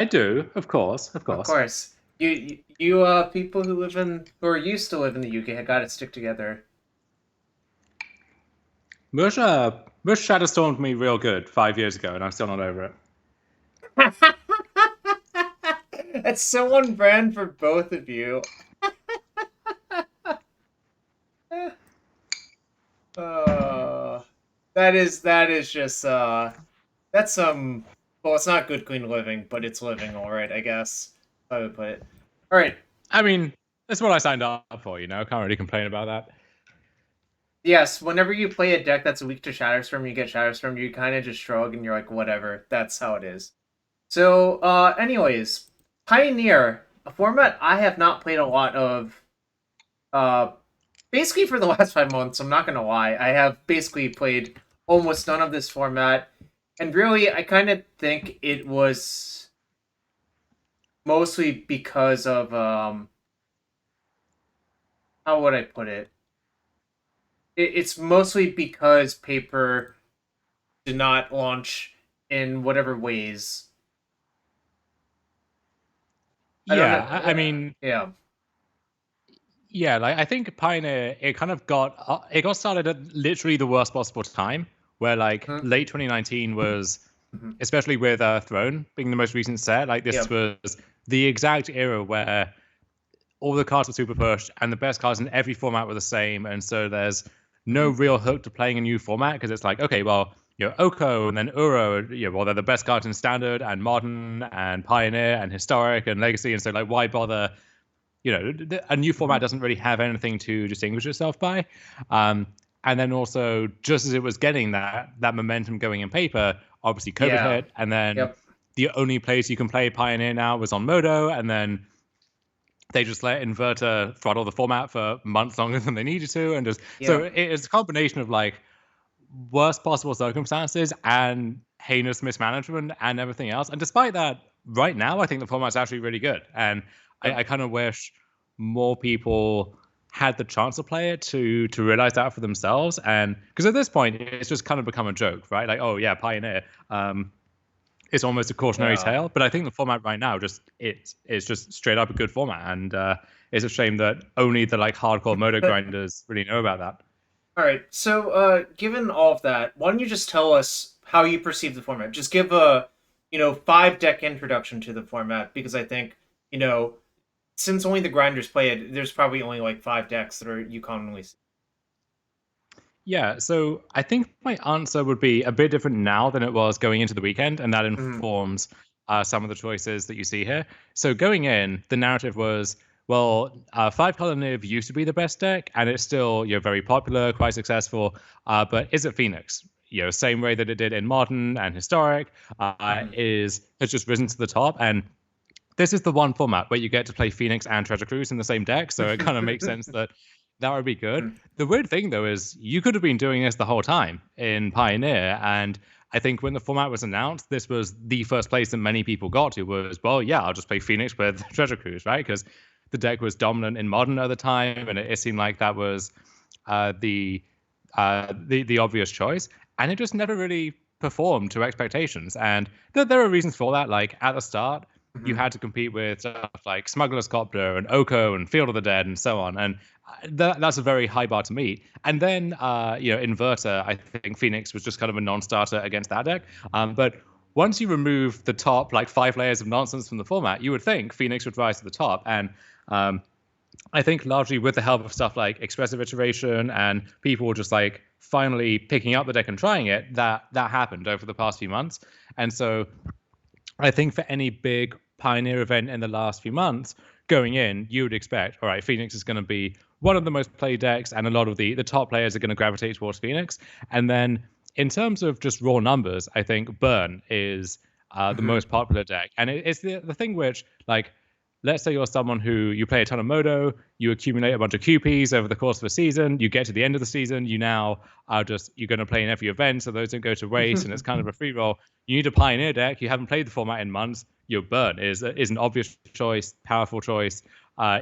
I do, of course, of Of course. course. People who are used to live in the UK have got to stick together. Rush Shadowstormed me real good 5 years ago, and I'm still not over it. That's so on brand for both of you. Uh, that is just that's some well, it's not good clean living, but it's living all right, I guess. I would put it. All right. I mean, that's what I signed up for, you know. Can't really complain about that. Yes, whenever you play a deck that's weak to Shatterstorm, you get Shatterstorm, you kind of just shrug and you're like, whatever, that's how it is. So, anyways, Pioneer, a format I have not played a lot of, uh, basically for the last 5 months, I'm not gonna lie. I have basically played almost none of this format, and really, I kind of think it was mostly because of, how would I put it? It's mostly because paper did not launch in whatever ways. I don't know. Yeah, I mean, Yeah. yeah, like I think Pioneer, it got started at literally the worst possible time, where like Mhm. late 2019 was, Mhm. especially with Throne being the most recent set. Like this Yeah. was the exact era where all the cards were super pushed, and the best cards in every format were the same, and so there's no Mhm. real hook to playing a new format because it's like, okay, well, Oko and then Uro, well, they're the best cards in Standard and Modern and Pioneer and Historic and Legacy, and so like, why bother? A new format Mhm. doesn't really have anything to distinguish itself by. Um, and then also, just as it was getting that momentum going in paper, obviously COVID Yeah. hit, and then Yep. the only place you can play Pioneer now was on Modo, and then they just let Inverter throttle the format for months longer than they needed to, and just so Yep. it's a combination of like worst possible circumstances and heinous mismanagement and everything else. And despite that, right now I think the format's actually really good, and I Yep. kind of wish more people had the chance to play it to realize that for themselves. And because at this point it's just kind of become a joke, right? Like, oh yeah, Pioneer. It's almost a cautionary Yeah. tale. But I think the format right now it's just straight up a good format, and it's a shame that only the like hardcore motor grinders really know about that. All right. So, given all of that, why don't you just tell us how you perceive the format? Just give a, 5 deck introduction to the format because I think, you know, since only the grinders play it, there's probably only like 5 decks that are you commonly see. Yeah, so I think my answer would be a bit different now than it was going into the weekend, and that Mhm. informs some of the choices that you see here. So going in, the narrative was, well, Five Color Niv used to be the best deck, and it's still very popular, quite successful. But is it Phoenix? Same way that it did in Modern and Historic, Mhm. is has just risen to the top, and this is the one format where you get to play Phoenix and Treasure Cruise in the same deck, so it kind of makes sense that that would be good. Mhm. The weird thing though is you could have been doing this the whole time in Pioneer, and I think when the format was announced, this was the first place that many people got to was, well, yeah, I'll just play Phoenix with Treasure Cruise, right? Because the deck was dominant in Modern at the time, and it seemed like that was the obvious choice, and it just never really performed to expectations. And there are reasons for that. Like at the start, you Mhm. had to compete with stuff like Smuggler's Copter and Oko and Field of the Dead and so on. And that's a very high bar to meet. And then, Inverter, I think Phoenix was just kind of a non-starter against that deck. But once you remove the top like 5 layers of nonsense from the format, you would think Phoenix would rise to the top. And um, I think largely with the help of stuff like expressive iteration and people just like finally picking up the deck and trying it, that happened over the past few months. And so I think for any big pioneer event in the last few months, going in, you would expect, all right, Phoenix is going to be one of the most played decks, and a lot of the top players are going to gravitate towards Phoenix. And then in terms of just raw numbers, I think Burn is the Mhm. most popular deck, and it's the thing which like. Let's say you're someone who you play a ton of Modo, you accumulate a bunch of QPs over the course of a season, you get to the end of the season, you now are just you're going to play in every event, so those don't go to waste, and it's kind of a free roll. You need a Pioneer deck. You haven't played the format in months. Your Burn is an obvious choice, powerful choice,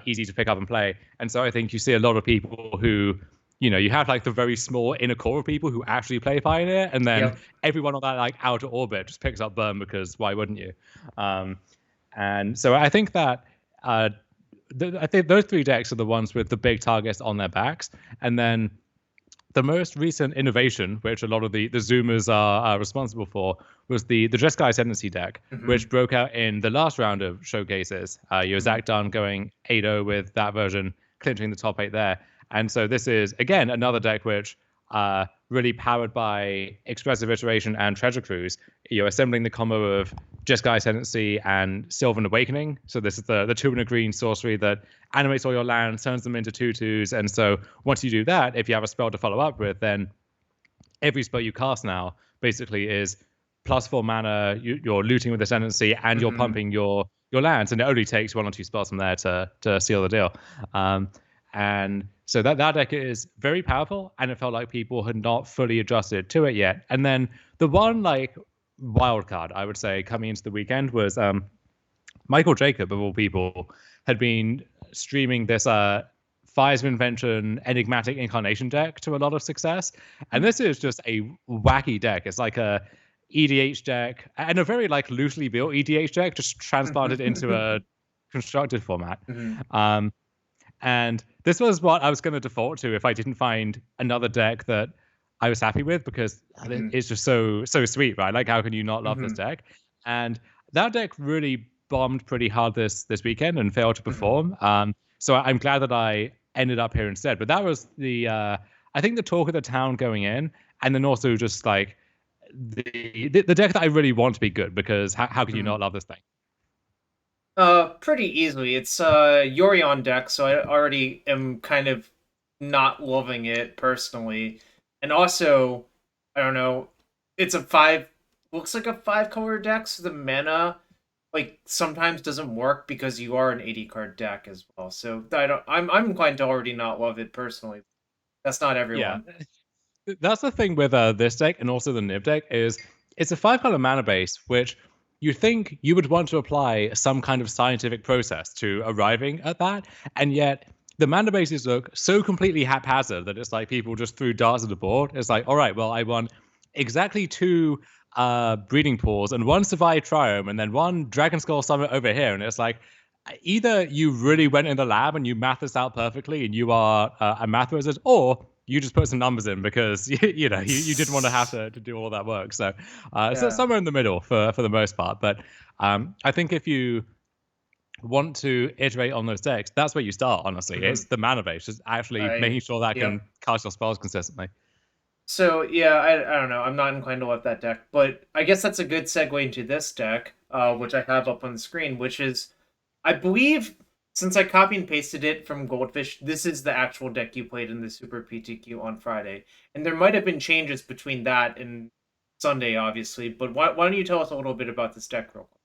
easy to pick up and play. And so I think you see a lot of people who, you have like the very small inner core of people who actually play Pioneer, and then Yep. everyone on that like outer orbit just picks up Burn because why wouldn't you? Um, And so I think that I think those three decks are the ones with the big targets on their backs. And then the most recent innovation, which a lot of the Zoomers are responsible for, was the Jeskai Ascendancy deck, which broke out in the last round of showcases. Zach Dunn going 8-0 with that version, clinching the top 8 there. And so this is, again, another deck which really powered by Expressive Iteration and Treasure Cruise, assembling the combo of Jeskai Ascendancy and Sylvan Awakening. So this is the 2 and a green sorcery that animates all your lands, turns them into 2/2s. And so once you do that, if you have a spell to follow up with, then every spell you cast now basically is +4 mana, you're looting with Ascendancy, and you're pumping your lands. And it only takes 1 or 2 spells from there to seal the deal. And so that deck is very powerful, and it felt like people had not fully adjusted to it yet. And then the one wild card, I would say, coming into the weekend was Michael Jacob, of all people, had been streaming this Fires of Invention Enigmatic Incarnation deck to a lot of success. And this is just a wacky deck. It's like a EDH deck, and a very loosely built EDH deck, just transplanted into a constructed format. And this was what I was going to default to if I didn't find another deck that I was happy with, because it's just so sweet, right? Like, how can you not love this deck? And that deck really bombed pretty hard this weekend and failed to perform. So I'm glad that I ended up here instead. But that was I think the talk of the town going in, and then also just like the deck that I really want to be good, because how can you not love this thing? Pretty easily. It's Yorion deck, so I already am kind of not loving it personally. And also, I don't know, it's looks like a 5-color deck, so the mana sometimes doesn't work because you are an 80-card deck as well. So I'm inclined to already not love it personally. That's not everyone. Yeah. That's the thing with this deck, and also the Nib deck, is it's a 5-color mana base, which you think you would want to apply some kind of scientific process to arriving at that, and yet the mana bases look so completely haphazard that it's like people just threw darts at the board. It's like, all right, well, I want exactly 2 breeding pools and 1 survive triome, and then 1 Dragon Skull Summit over here, and it's like, either you really went in the lab and you math this out perfectly and you are a math wizard, or you just put some numbers in because you didn't want to have to do all that work. So so somewhere in the middle for the most part. But I think if you want to iterate on those decks, that's where you start, honestly. It's the mana base, just actually making sure that can cast your spells consistently. So yeah, I don't know, I'm not inclined to love that deck, but I guess that's a good segue into this deck, which I have up on the screen, which is, I believe, since I copy and pasted it from Goldfish, this is the actual deck you played in the Super PTQ on Friday. And there might have been changes between that and Sunday, obviously, but why don't you tell us a little bit about this deck real quick?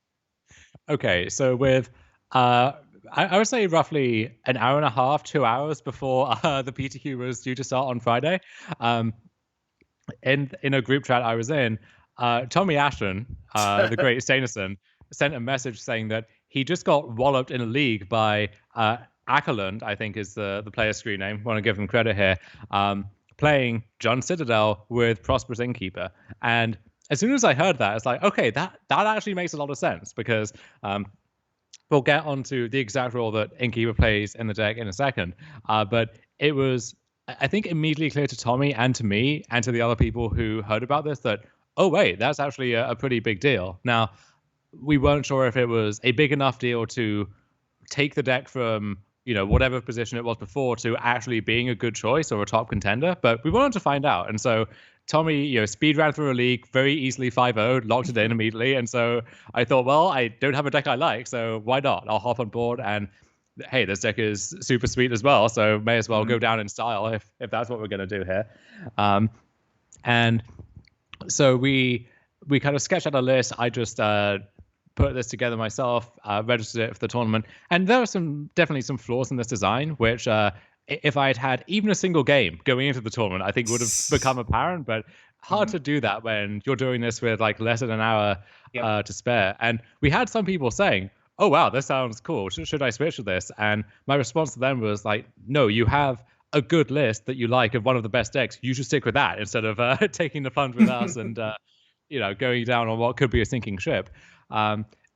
Okay, so with I would say roughly an hour and a half, 2 hours before the PTQ was due to start on Friday, in a group chat I was in, Tommy Ashton, the great Stanison, sent a message saying that he just got walloped in a league by Ackerland, I think is the player's screen name. Want to give him credit here. Playing Jund Citadel with Prosperous Innkeeper. And as soon as I heard that, it's like, okay, that actually makes a lot of sense, because we'll get onto the exact role that Innkeeper plays in the deck in a second. But it was, I think, immediately clear to Tommy and to me and to the other people who heard about this that, oh, wait, that's actually a pretty big deal. Now, we weren't sure if it was a big enough deal to take the deck from, whatever position it was before to actually being a good choice or a top contender, but we wanted to find out. And so Tommy, speed ran through a league, very easily 5-0'd, locked it in immediately. And so I thought, well, I don't have a deck I like, so why not? I'll hop on board, and hey, this deck is super sweet as well, so may as well go down in style if that's what we're going to do here. And so we kind of sketched out a list. I just put this together myself, registered it for the tournament, and there are definitely some flaws in this design, which if I had had even a single game going into the tournament, I think would have become apparent, but hard to do that when you're doing this with less than an hour to spare. And we had some people saying, oh, wow, this sounds cool. Should I switch to this? And my response to them was no, you have a good list that you like of one of the best decks. You should stick with that instead of taking the plunge with us and, going down on what could be a sinking ship.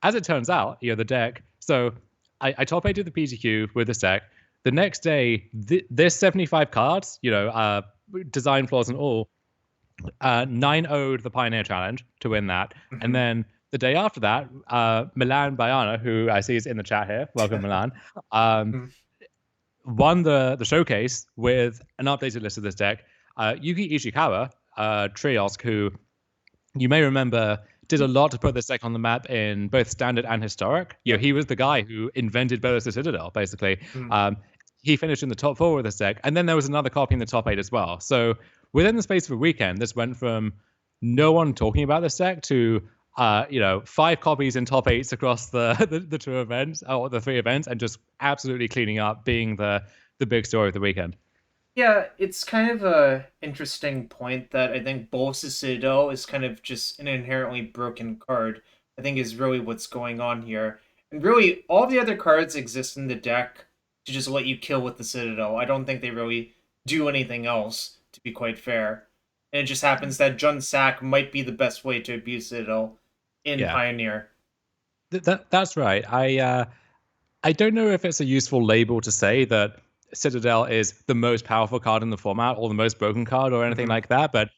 as it turns out, the deck. So I top 8 the PTQ with this deck. The next day, this 75 cards, design flaws and all, 9-0'd the Pioneer Challenge to win that. Mm-hmm. And then the day after that, Milan Bayana, who I see is in the chat here, welcome Milan, won the showcase with an updated list of this deck. Yuki Ishikawa, Triosk, who you may remember did a lot to put this deck on the map in both standard and historic. He was the guy who invented Bolas Citadel, basically. He finished in the top 4 with this deck, and then there was another copy in the top 8 as well. So within the space of a weekend, this went from no one talking about this deck to 5 copies in top 8s across the 2 events, or the 3 events, and just absolutely cleaning up, being the big story of the weekend. Yeah, it's kind of a interesting point that I think Bolas Citadel is kind of just an inherently broken card. I think is really what's going on here. And really, all the other cards exist in the deck to just let you kill with the Citadel. I don't think they really do anything else, to be quite fair. And it just happens that Jund Sack might be the best way to abuse Citadel in Pioneer. That's right. I don't know if it's a useful label to say that Citadel is the most powerful card in the format or the most broken card or anything like that, but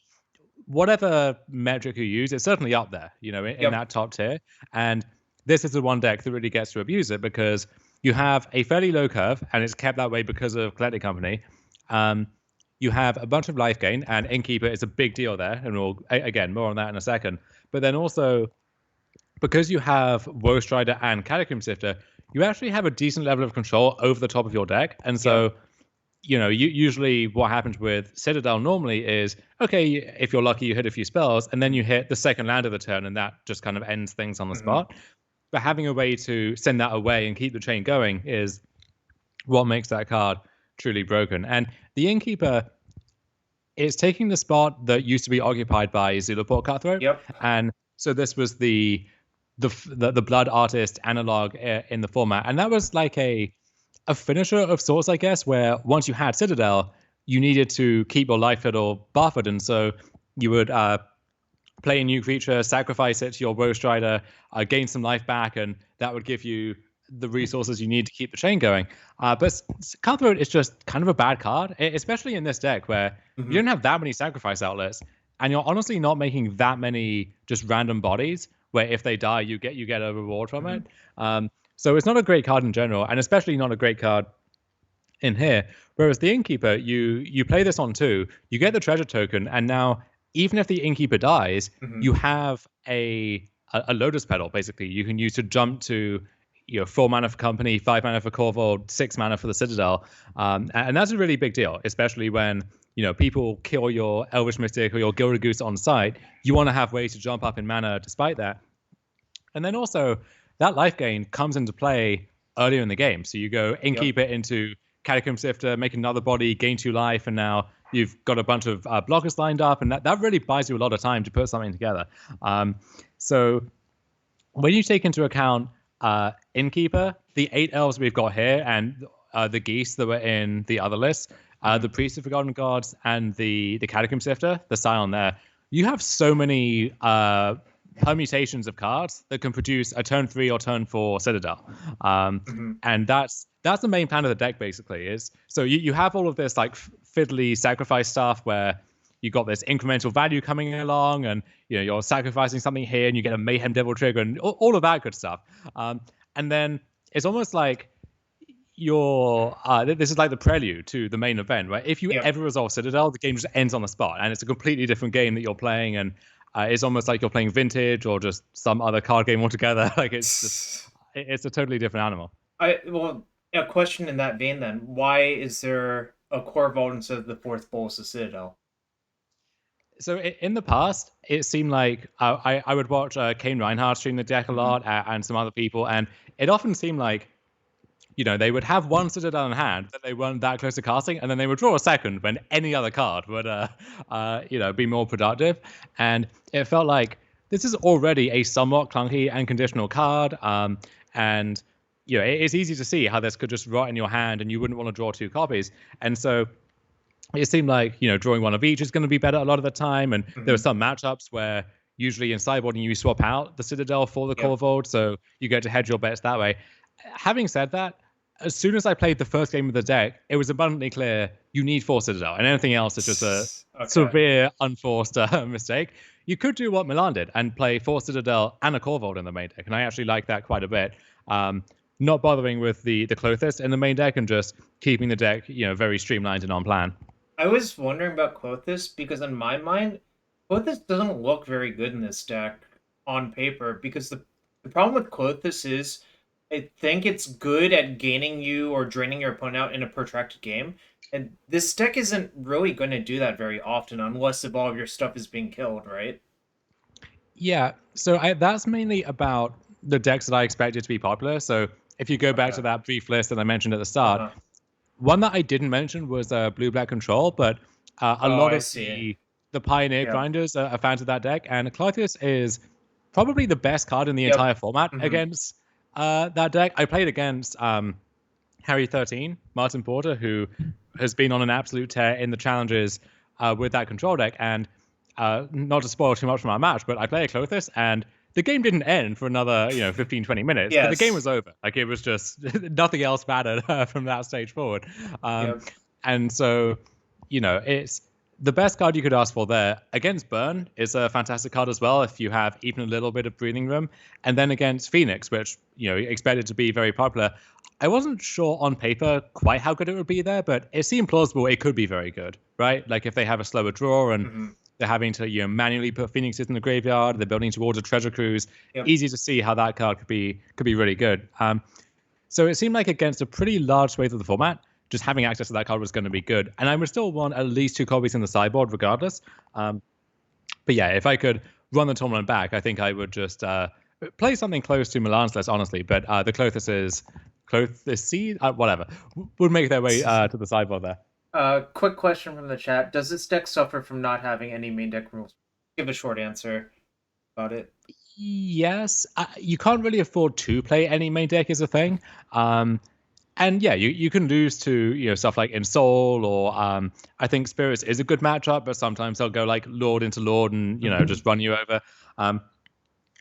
whatever metric you use, it's certainly up there, in that top tier. And this is the one deck that really gets to abuse it, because you have a fairly low curve, and it's kept that way because of Collecting Company. You have a bunch of life gain, and Innkeeper is a big deal there, and we'll, again, more on that in a second. But then also, because you have Woe Strider and Catacomb Sifter, you actually have a decent level of control over the top of your deck. And so, usually what happens with Citadel normally is, okay, if you're lucky, you hit a few spells, and then you hit the second land of the turn, and that just kind of ends things on the spot. But having a way to send that away and keep the chain going is what makes that card truly broken. And the Innkeeper is taking the spot that used to be occupied by Zulaport Cutthroat. And so this was the Blood Artist analog in the format, and that was like a finisher of sorts, I guess, where once you had Citadel, you needed to keep your life fiddle buffered, and so you would play a new creature, sacrifice it to your Woe Strider, gain some life back, and that would give you the resources you need to keep the chain going. But Cutthroat is just kind of a bad card, especially in this deck where you don't have that many sacrifice outlets, and you're honestly not making that many just random bodies where if they die, you get a reward from it. So it's not a great card in general, and especially not a great card in here. Whereas the Innkeeper, you play this on 2, you get the treasure token, and now even if the Innkeeper dies, you have a Lotus Petal, basically, you can use to jump to 4 mana for Company, 5 mana for Corvold, 6 mana for the Citadel. And that's a really big deal, especially when people kill your Elvish Mystic or your Gilded Goose on site. You want to have ways to jump up in mana despite that. And then also, that life gain comes into play earlier in the game. So you go Innkeeper into Catacomb Sifter, make another body, gain 2 life, and now you've got a bunch of blockers lined up, and that really buys you a lot of time to put something together. So when you take into account Innkeeper, the 8 elves we've got here, and the geese that were in the other list, the Priest of Forgotten Gods, and the Catacomb Sifter, the Scion there, you have so many permutations of cards that can produce a turn 3 or turn 4 Citadel. And that's the main plan of the deck, basically. Is so you have all of this like fiddly sacrifice stuff where you got this incremental value coming along, and you're sacrificing something here, and you get a Mayhem Devil trigger, and all of that good stuff. And then it's almost like this is like the prelude to the main event, where if you ever resolve Citadel, the game just ends on the spot, and it's a completely different game that you're playing, and it's almost like you're playing Vintage or just some other card game altogether. Like it's a totally different animal. A question in that vein then: why is there a Corvold instead of the 4th Bolas Citadel? So in the past, it seemed like I would watch Kane Reinhardt stream the deck a lot, and some other people, and it often seemed like they would have one Citadel in hand that they weren't that close to casting, and then they would draw a second when any other card would be more productive. And it felt like this is already a somewhat clunky and conditional card, and it's easy to see how this could just rot in your hand, and you wouldn't want to draw 2 copies. And so it seemed like drawing one of each is going to be better a lot of the time, and there were some matchups where usually in sideboarding you swap out the Citadel for the Yep. Corvold, so you get to hedge your bets that way. Having said that, as soon as I played the first game of the deck, it was abundantly clear you need 4 Citadel, and anything else is just a Okay. severe, unforced mistake. You could do what Milan did and play 4 Citadel and a Corvold in the main deck, and I actually like that quite a bit. Not bothering with the Clothis in the main deck and just keeping the deck, very streamlined and on plan. I was wondering about Clothis because in my mind, Clothis doesn't look very good in this deck on paper because the problem with Clothis is I think it's good at gaining you or draining your opponent out in a protracted game. And this deck isn't really going to do that very often unless if all of your stuff is being killed, right? Yeah, so that's mainly about the decks that I expected to be popular. So if you go back to that brief list that I mentioned at the start, one that I didn't mention was Blue-Black Control, but a lot of the Pioneer grinders are fans of that deck, and Clythius is probably the best card in the entire format against that deck. I played against Harry 13, Martin Porter, who has been on an absolute tear in the challenges with that control deck, and not to spoil too much from our match, but I played Clothis, and the game didn't end for another, 15, 20 minutes. But the game was over. Like, it was just nothing else mattered from that stage forward. And so, it's the best card you could ask for there. Against Burn is a fantastic card as well if you have even a little bit of breathing room. And then against Phoenix, which, expected to be very popular, I wasn't sure on paper quite how good it would be there, but it seemed plausible it could be very good, right? Like, if they have a slower draw and they're having to manually put Phoenixes in the graveyard, they're building towards a treasure cruise. Easy to see how that card could be really good. So it seemed like against a pretty large swathe of the format, just having access to that card was going to be good. And I would still want at least 2 copies in the sideboard regardless. But yeah, if I could run the tournament back, I think I would just play something close to Milan's list, honestly. But the Clothis whatever, would make their way to the sideboard there. Quick question from the chat. Does this deck suffer from not having any main deck rules? Give a short answer about it. Yes. You can't really afford to play any main deck is a thing. And yeah, you can lose to stuff like Ensoul or I think Spirits is a good matchup, but sometimes they'll go like Lord into Lord and just run you over.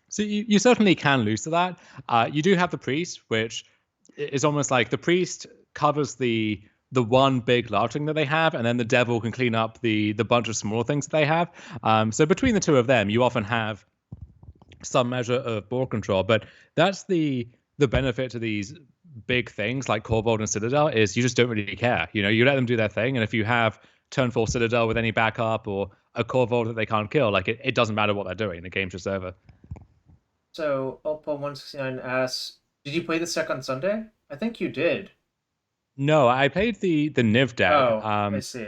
So you certainly can lose to that. You do have the Priest, which is almost like the Priest covers the one big large thing that they have, and then the Devil can clean up the bunch of small things that they have. So between the two of them, you often have some measure of board control. But that's the benefit to these big things like Corvold and Citadel is you just don't really care. You let them do their thing, and if you have turn 4 Citadel with any backup or a Corvold that they can't kill, like it doesn't matter what they're doing. The game's just over. So Oppo169 asks, did you play this deck on Sunday? I think you did. No, I played the Niv deck. Oh, I see.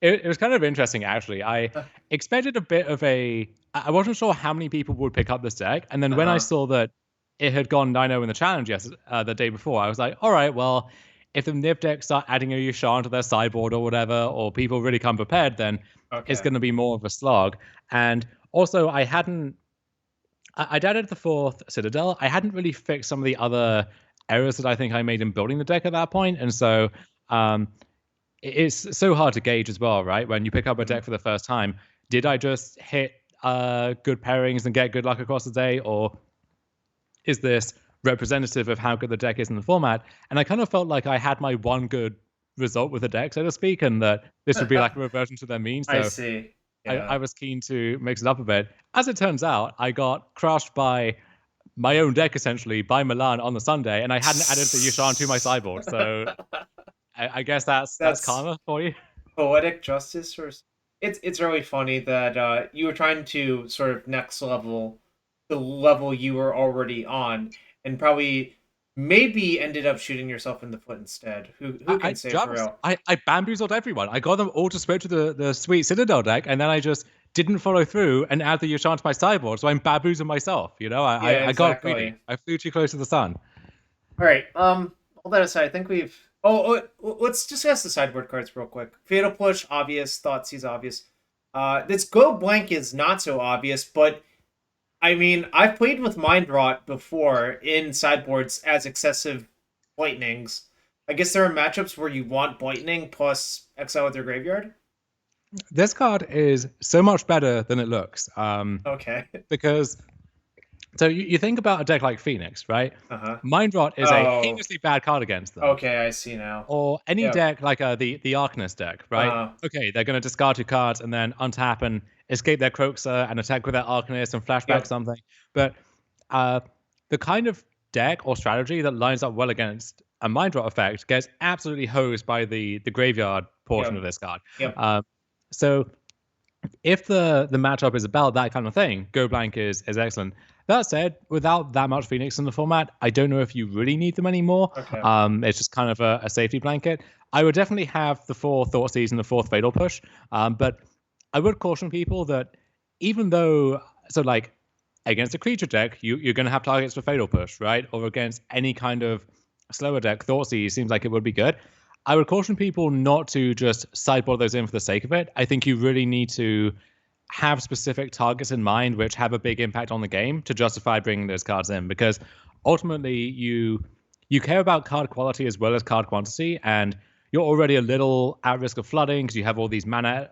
It was kind of interesting, actually. I expected a bit of I wasn't sure how many people would pick up this deck, and then when I saw that it had gone 9-0 in the challenge the day before, I was like, all right, well, if the Niv deck start adding a Yushan to their sideboard or whatever, or people really come prepared, then it's going to be more of a slog. And also, I doubted the 4th Citadel. I hadn't really fixed some of the other errors that I think I made in building the deck at that point. And so it's so hard to gauge as well, right? When you pick up a deck for the first time, did I just hit good pairings and get good luck across the day, or is this representative of how good the deck is in the format? And I kind of felt like I had my one good result with the deck, so to speak, and that this would be like a reversion to their mean. So I see. Yeah. I was keen to mix it up a bit. As it turns out, I got crushed by my own deck, essentially, by Milan on the Sunday, and I hadn't added the Yushan to my sideboard. So I guess that's karma for you. Poetic justice, or it's really funny that you were trying to sort of next level the level you were already on, and probably maybe ended up shooting yourself in the foot instead. Who can say for real? I bamboozled everyone. I got them all to switch to the sweet Citadel deck, and then I just didn't follow through and add the Yushan to my sideboard, so I'm bamboozling myself. I got greedy. I flew too close to the sun. All right. All that aside, I think we've. Let's discuss the sideboard cards real quick. Fatal Push, obvious. Thoughtseize, obvious. This Go Blank is not so obvious, but I mean, I've played with Mind Rot before in sideboards as excessive Lightnings. I guess there are matchups where you want Lightning plus exile with your graveyard. This card is so much better than it looks. Okay. Because so you think about a deck like Phoenix, right? Uh-huh. Mind Rot is a Oh, heinously bad card against them. okay, I see now. Or any Yep. deck like the Arcanist deck, right? Uh-huh. Okay, they're going to discard 2 cards and then untap and escape their Croaxer and attack with their Arcanist and flashback Yep. something. But uh, the kind of deck or strategy that lines up well against a Mind Rot effect gets absolutely hosed by the graveyard portion Yep. of this card. Yep. So if the matchup is about that kind of thing, Go Blank is excellent. That said, without that much Phoenix in the format, I don't know if you really need them anymore. Okay. It's just kind of a safety blanket. I would definitely have the 4 Thoughtseize and the 4th Fatal Push, but I would caution people that even though, so like against a creature deck, you're going to have targets for Fatal Push, right? Or against any kind of slower deck, Thoughtseize seems like it would be good. I would caution people not to just sideboard those in for the sake of it. I think you really need to have specific targets in mind which have a big impact on the game to justify bringing those cards in, because ultimately you care about card quality as well as card quantity, and you're already a little at risk of flooding because you have all these mana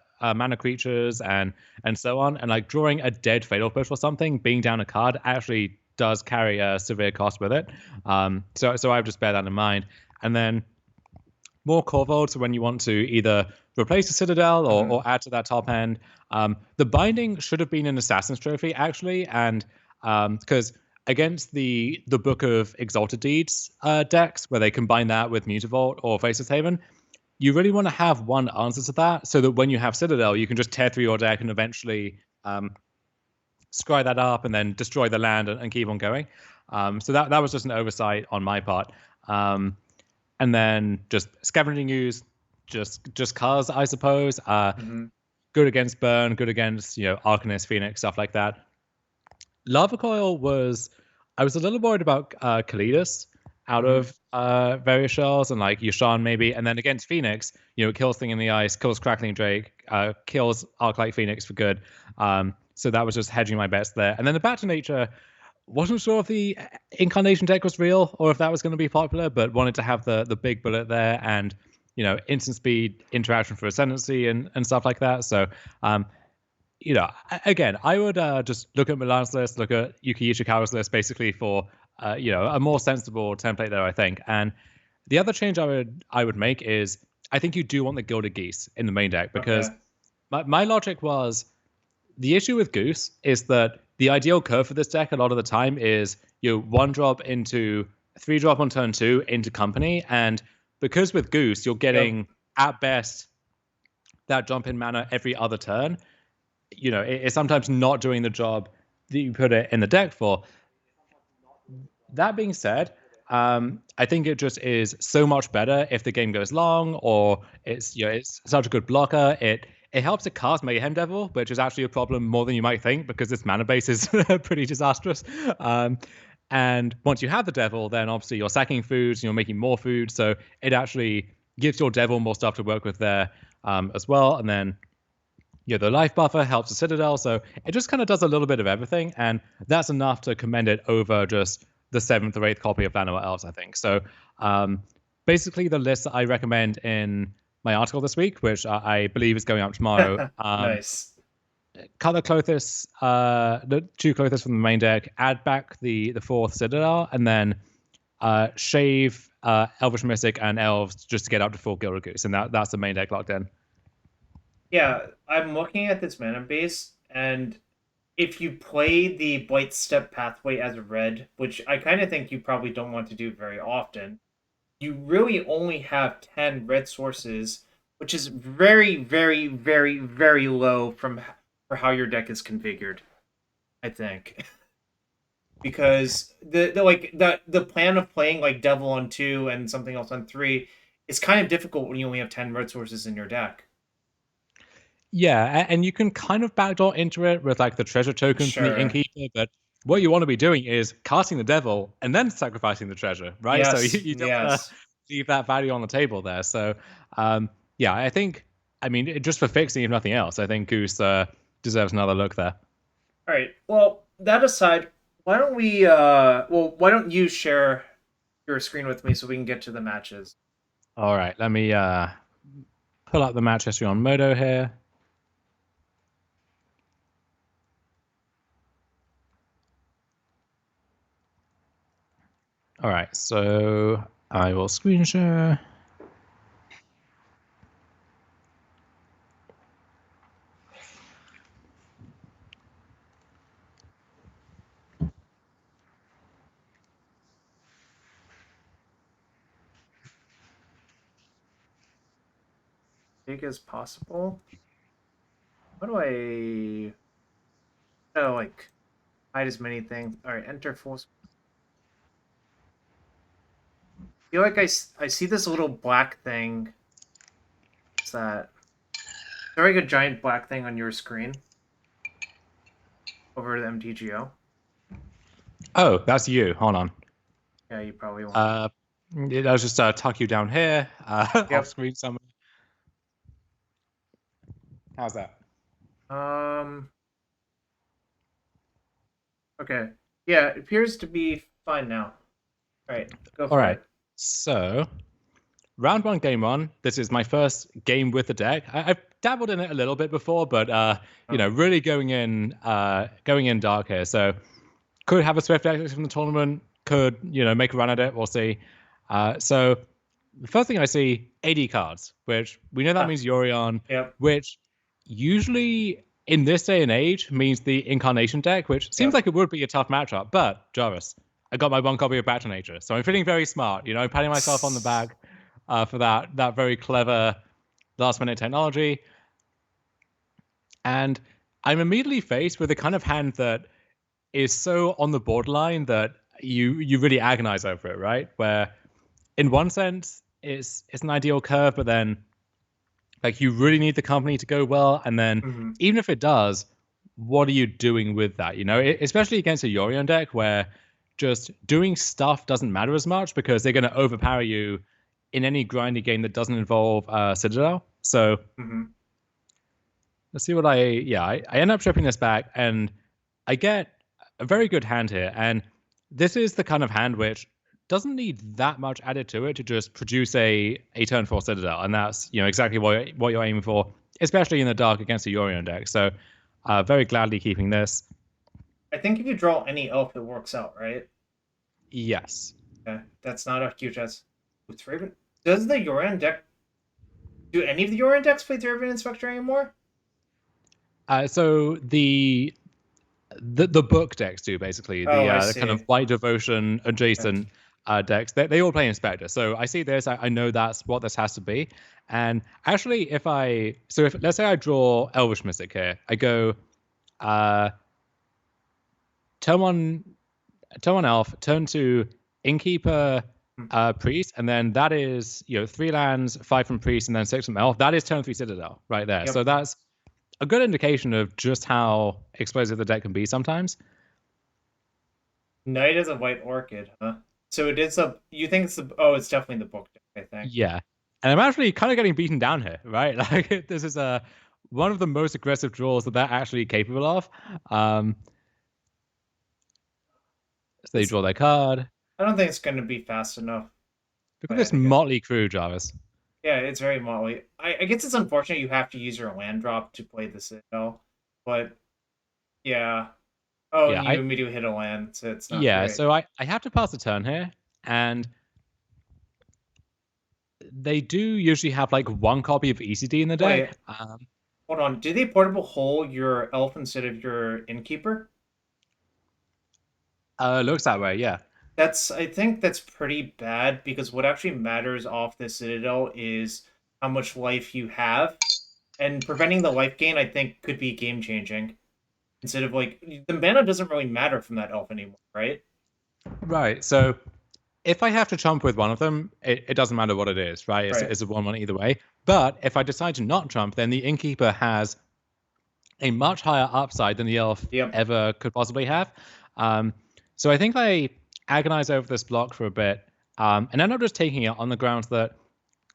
creatures and so on, and like drawing a dead Fatal Push or something, being down a card actually does carry a severe cost with it. So I would just bear that in mind. And then more Corvold, so when you want to either replace the Citadel or add to that top end. The binding should have been an Assassin's Trophy, actually, and because against the Book of Exalted Deeds decks, where they combine that with Mutavault or Faceless Haven, you really want to have one answer to that, so that when you have Citadel, you can just tear through your deck and eventually scry that up and then destroy the land and keep on going. So that was just an oversight on my part. And then just Scavenging Ooze, just cause, I suppose. Good against Burn, good against Arcanist, Phoenix, stuff like that. Lava Coil I was a little worried about Kalidas out of various shells and like Yashan maybe, and then against Phoenix, it kills Thing in the Ice, kills Crackling Drake, kills Arclight Phoenix for good. So that was just hedging my bets there. And then the Back to Nature, wasn't sure if the Incarnation deck was real or if that was going to be popular, but wanted to have the big bullet there and instant speed interaction for Ascendancy and stuff like that. So again, I would just look at Milan's list, look at Yuki Ishikawa's list, basically for a more sensible template there, I think. And the other change I would make is I think you do want the Gilded Geese in the main deck, because my logic was the issue with Goose is that the ideal curve for this deck a lot of the time is 1-drop into 3-drop on turn 2 into Company, and because with Goose you're getting at best that jump in mana every other turn, it's sometimes not doing the job that you put it in the deck for. That being said, I think it just is so much better if the game goes long, or it's such a good blocker. It helps to cast Mayhem Devil, which is actually a problem more than you might think, because its mana base is pretty disastrous. And once you have the Devil, then obviously you're sacking foods and you're making more food, so it actually gives your Devil more stuff to work with there as well. And then the life buffer helps the Citadel, so it just kind of does a little bit of everything, and that's enough to commend it over just the 7th or 8th copy of Vanilla Elves, I think. So basically the list that I recommend in my article this week, which I believe is going up tomorrow. Nice. Cut the Clothis, the 2 Clothis from the main deck, add back the 4th Citadel, and then shave Elvish Mystic and Elves just to get up to full Gilded Goose, and that's the main deck locked in. Yeah, I'm looking at this mana base, and if you play the Blight Step pathway as red, which I kind of think you probably don't want to do very often, you really only have 10 red sources, which is very, very, very, very low for how your deck is configured, I think. Because the plan of playing like Devil on 2 and something else on 3 is kind of difficult when you only have 10 red sources in your deck. Yeah, and you can kind of backdoor into it with like the treasure tokens from the Innkeeper, but what you want to be doing is casting the Devil and then sacrificing the treasure, right? Yes, So you don't want to leave that value on the table there. So yeah, I think, just for fixing, if nothing else, I think Goose deserves another look there. All right. Well, that aside, why don't you share your screen with me so we can get to the matches? All right, let me pull up the match history on Modo here. All right, so I will screen share. Big as possible. How do I? Oh, like hide as many things. All right, enter full. I feel like I see this little black thing. What's that? Is there like a giant black thing on your screen over the MTGO? Oh, that's you. Hold on. Yeah, you probably won't. I'll just tuck you down here, off screen somewhere. How's that? Okay. Yeah, it appears to be fine now. All right, go for All right. it. So, round one, game one. This is my first game with the deck. I've dabbled in it a little bit before, but really going in dark here. So, could have a Swift exit from the tournament. Could make a run at it. We'll see. So, the first thing I see, AD cards, which we know that means Yorion, which usually in this day and age means the Incarnation deck, which seems like it would be a tough matchup. But Jarvis, I got my one copy of Battle Nature, so I'm feeling very smart. Patting myself on the back for that very clever last minute technology. And I'm immediately faced with a kind of hand that is so on the borderline that you really agonize over it, right? Where in one sense it's an ideal curve, but then like you really need the company to go well, and then even if it does, what are you doing with that? Especially against a Yorion deck where just doing stuff doesn't matter as much because they're going to overpower you in any grindy game that doesn't involve Citadel. So let's see what I end up stripping this back, and I get a very good hand here. And this is the kind of hand which doesn't need that much added to it to just produce a turn 4 Citadel, and that's exactly what you're aiming for, especially in the dark against a Yorion deck. So very gladly keeping this. I think if you draw any elf, it works out, right? Yes. Okay, that's not a huge S. Does the Yorion deck? Do any of the Yorion decks play Thraven Inspector anymore? So the book decks do, basically. The kind of White Devotion adjacent decks. They all play Inspector. So I see this. I know that's what this has to be. And actually, if let's say I draw Elvish Mystic here, I go turn one elf, turn two Innkeeper, Priest, and then that is 3 lands, 5 from Priest, and then 6 from Elf. That is turn 3 Citadel right there. So that's a good indication of just how explosive the deck can be sometimes. Knight is a White Orchid, huh? So it is you think it's it's definitely the book deck, I think. Yeah. And I'm actually kind of getting beaten down here, right? Like this is one of the most aggressive draws that they're actually capable of. So they draw their card. I don't think it's going to be fast enough. Look at this motley crew, Jarvis. Yeah, it's very motley. I guess it's unfortunate you have to use your land drop to play the Citadel, but yeah. Oh, yeah, and you immediately hit a land, so it's not great. So I have to pass a turn here, and they do usually have like one copy of ECD in the deck. Hold on, did they portable hole your elf instead of your Innkeeper? Looks that way, yeah. I think that's pretty bad, because what actually matters off the Citadel is how much life you have, and preventing the life gain I think could be game changing. Instead of like the mana doesn't really matter from that elf anymore, right? Right. So if I have to chump with one of them, it doesn't matter what it is, right? It's a 1/1 either way. But if I decide to not chump, then the Innkeeper has a much higher upside than the elf ever could possibly have. So I think I agonize over this block for a bit, and end up just taking it on the grounds that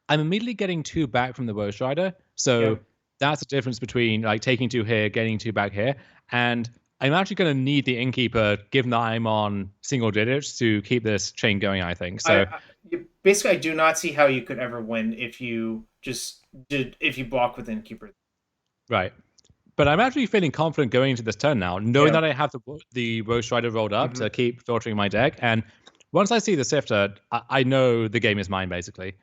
I'm immediately getting 2 back from the Woe Rider. So that's the difference between like taking 2 here, getting 2 back here. And I'm actually going to need the Innkeeper, given that I'm on single digits, to keep this chain going, I think. So basically, I do not see how you could ever win if you block with Innkeeper. Right. But I'm actually feeling confident going into this turn now, knowing that I have the Woe Rider rolled up to keep filtering my deck. And once I see the Sifter, I know the game is mine, basically.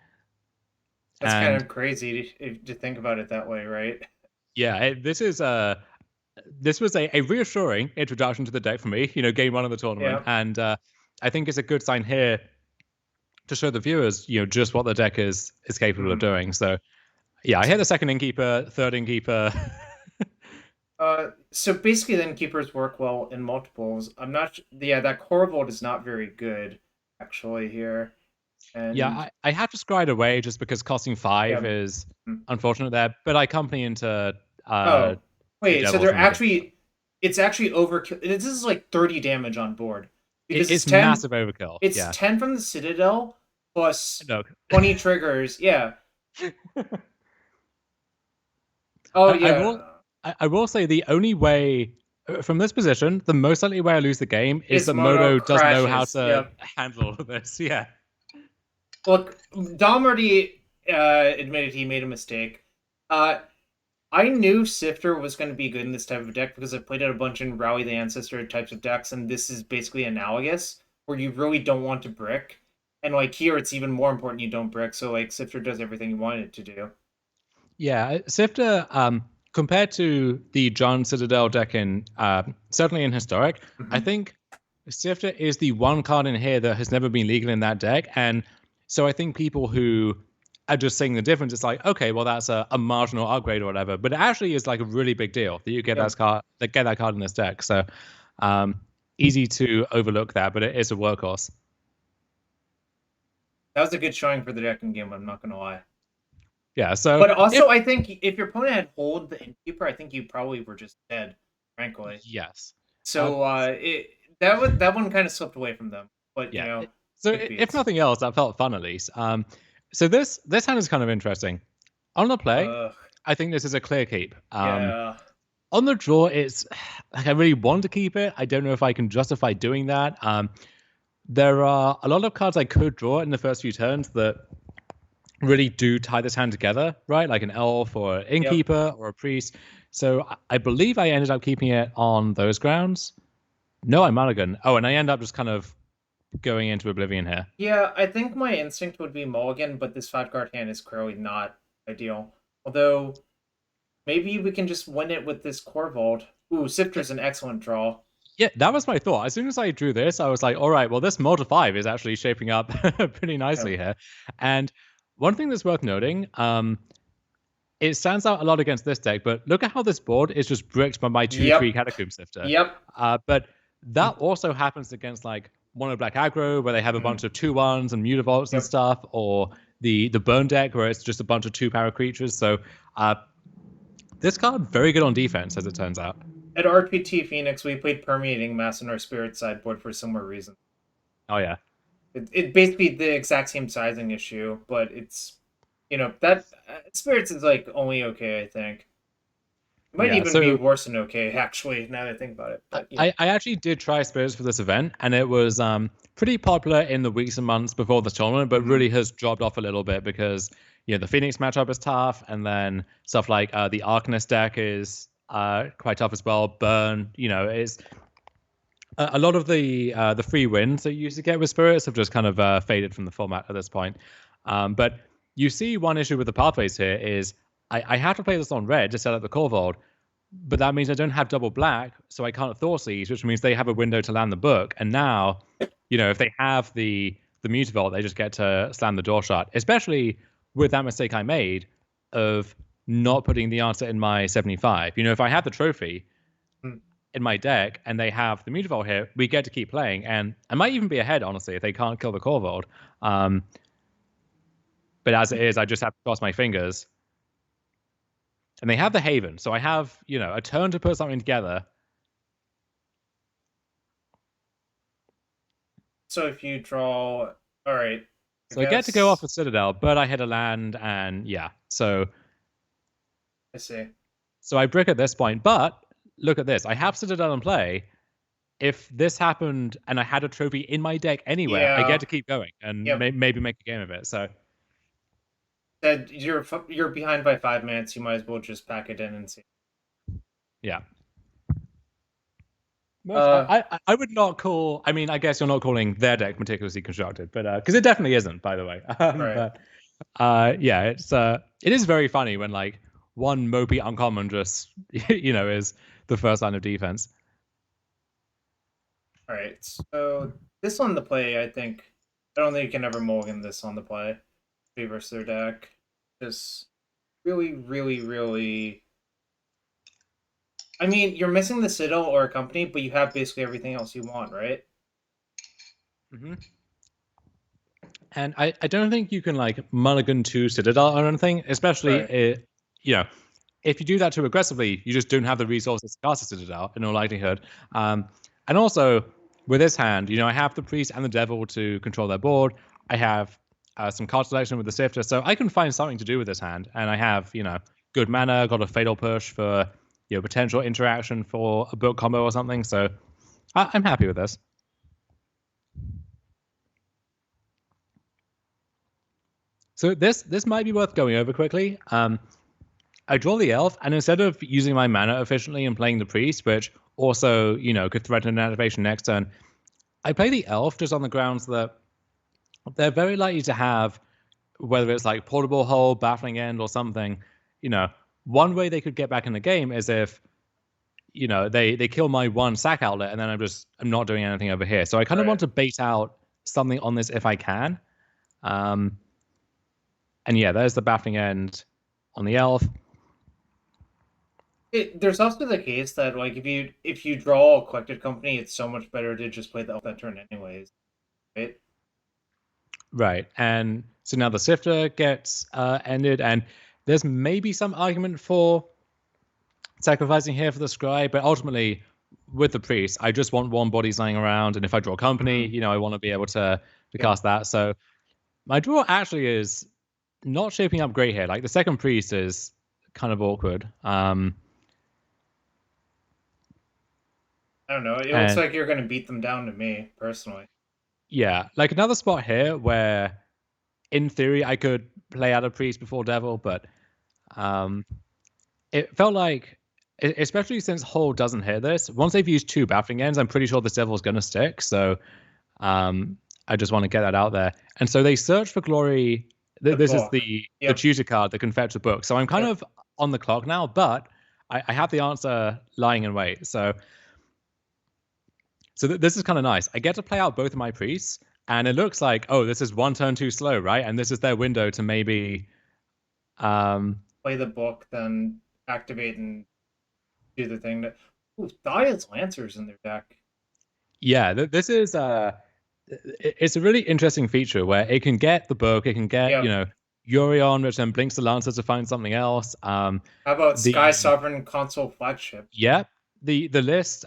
That's kind And of crazy to think about it that way, right? yeah, this was a reassuring introduction to the deck for me, game one of the tournament. Yeah. And I think it's a good sign here to show the viewers, just what the deck is capable of doing. So yeah, I hit the second Innkeeper, third Innkeeper. So basically, the Innkeepers work well in multiples. I'm not. Yeah, that Corvold is not very good, actually here. Yeah, And I have to scry it away just because costing 5 yeah. is Mm. unfortunate there. But I company into Oh, two wait. So devils they're when we get to it. actually. It's actually overkill. This is like 30 damage on board because it's It's 10. massive overkill. It's Yeah. 10 from the Citadel plus No. 20 triggers. Yeah. Oh I will yeah. I will say the only way from this position, the most likely way I lose the game is Is that mono Moto doesn't know how crashes. to Yep. handle this. Yeah. Look, Dom already admitted he made a mistake. Uh, I knew Sifter was going to be good in this type of deck because I've played it a bunch in Rally the Ancestor types of decks, and this is basically analogous, where you really don't want to brick. And like here, it's even more important you don't brick, so like Sifter does everything you want it to do. Yeah, Sifter, compared to the Jund Citadel deck in certainly in Historic, I Mm-hmm. think Sifter is the one card in here that has never been legal in that deck. And so I think people who are just seeing the difference, it's like, okay, well, that's a marginal upgrade or whatever. But it actually is like a really big deal that you get Yep. that card in this deck. So um, easy to overlook that, but it is a workhorse. That was a good showing for the deck in game, I'm not going to lie. Yeah, so But if also, I think if your opponent had hold the Innkeeper, I think you probably were just dead, frankly. yes. Uh, So that one kind of slipped away from them. But Yeah. it If beats. nothing else, that felt fun at least. So this hand is kind of interesting. On the play, Ugh. I think this is a clear keep. Yeah. On the draw, it's like I really want to keep it. I don't know if I can justify doing that. There are a lot of cards I could draw in the first few turns that really do tie this hand together, right? Like an elf or an Yep. innkeeper or a priest. So I believe I ended up keeping it on those grounds. No, I mulligan. Oh, and I end up just kind of going into oblivion here. Yeah, I think my instinct would be Mulligan, but this fat guard hand is clearly not ideal. Although maybe we can just win it with this Corvold. Ooh, Sifter's an excellent draw. Yeah, that was my thought. As soon as I drew this, I was like, all right, well, this Mold 5 is actually shaping up pretty nicely Yep. here. And one thing that's worth noting, it stands out a lot against this deck, but look at how this board is just bricked by my 2/3 Yep. Catacomb Sifter. Yep. But that also happens against like Mono Black Aggro, where they have a bunch of 2/1s and Mutavaults and Yep. stuff, or the Burn deck, where it's just a bunch of 2-power creatures. So this card, very good on defense, as it turns out. At RPT Phoenix, we played Permeating Mass in our Spirit sideboard for a similar reason. Oh, yeah. It basically the exact same sizing issue, but it's that Spirits is like only okay, I think. It might Yeah, even be so worse than okay, actually, now that I think about it. But I actually did try Spirits for this event, and it was pretty popular in the weeks and months before the tournament, but really has dropped off a little bit because the Phoenix matchup is tough, and then stuff like the Arcanist deck is quite tough as well. Burn, is a lot of the free wins that you used to get with Spirits have just kind of faded from the format at this point. But you see one issue with the pathways here is I have to play this on red to set up the Corvold, but that means I don't have double black, so I can't Thor Siege, which means they have a window to land the book. And now, if they have the Mutavault, they just get to slam the door shut. Especially with that mistake I made of not putting the answer in my 75. If I have the trophy in my deck and they have the Mutavault here, we get to keep playing. And I might even be ahead, honestly, if they can't kill the Corvold. But as it is, I just have to cross my fingers. And they have the Haven, so I have, a turn to put something together. so if you draw, all right. So I get to go off with Citadel, but I hit a land, and yeah. So I see. So I brick at this point, but look at this. I have Citadel in play. If this happened and I had a trophy in my deck anywhere, I get Yeah. to keep going and Yep. maybe make a game of it. So That you're behind by 5 minutes. You might as well just pack it in and see. yeah. I would not call. I mean, I guess you're not calling their deck meticulously constructed, but because it definitely isn't, by the way. Right. But yeah, it is very funny when like one mopey uncommon just is the first line of defense. All right. So this on the play, I don't think you can ever mulligan this on the play. Versus their deck, just really, really, really. I mean, you're missing the Citadel or a company, but you have basically everything else you want, right? Mm-hmm. And I don't think you can like mulligan to Citadel or anything, especially Right. If you do that too aggressively, you just don't have the resources to cast a Citadel in all likelihood. And also with this hand, I have the Priest and the Devil to control their board. I have some card selection with the Sifter, so I can find something to do with this hand. And I have good mana, got a Fatal Push for potential interaction for a book combo or something. So I'm happy with this. So this might be worth going over quickly. I draw the elf, and instead of using my mana efficiently and playing the priest, which also could threaten an activation next turn, I play the elf just on the grounds that they're very likely to have, whether it's like portable hold, baffling end, or something. One way they could get back in the game is if they kill my one sack outlet, and then I'm not doing anything over here. So I kind of want to bait out something on this if I can. And yeah, there's the baffling end on the elf. There's also the case that like if you draw a collected company, it's so much better to just play the elf that turn anyways, right? Right, and so now the Sifter gets ended, and there's maybe some argument for sacrificing here for the Scribe, but ultimately with the Priest, I just want warm bodies lying around, and if I draw company, I want to be able to cast that. So my draw actually is not shaping up great here. Like the second Priest is kind of awkward. I don't know. It looks like you're going to beat them down to me, personally. Yeah, like another spot here where, in theory, I could play out a Priest before Devil, but it felt like, especially since Hull doesn't hit this, once they've used 2 baffling ends, I'm pretty sure this Devil's going to stick. So I just want to get that out there. And so they search for Glory. This is the tutor card that can fetch the book. So I'm kind of on the clock now, but I have the answer lying in wait. So this is kind of nice. I get to play out both of my priests, and it looks like, oh, this is one turn too slow, right? And this is their window to maybe play the book, then activate and do the thing that. Ooh, Thaia's Lancers in their deck. Yeah, this is it's a really interesting feature where it can get the book, it can get Yorion, which then blinks the Lancer to find something else. How about Sky Sovereign Console Flagship? Yeah, the list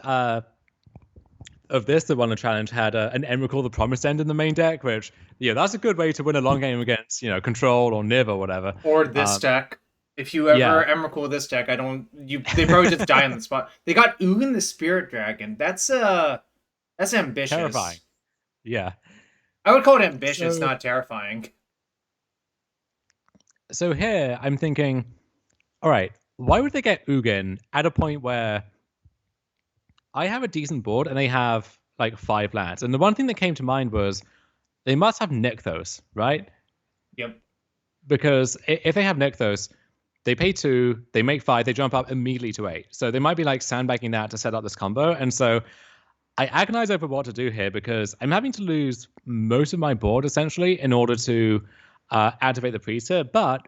of this that won the challenge had an Emrakul the Promised End in the main deck, which that's a good way to win a long game against Control or Niv or whatever. Or this deck. If you ever Emrakul this deck, they probably just die on the spot. They got Ugin the Spirit Dragon. That's ambitious. Terrifying. Yeah. I would call it ambitious, not terrifying. So here I'm thinking, all right, why would they get Ugin at a point where I have a decent board and they have like 5 lands? And the one thing that came to mind was they must have Nykthos, right? Yep. Because if they have Nykthos, they pay 2, they make 5, they jump up immediately to 8. So they might be like sandbagging that to set up this combo. And so I agonize over what to do here because I'm having to lose most of my board essentially in order to activate the priesthood. But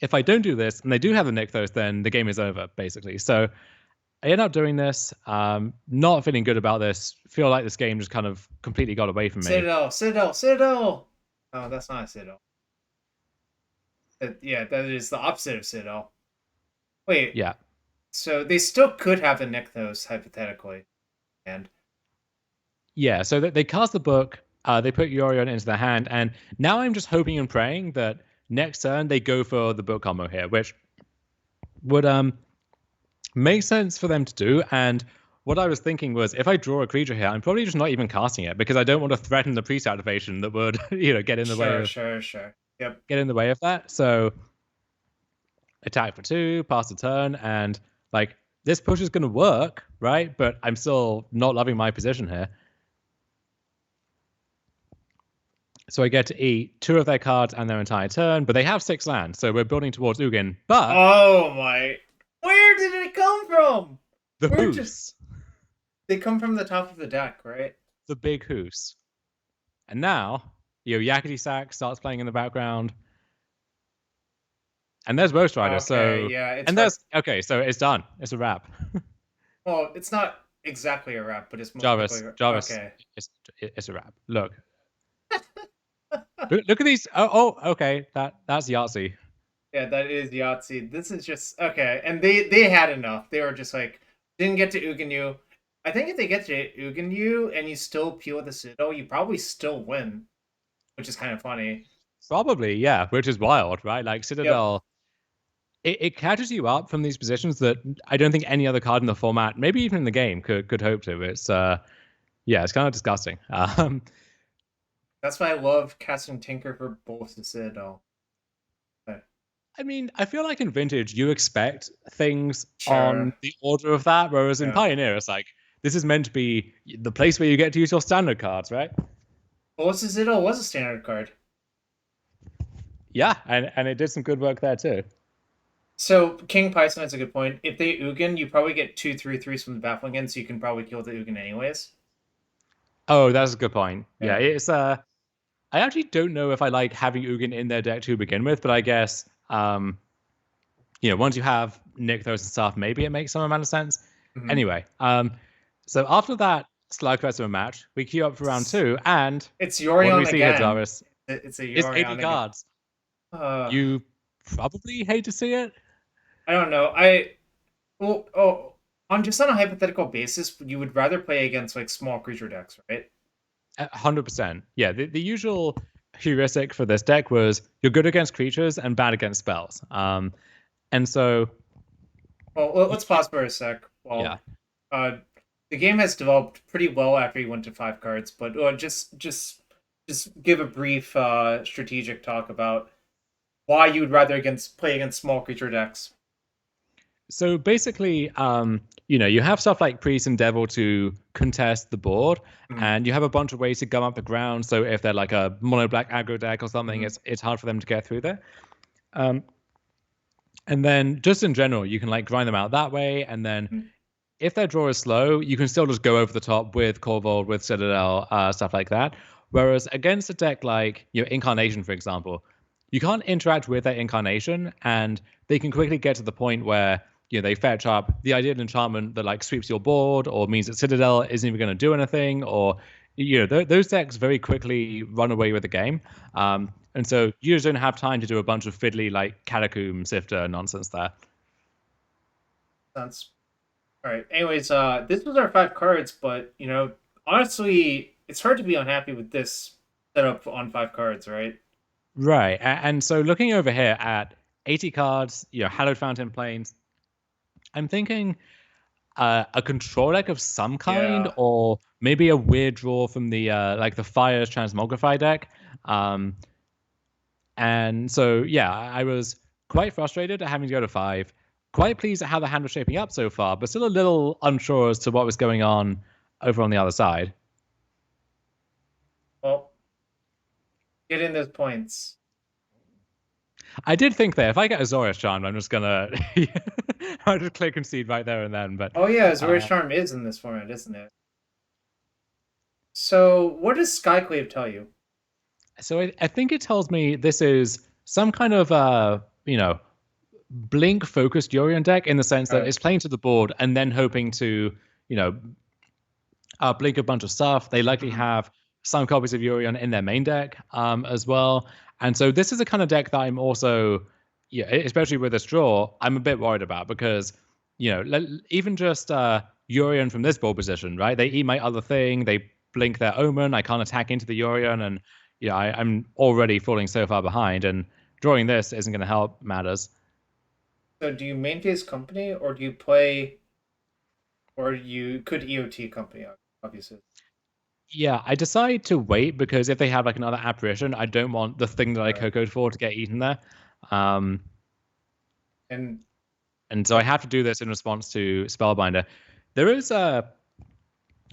if I don't do this and they do have the Nykthos, then the game is over basically. So I end up doing this, not feeling good about this. Feel like this game just kind of completely got away from me. Citadel. Oh, that's not a Citadel. That is the opposite of Citadel. Wait. Yeah. So they still could have a Nykthos hypothetically. And yeah, so they cast the book, they put Yorion into their hand, and now I'm just hoping and praying that next turn they go for the book combo here, which would make sense for them to do. And what I was thinking was, if I draw a creature here, I'm probably just not even casting it because I don't want to threaten the priest activation that would get in the way of get in the way of that. So attack for 2, pass the turn, and like this push is going to work, right? But I'm still not loving my position here. So I get to eat 2 of their cards and their entire turn, but they have 6 lands, so we're building towards Ugin. But oh my, where did it come from? the We're Hoos, they come from the top of the deck, right? the big Hoos, and now Yakety Sack starts playing in the background, and there's Roast Rider. Okay, so yeah, it's and there's okay, so it's done. It's a wrap. well, it's not exactly a wrap, but it's most Jarvis, okay. it's a wrap. Look, look at these. Oh, okay, that's Yahtzee. Yeah, that is Yahtzee. This is just okay, and they had enough. They were just like didn't get to Ugin. I think if they get to Ugin and you still peel the Citadel, you probably still win, which is kind of funny. Probably, yeah, which is wild, right? Like Citadel, it catches you up from these positions that I don't think any other card in the format, maybe even in the game, could hope to. It's yeah, it's kind of disgusting. That's why I love casting Tinker for both the Citadel. I mean, I feel like in Vintage you expect things on the order of that, whereas in Pioneer it's like this is meant to be the place where you get to use your standard cards, right? Bolas Citadel was a standard card. Yeah, and it did some good work there too. So King Python has a good point. If they Ugin, you probably get 2/3/3s from the baffling end, so you can probably kill the Ugin anyways. Oh, that's a good point. Yeah, it's I actually don't know if I like having Ugin in their deck to begin with, but I guess once you have Nick those and stuff, maybe it makes some amount of sense. Mm-hmm. Anyway, so after that slugfest of a match, we queue up for round 2, and it's Yorion what do we see again. Here, Jarvis? It's 80 cards. You probably hate to see it. I don't know. On a hypothetical basis, you would rather play against like small creature decks, right? 100%. Yeah, the usual heuristic for this deck was you're good against creatures and bad against spells. And so... Well, let's pause for a sec. Well, yeah. The game has developed pretty well after you went to 5 cards, but just give a brief strategic talk about why you would rather play against small creature decks. So basically, you have stuff like Priest and Devil to contest the board, and you have a bunch of ways to gum up the ground. So if they're like a mono black aggro deck or something, it's hard for them to get through there. And then just in general, you can like grind them out that way. And then if their draw is slow, you can still just go over the top with Corvold, with Citadel, stuff like that. Whereas against a deck like Incarnation, for example, you can't interact with that Incarnation, and they can quickly get to the point where they fetch up the ideal enchantment that like sweeps your board, or means that Citadel isn't even going to do anything, or those decks very quickly run away with the game. And so you just don't have time to do a bunch of fiddly like Catacomb Sifter nonsense there. Sounds all right. Anyways, this was our 5 cards, but honestly, it's hard to be unhappy with this setup on 5 cards, right? Right. And so looking over here at 80 cards, Hallowed Fountain Plains, I'm thinking a control deck of some kind, or maybe a weird draw from the like the Fire's Transmogrify deck. And so, I was quite frustrated at having to go to 5. Quite pleased at how the hand was shaping up so far, but still a little unsure as to what was going on over on the other side. Well, get in those points. I did think that if I get Azorius Charm, I'm just gonna I'll just click concede right there and then. But Azorius Charm is in this format, isn't it? So what does Skyclave tell you? So I think it tells me this is some kind of blink focused Yorion deck, in the sense that it's playing to the board and then hoping to blink a bunch of stuff. They likely have some copies of Yorion in their main deck as well. And so this is the kind of deck that I'm also, especially with this draw, I'm a bit worried about, because, even just Yorion from this board position, right? They eat my other thing, they blink their Omen, I can't attack into the Yorion, and I'm already falling so far behind, and drawing this isn't going to help matters. So do you main phase Company, or do you play, or you could EOT Company, obviously? Yeah, I decide to wait, because if they have like another apparition, I don't want the thing that I cocoed for to get eaten there. And And so I have to do this in response to Spellbinder. There is a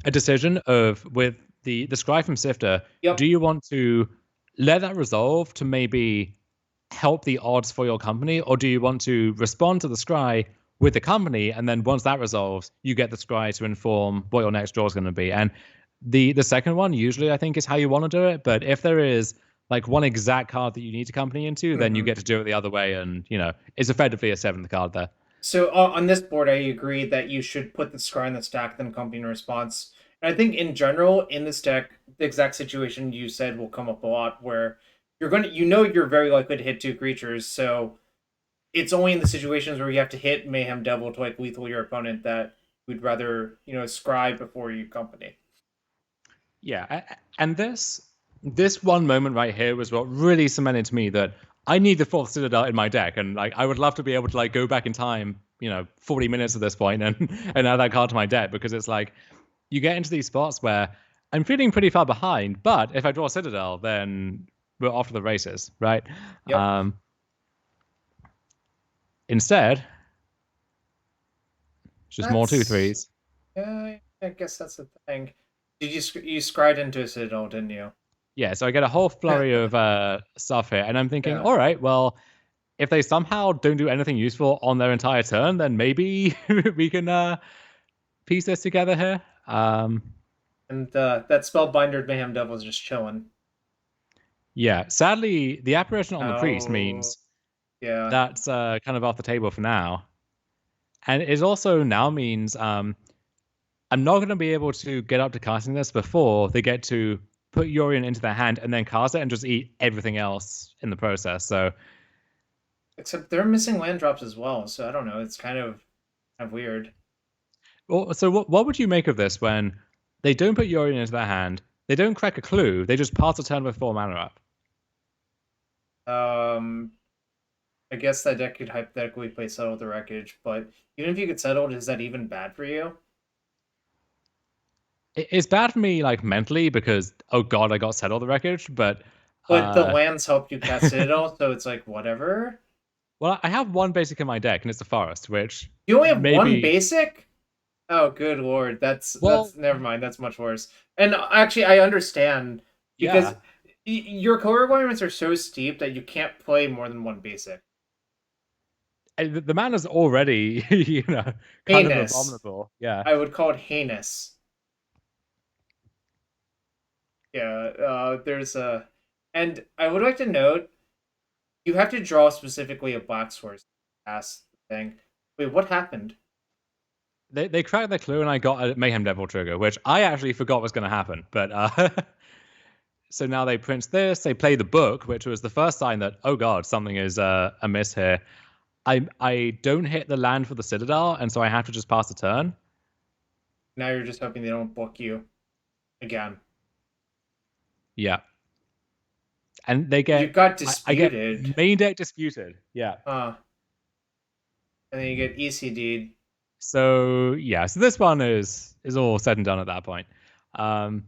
decision of with the scry from Sifter. Yep. Do you want to let that resolve to maybe help the odds for your company, or do you want to respond to the scry with the company, and then once that resolves, you get the scry to inform what your next draw is going to be? And the second one usually I think is how you want to do it. But if there is like one exact card that you need to company into, then you get to do it the other way, and it's effectively a 7th card there. So on this board, I agree that you should put the scry in the stack, then company in response. And I think in general, in this deck, the exact situation you said will come up a lot, where you're very likely to hit 2 creatures, so it's only in the situations where you have to hit Mayhem Devil to like lethal your opponent that we'd rather scry before you company. Yeah, and this one moment right here was what really cemented to me that I need the 4th Citadel in my deck, and like I would love to be able to like go back in time, 40 minutes at this point and add that card to my deck, because it's like you get into these spots where I'm feeling pretty far behind, but if I draw Citadel, then we're off to the races, right? Yep. Instead, it's just more 2/3s. Yeah, I guess that's the thing. You scried into a Citadel, didn't you? Yeah, so I get a whole flurry of stuff here, and I'm thinking, Yeah. all right, well, if they somehow don't do anything useful on their entire turn, then maybe we can piece this together here. And that Spellbinder Mayhem Devil is just chilling. Yeah, sadly, the apparition on the priest means that's kind of off the table for now. And it also now means I'm not going to be able to get up to casting this before they get to put Yorion into their hand and then cast it and just eat everything else in the process. So, except they're missing land drops as well, so I don't know. It's kind of weird. Well, so what would you make of this when they don't put Yorion into their hand, they don't crack a clue, they just pass a turn with 4 mana up? I guess that deck could hypothetically play Settle the Wreckage, but even if you get settled, is that even bad for you? It's bad for me, like, mentally, because, oh god, I got Settle the Wreckage, but the lands help you cast Citadel, so it's like, whatever? Well, I have 1 basic in my deck, and it's the Forest, which... You only have 1 basic? Oh, good lord, that's never mind, that's much worse. And actually, I understand, because your core requirements are so steep that you can't play more than 1 basic. The mana's already, kind heinous. of abominable. Yeah. I would call it heinous. Yeah, there's a... And I would like to note, you have to draw specifically a black source to pass the thing. Wait, what happened? They cracked their clue and I got a Mayhem Devil trigger, which I actually forgot was going to happen. But so now they print this, they play the book, which was the first sign that, oh god, something is amiss here. I don't hit the land for the Citadel, and so I have to just pass the turn. Now you're just hoping they don't book you again. Yeah. And they get... You got disputed. I get main deck disputed. Yeah. And then you get ECD'd. So yeah, so this one is all said and done at that point. And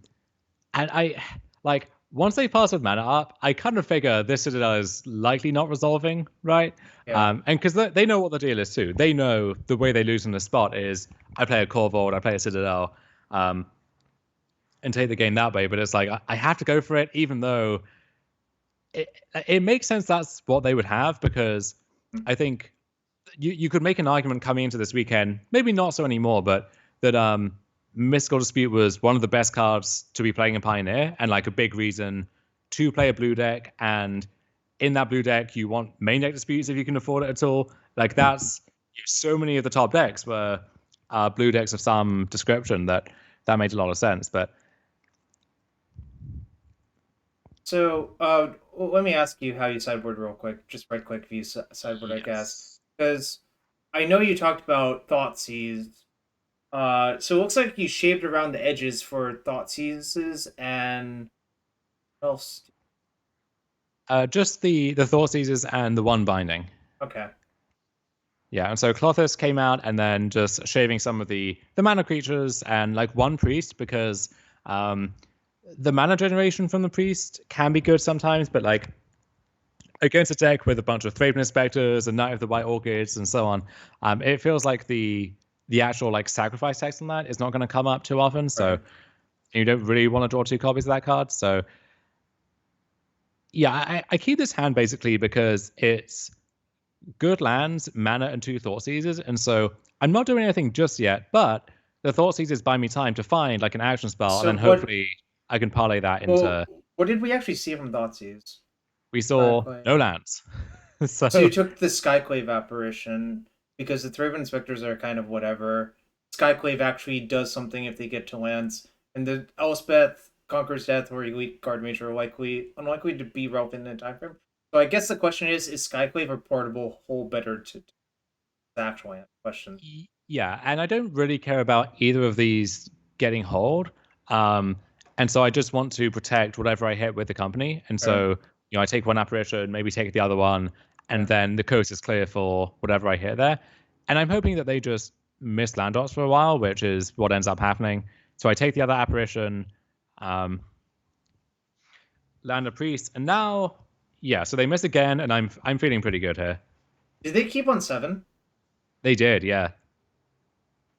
I like once they pass with mana up, I kind of figure this Citadel is likely not resolving, right? Yeah. And because they know what the deal is too. They know the way they lose in the spot is I play a Core Vault, I play a Citadel, and take the game that way. But it's like I have to go for it, even though it makes sense that's what they would have, because I think you could make an argument coming into this weekend, maybe not so anymore, but that Mystical Dispute was one of the best cards to be playing in Pioneer, and like a big reason to play a blue deck. And in that blue deck, you want main deck disputes if you can afford it at all. Like that's so many of the top decks were blue decks of some description that made a lot of sense. But so let me ask you how you sideboard real quick, just right click view sideboard, I guess. Because I know you talked about Thoughtseize. So it looks like you shaped around the edges for Thoughtseizes, and what else? Just the Thoughtseizes and the 1 binding. Okay. Yeah, and so Klothys came out, and then just shaving some of the mana creatures and like 1 priest, because the mana generation from the priest can be good sometimes, but like against a deck with a bunch of Thraben Inspectors and Knight of the White Orchids and so on, it feels like the actual like sacrifice text on that is not going to come up too often. So Right. you don't really want to draw 2 copies of that card. So yeah, I keep this hand basically because it's good lands, mana, and 2 Thought Seizers. And so I'm not doing anything just yet, but the Thought Seizers buy me time to find like an action spell, So and then hopefully I can parlay that into. What did we actually see from Thoughtseize? We saw no lands. So you took the Skyclave Apparition because the Thraben Inspectors are kind of whatever. Skyclave actually does something if they get to lands, and the Elspeth, Conqueror's Death, or Elite Guard Mage are unlikely to be relevant in the time frame. So I guess the question is Skyclave or Portable Hole better to the actual question? Yeah, and I don't really care about either of these getting hold. And so I just want to protect whatever I hit with the company. And so, I take one apparition, maybe take the other one, and then the coast is clear for whatever I hit there. And I'm hoping that they just miss land dots for a while, which is what ends up happening. So I take the other apparition, land a priest, and now, so they miss again, and I'm feeling pretty good here. Did they keep on 7? They did, yeah.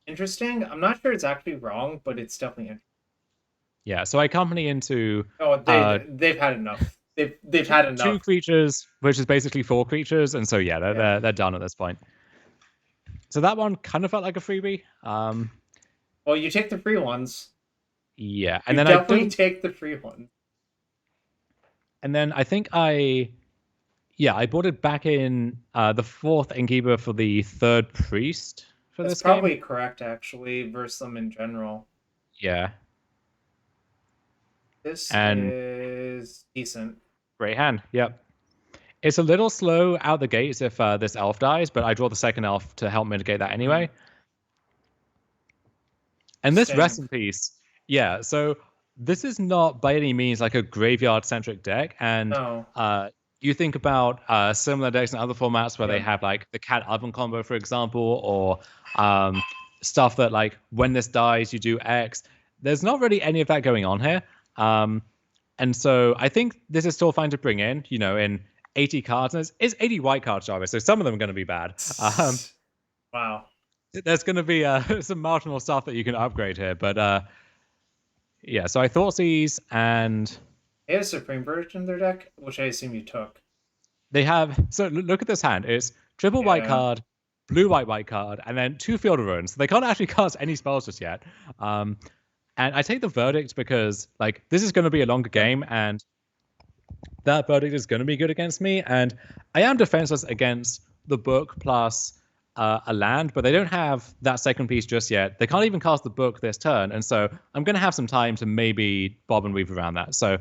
Interesting. I'm not sure it's actually wrong, but it's definitely interesting. Yeah, so I company into. They've had enough. They've had enough. 2 creatures, which is basically 4 creatures, and so they're done at this point. So that one kind of felt like a freebie. Well, you take the free ones. Yeah, and then definitely take the free one. And then I think I bought it back in the 4th Innkeeper for the 3rd Priest for this game. That's probably correct, actually, versus them in general. Yeah. This is decent. Great hand, yep. It's a little slow out the gates if this elf dies, but I draw the 2nd elf to help mitigate that anyway. And this Resting Piece, so this is not by any means like a graveyard-centric deck, and you think about similar decks in other formats where they have like the cat oven combo, for example, or stuff that like when this dies you do X. There's not really any of that going on here. And so I think this is still fine to bring in, in 80 cards. And it's 80 white cards, Jarvis, so some of them are going to be bad. Wow. There's going to be some marginal stuff that you can upgrade here. But so I thought these, and they have a Supreme Verdict in their deck, which I assume you took. They have, so look at this hand. It's triple white card, blue white card, and then 2 Field of Ruins. So they can't actually cast any spells just yet. And I take the Verdict because, like, this is going to be a longer game, and that Verdict is going to be good against me. And I am defenseless against the book plus a land, but they don't have that 2nd piece just yet. They can't even cast the book this turn, and so I'm going to have some time to maybe bob and weave around that. So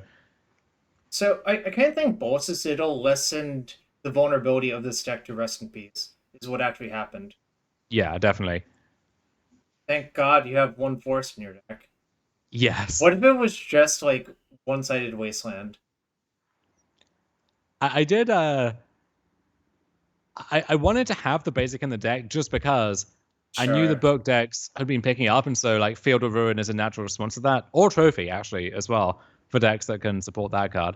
I kind of think Bolas' Citadel lessened the vulnerability of this deck to Rest in Peace, is what actually happened. Yeah, definitely. Thank God you have 1 force in your deck. Yes. What if it was just like one-sided Wasteland? I did. I wanted to have the basic in the deck just because I knew the book decks had been picking up, and so like Field of Ruin is a natural response to that, or Trophy actually as well for decks that can support that card.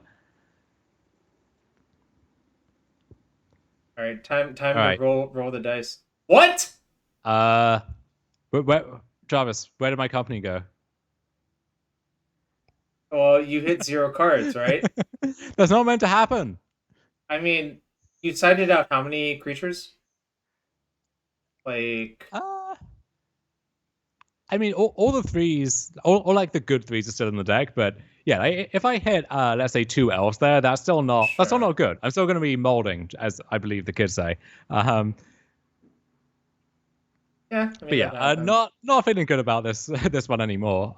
All right, time to roll the dice. What? Jarvis, where did my company go? Well, you hit 0 cards, right? That's not meant to happen. I mean, you cited out how many creatures? Like, I mean, all the 3s, all like the good 3s are still in the deck, but yeah, if I hit, let's say 2 elves there, that's still not good. I'm still going to be molding, as I believe the kids say. Yeah, I mean, not feeling good about this one anymore.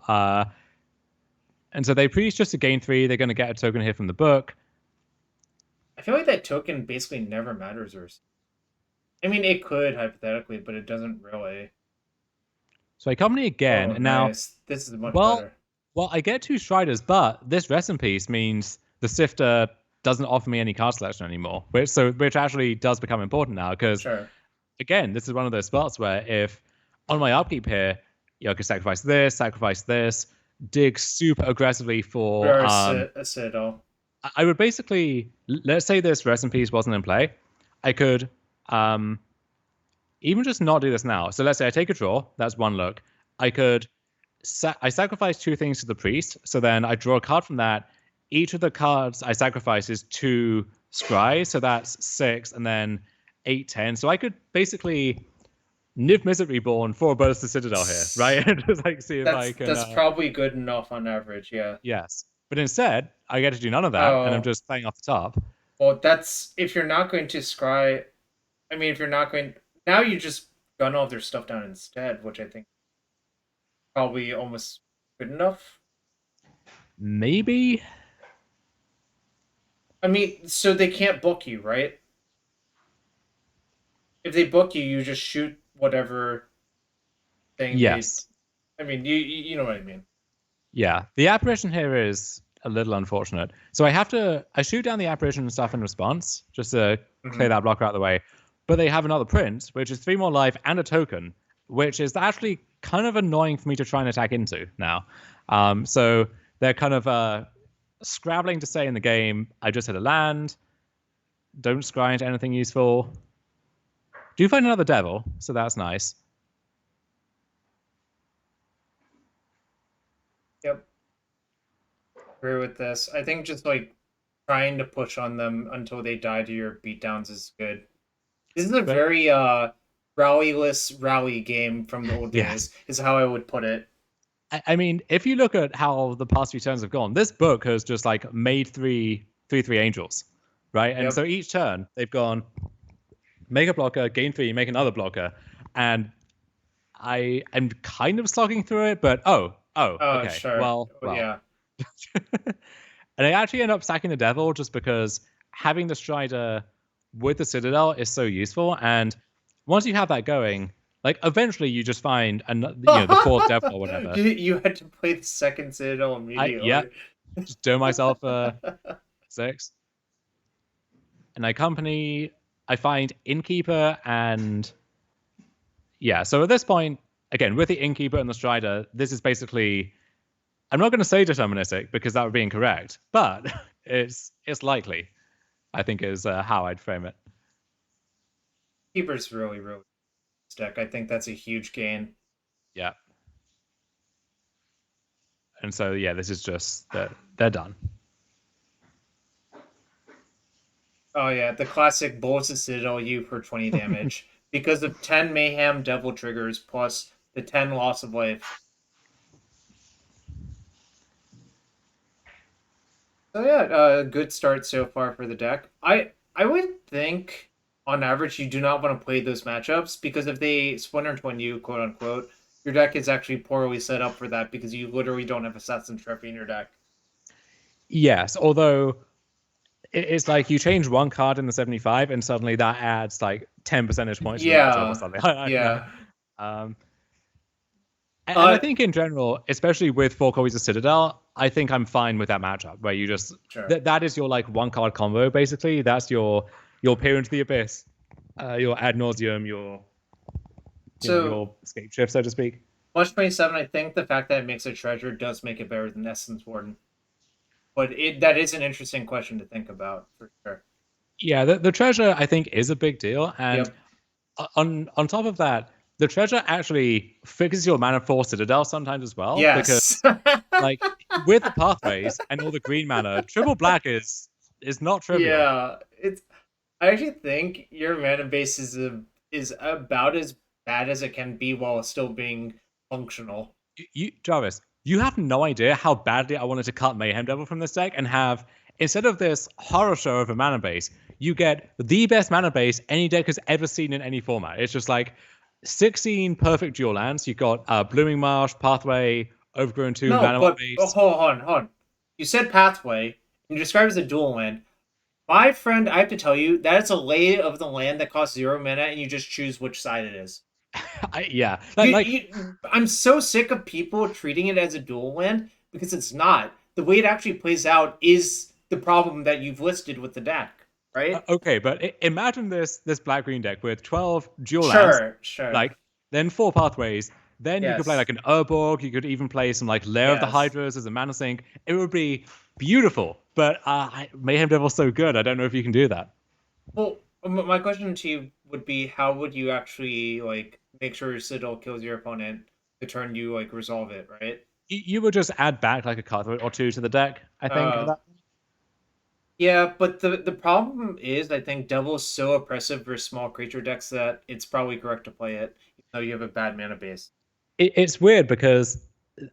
And so they priest just to gain 3. They're going to get a token here from the book. I feel like that token basically never matters. I mean, it could hypothetically, but it doesn't really. So I company again, and now this is much better. Well, I get 2 Striders, but this Rest in Peace means the Sifter doesn't offer me any card selection anymore, which actually does become important now because. Again, this is one of those spots where if on my upkeep here, I can sacrifice this, dig super aggressively for a Citadel. I would basically, let's say this Rest in Peace wasn't in play, I could even just not do this now. So let's say I take a draw, that's one look. I could, I sacrifice 2 things to the priest, so then I draw a card from that. Each of the cards I sacrifice is 2 scries, so that's 6, and then 8, 10. So I could basically Niv Mizzet Reborn for Bolas the Citadel here, right? And just like see if I can. That's probably good enough on average, yeah. Yes, but instead I get to do none of that, and I'm just playing off the top. Well, that's if you're not going to scry. I mean, if you're not going now, you just gun all their stuff down instead, which I think probably almost good enough. Maybe. I mean, so they can't book you, right? If they book you, you just shoot whatever thing. Yes. I mean, you know what I mean. Yeah, the apparition here is a little unfortunate. So I shoot down the apparition and stuff in response, just to clear that blocker out of the way. But they have another print, which is 3 more life and a token, which is actually kind of annoying for me to try and attack into now. So they're kind of scrabbling to say in the game, I just hit a land, don't scry into anything useful. Do find another devil, so that's nice. Yep. Agree with this. I think just like trying to push on them until they die to your beatdowns is good. This is a very rallyless rally game from the old days, is how I would put it. I mean, if you look at how the past few turns have gone, this book has just like made 3 angels, right? And so each turn they've gone make a blocker, gain 3, make another blocker, and I am kind of slogging through it, but okay, sure. well, yeah. And I actually end up sacking the devil just because having the Strider with the Citadel is so useful, and once you have that going, like eventually you just find the 4th devil or whatever. You had to play the 2nd Citadel immediately. Just do myself 6, and I find Innkeeper, and so at this point, again, with the Innkeeper and the Strider, this is basically, I'm not going to say deterministic because that would be incorrect, but it's likely, I think, is how I'd frame it. Keeper's really deck. I think that's a huge gain. Yeah. And so this is just they're done. Oh yeah, the classic Bolas Citadel U for 20 damage because of 10 Mayhem Devil triggers plus the 10 loss of life. So yeah, good start so far for the deck. I would think on average you do not want to play those matchups because if they Splinter Twin you, quote unquote, your deck is actually poorly set up for that because you literally don't have Assassin's Trophy in your deck. Yes, although it's like you change one card in the 75 and suddenly that adds like 10 percentage points to the matchup or something. And I think in general, especially with 4 copies of Citadel, I think I'm fine with that matchup where you just that is your like 1 card combo basically. That's your Peer into the Abyss, your Ad Nauseum, your Escape Shift, so to speak. Plus 27, I think the fact that it makes a treasure does make it better than Essence Warden. But that is an interesting question to think about, for sure. Yeah, the treasure, I think, is a big deal. And on top of that, the treasure actually fixes your mana for Citadel sometimes as well. Yes. Because, like, with the pathways and all the green mana, triple black is not trivial. Yeah, I actually think your mana base is about as bad as it can be while still being functional. Jarvis, you have no idea how badly I wanted to cut Mayhem Devil from this deck and have, instead of this horror show of a mana base, you get the best mana base any deck has ever seen in any format. It's just like 16 perfect dual lands. You've got Blooming Marsh, Pathway, Overgrown Tomb, Mana base. Hold on. You said Pathway, and you described it as a dual land. My friend, I have to tell you, that is a lay of the land that costs 0 mana, and you just choose which side it is. I'm so sick of people treating it as a dual land because it's not. The way it actually plays out is the problem that you've listed with the deck, right? Okay, but imagine this black-green deck with 12 dual lands, sure. Like then 4 pathways, Then you could play Yes. like an Urborg. You could even play some like Lair of the Yes. Hydras as a mana sink. It would be beautiful. But Mayhem Devil's so good. I don't know if you can do that. Well, my question to you would be, how would you actually like make sure your Citadel kills your opponent the turn you like resolve it, right? You would just add back like a card or two to the deck, I think. Uh, yeah, but the problem is, I think Devil is so oppressive for small creature decks that it's probably correct to play it, even though you have a bad mana base. It's weird because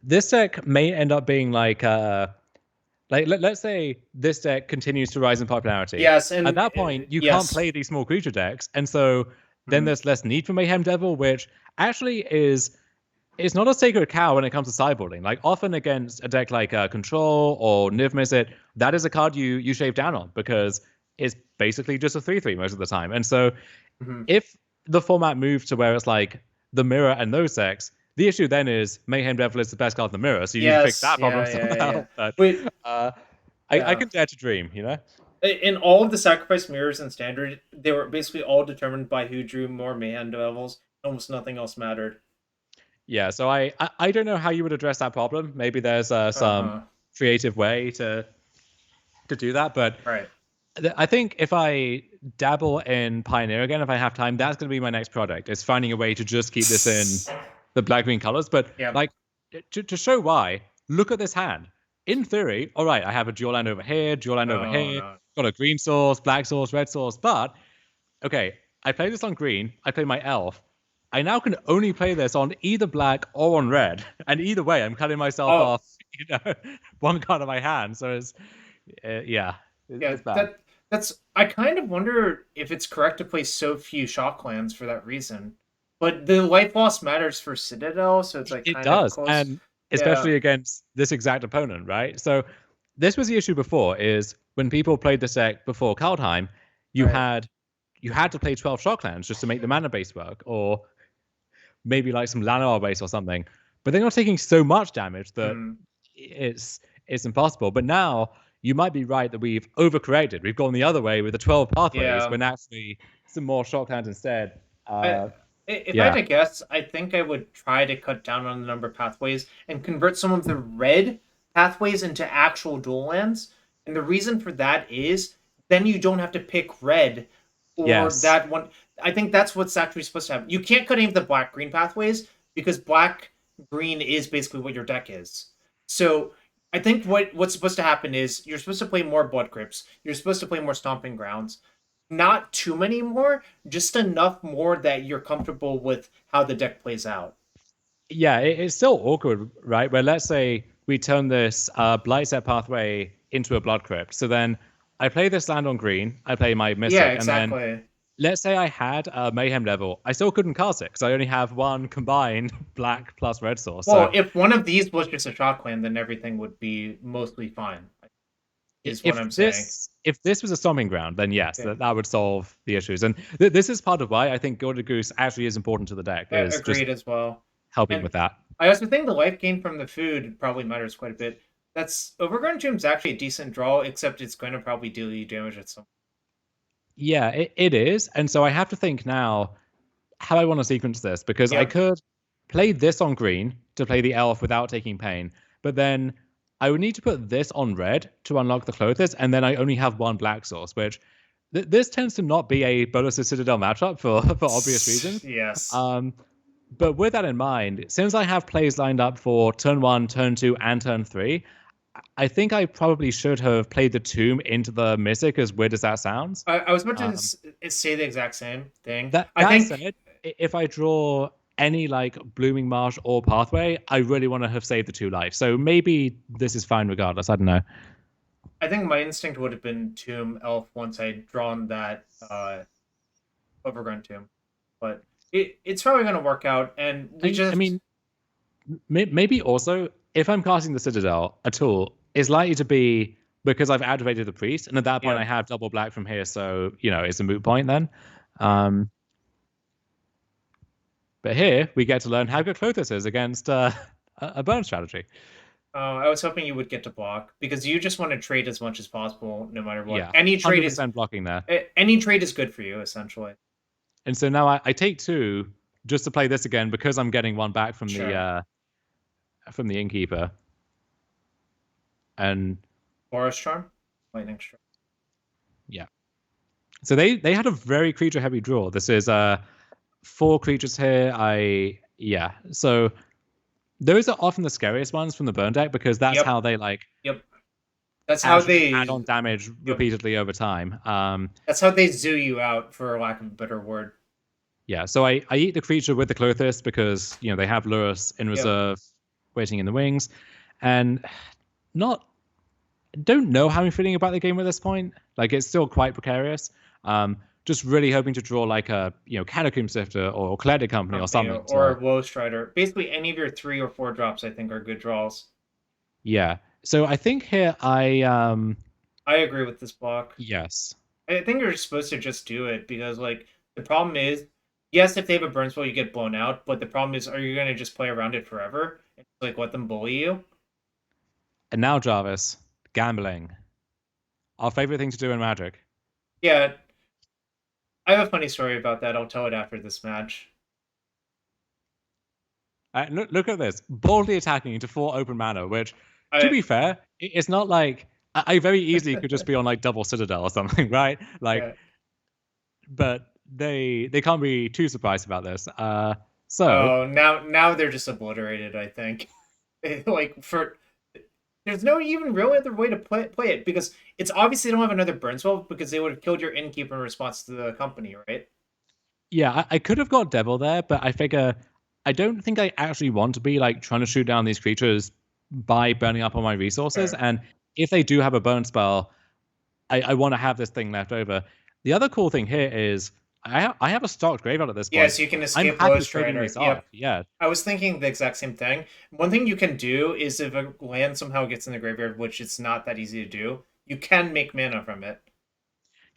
this deck may end up being like let's say this deck continues to rise in popularity. Yes, and at that point you can't yes. play these small creature decks, and so then there's less need for Mayhem Devil, which actually is it's not a sacred cow when it comes to sideboarding. Like often against a deck like Control or Niv Mizzet, that is a card you shave down on because it's basically just a 3/3 most of the time. And so if the format moves to where it's like the mirror and those decks, the issue then is Mayhem Devil is the best card in the mirror, so you need to fix that problem somehow. But Wait, I can dare to dream, you know? in all of the sacrifice mirrors in standard, they were basically all determined by who drew more Mayhem Devils. Almost nothing else mattered. Yeah, so I don't know how you would address that problem. Maybe there's some creative way to do that, but right. I think if I dabble in Pioneer again, if I have time, that's going to be my next project. Is finding a way to just keep this in the black-green colors. But like to show why, look at this hand. In theory, all right, I have a dual land over here, dual land over here, got a green source, black source, red source. But okay, I play this on green. I play my elf. I now can only play this on either black or on red, and either way, I'm cutting myself off, one card of my hand. So it's it's bad. That's I kind of wonder if it's correct to play so few shock lands for that reason. But the life loss matters for Citadel, so it's like it kind does, of close. and especially against this exact opponent, right? So this was the issue before: is when people played this deck before Kaldheim, you had to play 12 shock lands just to make the mana base work, or maybe like some Llanowar base or something. But they're not taking so much damage that it's impossible. But now you might be right that we've overcorrected. We've gone the other way with the 12 pathways when actually some more shock lands instead. If I had to guess, I think I would try to cut down on the number of pathways and convert some of the red pathways into actual dual lands. And the reason for that is then you don't have to pick red or that one. I think that's what's actually supposed to happen. You can't cut any of the black-green pathways because black-green is basically what your deck is. So I think what's supposed to happen is you're supposed to play more Blood Crypts. You're supposed to play more Stomping Grounds. Not too many more, just enough more that you're comfortable with how the deck plays out. Yeah, it's still awkward, right? Where let's say we turn this Blightstep pathway into a Blood Crypt. So then I play this land on green, I play my Mystic, and then let's say I had a Mayhem Devil. I still couldn't cast it because I only have one combined black plus red source. Well, if one of these was just a shock land, then everything would be mostly fine. Is what I'm saying. If this was a Stomping Ground, then yes, that would solve the issues. And this is part of why I think Gilded Goose actually is important to the deck. Agreed as well. Helping with that. I also think the life gain from the food probably matters quite a bit. That's Overgrown Tomb's actually a decent draw, except it's going to probably deal you damage at some. Yeah, it is. And so I have to think now how I want to sequence this, because I could play this on green to play the elf without taking pain, but then I would need to put this on red to unlock the Clothis, and then I only have one black source, which this tends to not be a Bolas Citadel matchup for obvious reasons. Yes. But with that in mind, since I have plays lined up for turn 1, turn 2, and turn 3, I think I probably should have played the Tomb into the Mystic, as weird as that sounds. I was about to say the exact same thing. I think said, if I draw any like Blooming Marsh or Pathway, I really want to have saved the 2 life. So maybe this is fine regardless. I don't know. I think my instinct would have been Tomb Elf once I'd drawn that Overgrown Tomb. But it's probably going to work out. And I mean, maybe also, if I'm casting the Citadel, a tool is likely to be because I've activated the Priest. And at that point, I have double black from here. So, it's a moot point then. But here, we get to learn how good Clothis is against a burn strategy. I was hoping you would get to block, because you just want to trade as much as possible, no matter what. Yeah, any trade 100% blocking there. Any trade is good for you, essentially. And so now I take 2, just to play this again because I'm getting one back from Sure. the Innkeeper. And Boras Charm, Lightning Strike. yeah. So they had a very creature heavy draw. This is 4 creatures here. So those are often the scariest ones from the burn deck because that's Yep. how they like Yep. That's how they add on damage repeatedly over time. That's how they zoo you out, for lack of a better word. Yeah, so I eat the creature with the Clothis because they have Lurrus in reserve, waiting in the wings, and don't know how I'm feeling about the game at this point. Like, it's still quite precarious. Just really hoping to draw like a Catacomb Sifter or Collected Company or something. Or Woe Strider. Basically, any of your 3 or 4 drops, I think, are good draws. Yeah. So I think here I agree with this block. Yes. I think you're supposed to just do it because, like, the problem is, yes, if they have a burn spell, you get blown out. But the problem is, are you going to just play around it forever and like let them bully you? And now, Jarvis, gambling. Our favorite thing to do in Magic. Yeah. I have a funny story about that. I'll tell it after this match. Look at this. Boldly attacking into 4 open mana, which, to be fair, it's not like... I very easily could just be on, like, double Citadel or something, right? Like, yeah. But they can't be too surprised about this. Now they're just obliterated, I think. There's no even real other way to play it because it's obvious they don't have another burn spell because they would have killed your Innkeeper in response to the company, right? Yeah, I could have got Devil there, but I figure I don't think I actually want to be like trying to shoot down these creatures by burning up all my resources. Fair. And if they do have a burn spell, I want to have this thing left over. The other cool thing here is I have a stocked graveyard at this point. Yes, you can escape Woe Strider. Yep. Yeah. I was thinking the exact same thing. One thing you can do is if a land somehow gets in the graveyard, which it's not that easy to do, you can make mana from it.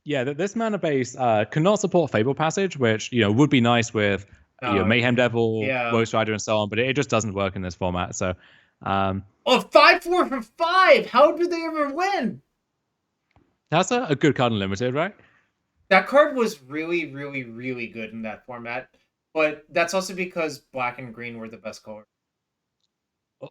Yeah, this mana base cannot support Fable Passage, which would be nice with Mayhem Devil, Woe Strider, and so on, but it just doesn't work in this format. So, 5/4 for 5. How did they ever win? That's a good card in Limited, right? That card was really, really, really good in that format, but that's also because black and green were the best colors.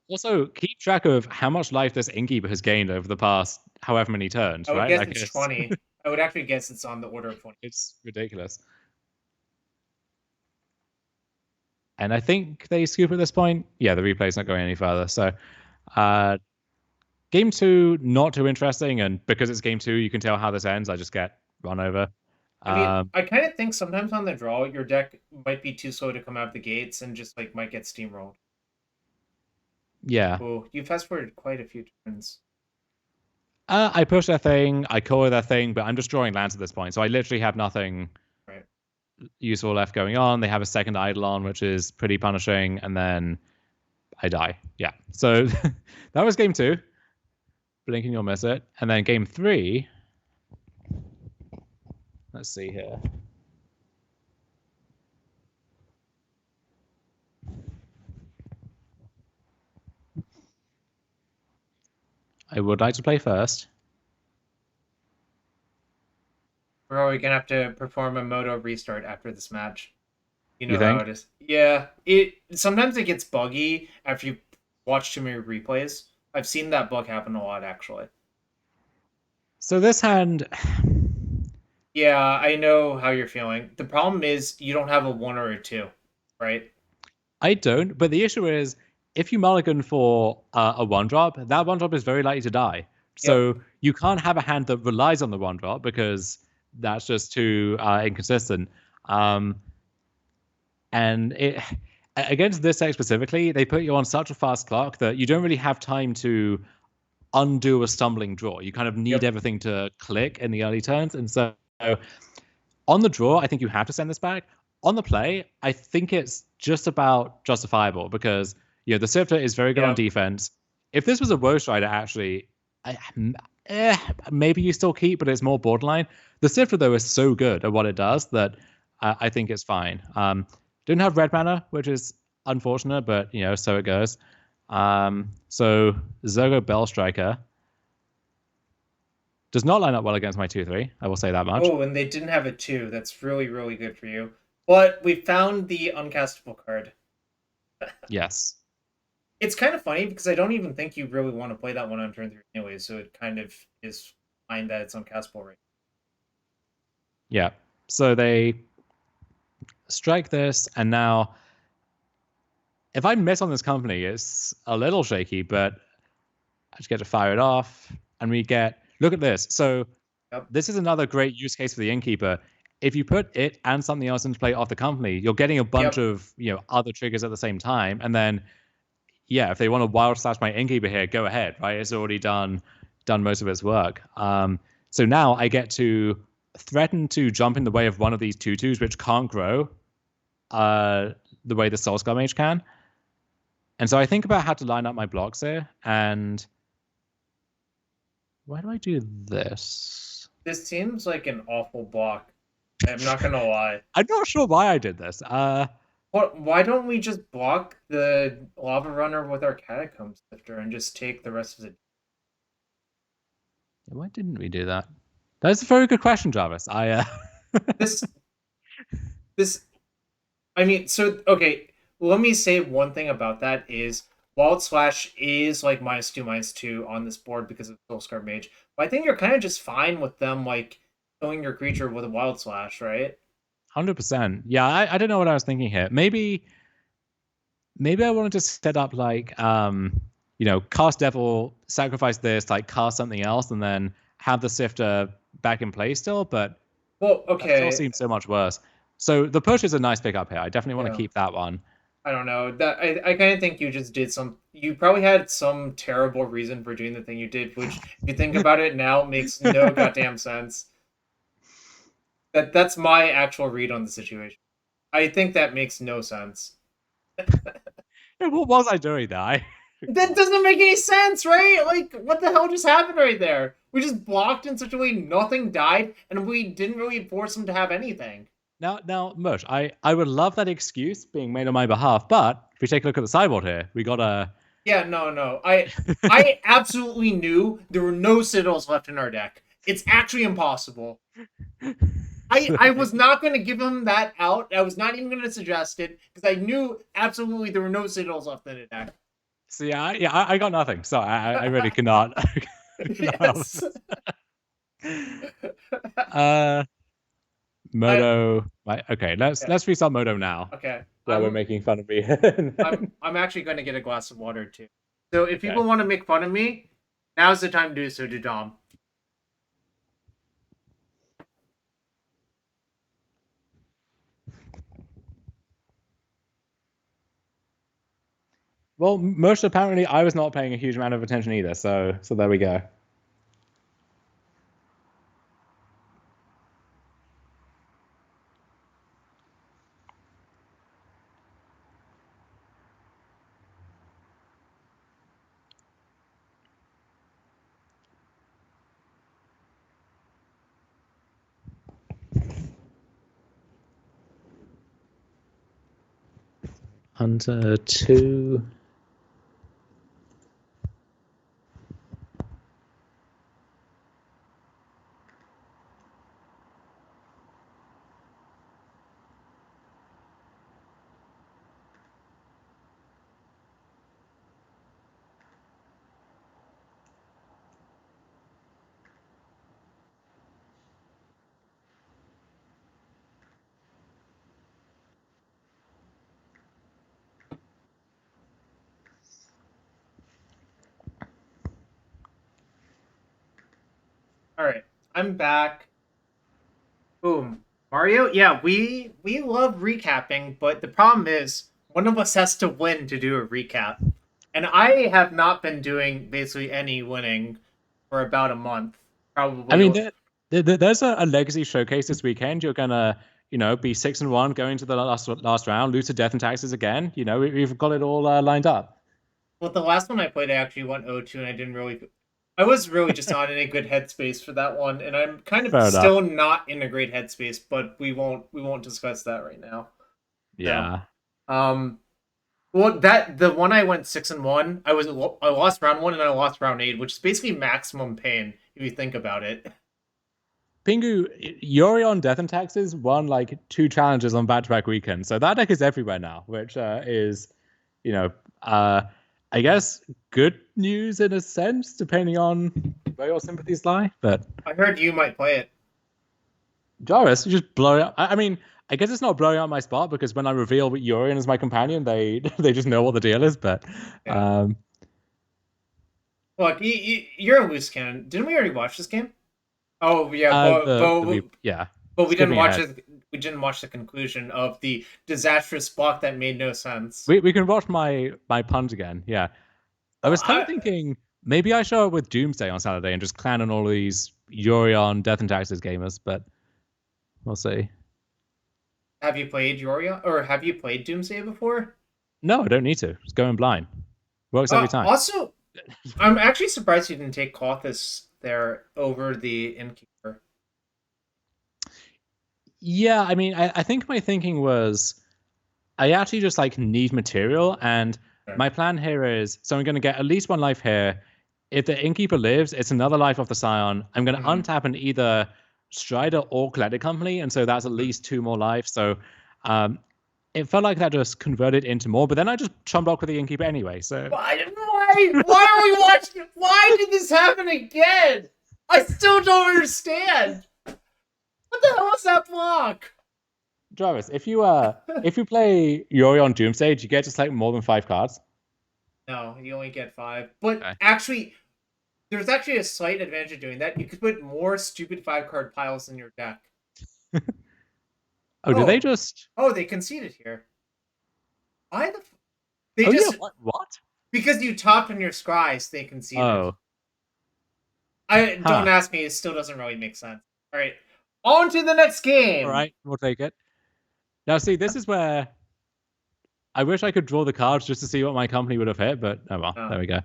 Also, keep track of how much life this Innkeeper has gained over the past however many turns, I would right? guess it's 20. I would actually guess it's on the order of 20. It's ridiculous. And I think they scoop at this point. Yeah, the replay's not going any further. So, game 2, not too interesting. And because it's game 2, you can tell how this ends. I just get run over. I mean, I kind of think sometimes on the draw, your deck might be too slow to come out of the gates and just like might get steamrolled. Yeah. Oh, you fast forwarded quite a few turns. I push their thing, I color their thing, but I'm just drawing lands at this point. So I literally have nothing useful left going on. They have a second Eidolon, which is pretty punishing, and then I die. Yeah. So that was game 2. Blink and you'll miss it. And then game 3. Let's see here. I would like to play first. We're probably going to have to perform a Moto restart after this match. You know how it is. Yeah. Sometimes it gets buggy after you watch too many replays. I've seen that bug happen a lot, actually. So this hand... Yeah, I know how you're feeling. The problem is you don't have a 1 or a 2, right? I don't, but the issue is if you mulligan for a 1-drop, that 1-drop is very likely to die. So you can't have a hand that relies on the 1-drop because that's just too inconsistent. And against this deck specifically, they put you on such a fast clock that you don't really have time to undo a stumbling draw. You kind of need everything to click in the early turns. And so on the draw, I think you have to send this back. On the play, I think it's just about justifiable because the Sifter is very good on defense. If this was a Woe Strider, actually, maybe you still keep, but it's more borderline. The Sifter, though, is so good at what it does that I think it's fine. Don't have red mana, which is unfortunate, but so it goes. So Zergo Bell Striker does not line up well against my 2/3. I will say that much. Oh, and they didn't have a 2. That's really, really good for you. But we found the uncastable card. Yes. It's kind of funny because I don't even think you really want to play that one on turn 3 anyway, so it kind of is fine that it's uncastable right. Yeah. So they strike this, and now if I miss on this company, it's a little shaky, but I just get to fire it off, and we get look at this. So Yep. this is another great use case for the Innkeeper. If you put it and something else into play off the company, you're getting a bunch of other triggers at the same time, and then if they want to wild slash my Innkeeper here, go ahead, right? It's already done most of its work. So now I get to threaten to jump in the way of one of these 2/2s, which can't grow the way the Soul Skull Mage can. And so I think about how to line up my blocks here, and why do I do this? This seems like an awful block. I'm not gonna lie. I'm not sure why I did this. Why don't we just block the Lava Runner with our Catacomb Sifter and just take the rest of the... Why didn't we do that? That's a very good question, Jarvis. this I mean, so okay, let me say one thing about that is Wild Slash is like -2/-2 on this board because of Soul Scar Mage. But I think you're kind of just fine with them like killing your creature with a Wild Slash, right? 100%. Yeah, I don't know what I was thinking here. Maybe I wanted to set up like cast Devil, sacrifice this, like cast something else, and then have the Sifter back in play still, but well, that still okay. seems so much worse. So the push is a nice pickup here. I definitely want to keep that one. I don't know. That I kind of think you just did some. You probably had some terrible reason for doing the thing you did, which, if you think about it now, makes no goddamn sense. That's my actual read on the situation. I think that makes no sense. What was I doing there? That doesn't make any sense, right? Like, what the hell just happened right there? We just blocked in such a way nothing died, and we didn't really force him to have anything. Now, Mush, I would love that excuse being made on my behalf, but if we take a look at the sideboard here, we got a... Yeah, no. I absolutely knew there were no Citadels left in our deck. It's actually impossible. I was not going to give him that out. I was not even going to suggest it, because I knew absolutely there were no Citadels left in the deck. So I got nothing. So I really cannot. Yes. Moto. Okay, let's restart Moto now. Okay. While we're making fun of me. I'm actually going to get a glass of water too. So if people want to make fun of me, now's the time to do so, Dom. Well, most apparently I was not paying a huge amount of attention either, so there we go. Hunter 2. All right, I'm back. Boom. Mario, yeah, we love recapping, but the problem is one of us has to win to do a recap. And I have not been doing basically any winning for about a month, probably. I mean, there's a legacy showcase this weekend. You're gonna, be 6-1 going to the last round, lose to Death and Taxes again. We've got it all lined up. Well, the last one I played, I actually went 0-2, and I didn't really. I was really just not in a good headspace for that one, and I'm kind of still not in a great headspace. But we won't discuss that right now. Yeah. So, well, the one I went 6-1, I lost round 1 and I lost round 8, which is basically maximum pain if you think about it. Pingu, Yuri on Death and Taxes won like 2 challenges on back-to-back weekends, so that deck is everywhere now, which is, you know, I guess good news in a sense, depending on where your sympathies lie. But I heard you might play it. Jarvis, you just blow it up. I mean, I guess it's not blowing out my spot because when I reveal Urian as my companion, they just know what the deal is. But Yeah. Look, you're a loose cannon. Didn't we already watch this game? Oh yeah, yeah, but we didn't skipping watch ahead. it. We didn't watch the conclusion of the disastrous block that made no sense. We can watch my puns again. Yeah, I was kind of thinking maybe I show up with Doomsday on Saturday and just clan on all these Yorion Death and Taxes gamers, but we'll see. Have you played Yoria or have you played Doomsday before? No, I don't need to. Just go in blind. Works every time. Also, I'm actually surprised you didn't take Cauthus there over the Innkeeper. Yeah, I mean, I think my thinking was I actually just like need material, and my plan here is so I'm going to get at least 1 life here. If the Innkeeper lives, it's another life off the Scion. I'm going to untap and either Strider or Collected Company, and so that's at least 2 more lives. So it felt like that just converted into more, but then I just chum block with the Innkeeper anyway. So why are we watching? Why did this happen again? I still don't understand. What the hell is that block? Jarvis, if you play Yori on Doomsday, do you get to select more than 5 cards? No, you only get 5. But actually, there's actually a slight advantage of doing that. You could put more stupid 5-card piles in your deck. Do they just? Oh, they conceded here. Why the? Yeah, what? Because you topped on your scries, they conceded. Oh. Don't ask me. It still doesn't really make sense. All right, on to the next game. All right, we'll take it. Now, see, this is where I wish I could draw the cards just to see what my company would have hit, but oh well, there we go.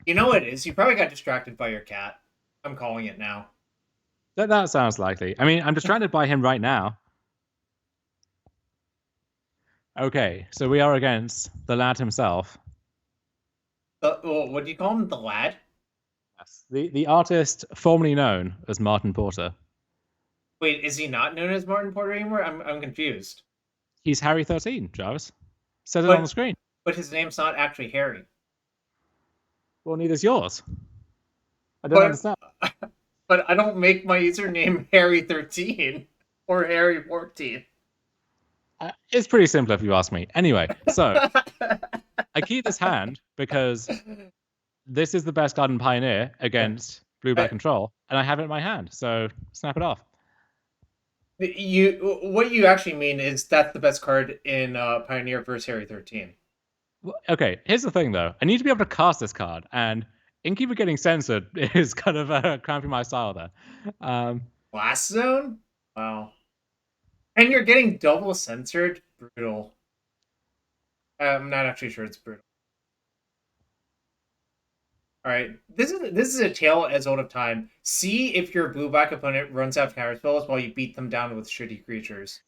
You know what it is? You probably got distracted by your cat. I'm calling it now. That sounds likely. I mean, I'm distracted by him right now. Okay, so we are against the lad himself. What do you call him? The lad? Yes. The artist formerly known as Martin Porter. Wait, is he not known as Martin Porter anymore? I'm confused. He's Harry 13, Jarvis. Says it on the screen. But his name's not actually Harry. Well, neither's yours. I don't understand. But I don't make my username Harry 13 or Harry 14. It's pretty simple if you ask me. Anyway, so I keep this hand because this is the best Garden Pioneer against blue-black control, and I have it in my hand, so snap it off. What you actually mean is that's the best card in Pioneer versus Harry 13. Well, okay, here's the thing, though. I need to be able to cast this card, and Innkeeper getting censored is kind of cramping my style there. Blast Zone? Wow. And you're getting double censored? Brutal. I'm not actually sure it's brutal. Alright, this is a tale as old of time. See if your blue-black opponent runs out of counter spells while you beat them down with shitty creatures.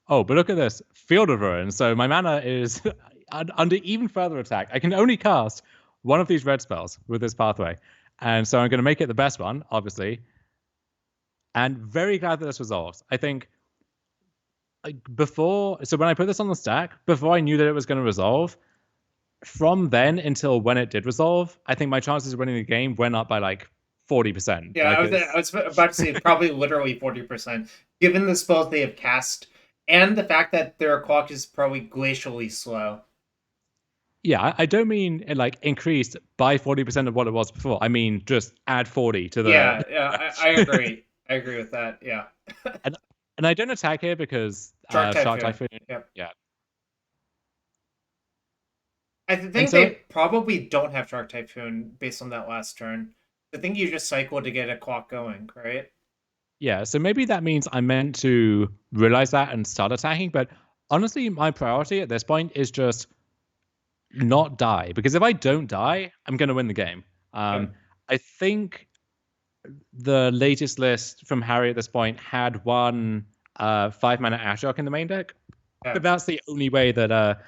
Oh, but look at this. Field of Ruin. So my mana is under even further attack. I can only cast one of these red spells with this pathway. And so I'm going to make it the best one, obviously. And very glad that this resolves. I think so when I put this on the stack, before I knew that it was going to resolve, from then until when it did resolve, I think my chances of winning the game went up by like 40%. Yeah, I was about to say probably literally 40%, given the spells they have cast and the fact that their clock is probably glacially slow. Yeah, I don't mean it like increased by 40% of what it was before. I mean just add 40 to the. Yeah, I agree. I agree with that. Yeah. and I don't attack here because Shark Typhoon. Yep. Yeah. I think they probably don't have Shark Typhoon based on that last turn. I think you just cycle to get a clock going, right? Yeah, so maybe that means I'm meant to realize that and start attacking. But honestly, my priority at this point is just not die. Because if I don't die, I'm going to win the game. I think the latest list from Harry at this point had one 5-mana Ashiok in the main deck. Yeah. But that's the only way that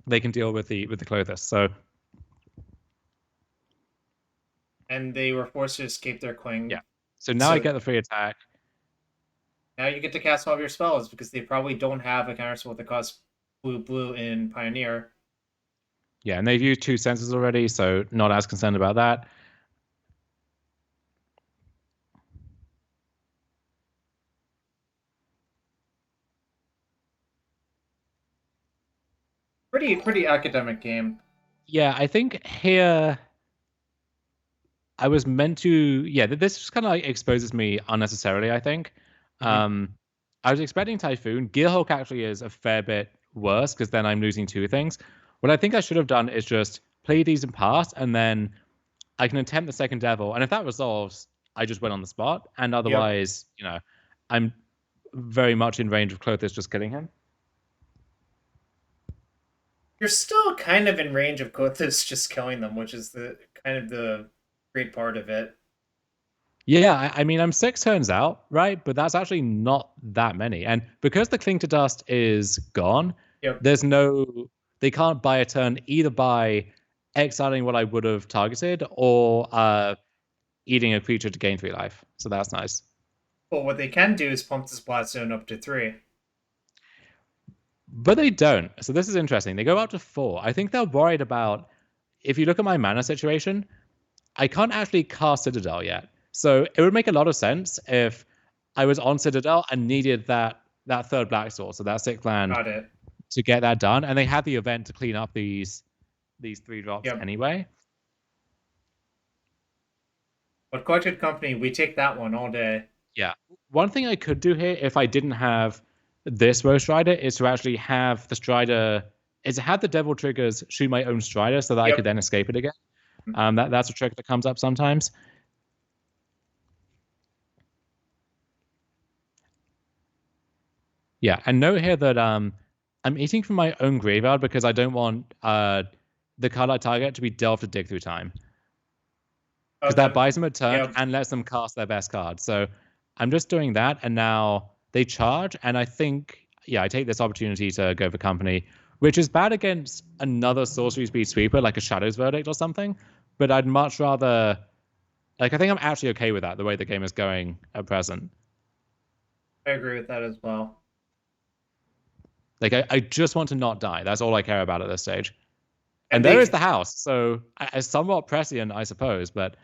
they can deal with the Clothis. So And they were forced to escape their queen. Yeah. So now I get the free attack. Now you get to cast all of your spells because they probably don't have a counterspell that costs blue in Pioneer. Yeah, and they've used 2 senses already, so not as concerned about that. Pretty academic game. Yeah, I think here I was meant to. Yeah, this just kind of like exposes me unnecessarily, I think. I was expecting Typhoon. Gearhulk actually is a fair bit worse because then I'm losing 2 things. What I think I should have done is just play these in pass, and then I can attempt the second Devil, and if that resolves, I just win on the spot. And otherwise, I'm very much in range of Clothis just killing him. You're still kind of in range of Kothis just killing them, which is the kind of the great part of it. Yeah, I mean, I'm 6 turns out, right? But that's actually not that many. And because the Cling to Dust is gone, Yep. they can't buy a turn either by exiling what I would have targeted or eating a creature to gain 3 life. So that's nice. Well, what they can do is pump this Blast Zone up to 3. But they don't. So this is interesting. They go up to 4. I think they're worried about, if you look at my mana situation, I can't actually cast Citadel yet. So it would make a lot of sense if I was on Citadel and needed that third black source, so that 6th land, Got it. to get that done. And they had the event to clean up these 3 drops anyway. But Collected Company, we take that one all day. Yeah. One thing I could do here, if I didn't have this Row Strider, is to actually have the Strider, is to have the Devil triggers shoot my own Strider so that I could then escape it again. That's a trick that comes up sometimes. Yeah, and note here that I'm eating from my own graveyard because I don't want the card I target to be delved to dig through time. Because that buys them a turn and lets them cast their best card. So I'm just doing that, and now they charge, and I think, I take this opportunity to go for company, which is bad against another sorcery speed sweeper, like a Shadow's Verdict or something, but I'd much rather... I think I'm actually okay with that, the way the game is going at present. I agree with that as well. I just want to not die. That's all I care about at this stage. And there is the house, so it's somewhat prescient, I suppose, but...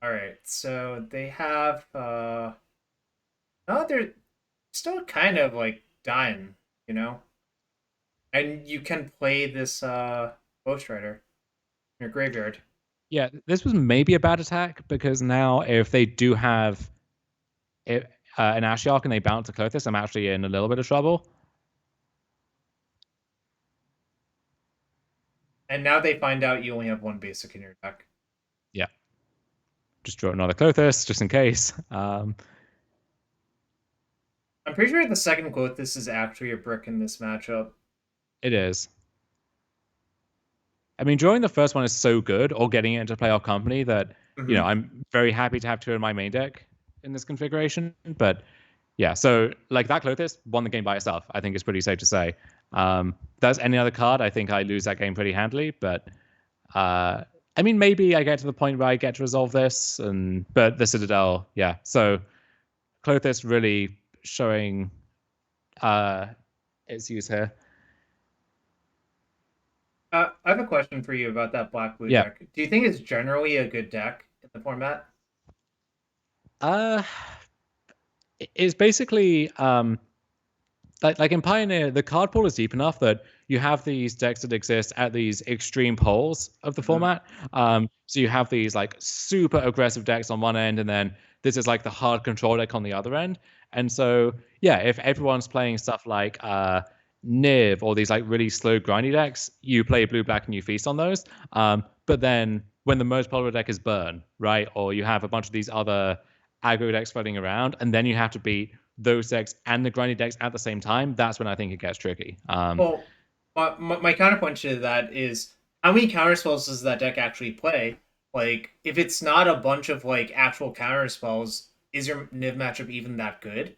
Alright, so they have... No, they're still kind of, dying, And you can play this Ghost Rider in your graveyard. Yeah, this was maybe a bad attack, because now if they do have an Ashiok and they bounce to Clothis, I'm actually in a little bit of trouble. And now they find out you only have 1 basic in your deck. Yeah. Just draw another Clothis, just in case. I'm pretty sure the second Clothis is actually a brick in this matchup. It is. I mean, drawing the first one is so good, or getting it into playoff company, that, I'm very happy to have 2 in my main deck in this configuration. But yeah, so that Clothis won the game by itself, I think is pretty safe to say. That's any other card, I think I lose that game pretty handily. But I mean, maybe I get to the point where I get to resolve this, but the Citadel, yeah. So Clothis really showing its use here. I have a question for you about that black-blue deck. Do you think it's generally a good deck in the format? It's basically like in Pioneer, the card pool is deep enough that you have these decks that exist at these extreme poles of the format. So you have these super aggressive decks on one end, and then this is the hard control deck on the other end. And so if everyone's playing stuff like Niv or these really slow grindy decks, you play blue-black and you feast on those. But then when the most popular deck is Burn, right, or you have a bunch of these other aggro decks floating around, and then you have to beat those decks and the grindy decks at the same time, that's when I think it gets tricky. Well, my counterpoint to that is, how many counterspells does that deck actually play? If it's not a bunch of actual counterspells, is your Niv matchup even that good?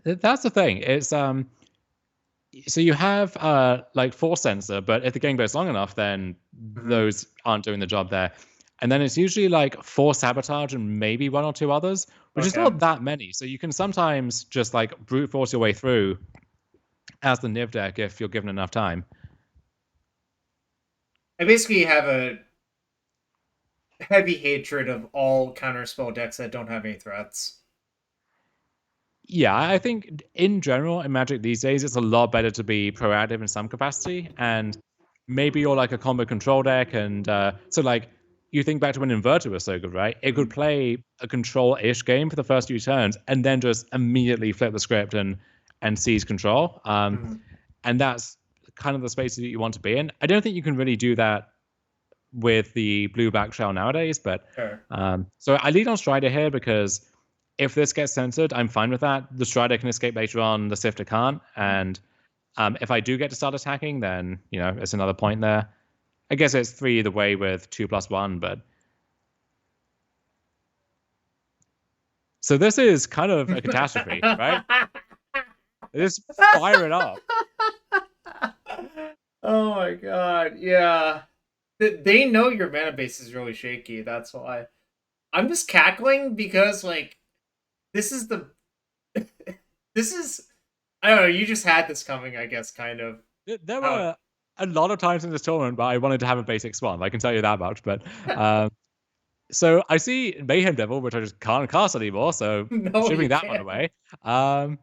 That's the thing. It's So you have like Force Sensor, but if the game goes long enough, then Mhm. those aren't doing the job there. And then it's usually like Force Sabotage and maybe one or two others, which is Okay. not that many. So you can sometimes just like brute force your way through as the Niv deck if you're given enough time. I basically have a heavy hatred of all counterspell decks that don't have any threats. Yeah, I think in general in Magic these days, it's a lot better to be proactive in some capacity. And maybe you're like a combo control deck, and so like you think back to when Inverter was so good, right? It could Mhm. play a control-ish game for the first few turns, and then just immediately flip the script and seize control. Mhm. And that's kind of the space that you want to be in. I don't think you can really do that with the blue-black shell nowadays, but Sure. so I lead on Strider here because if this gets censored, I'm fine with that. The Strider can escape later on, the Sifter can't. And if I do get to start attacking, then, it's another point there. I guess it's 3 either way with 2+1, but. So this is kind of a catastrophe, right? Just fire it up. Oh my god, yeah. They know your mana base is really shaky, that's why. I'm just cackling because, like, this is the. This is. I don't know, you just had this coming, I guess, kind of. There How. were a lot of times in this tournament, but I wanted to have a basic swan. I can tell you that much. But so I see Mayhem Devil, which I just can't cast anymore. So No, you stripping that one can't. away. Um,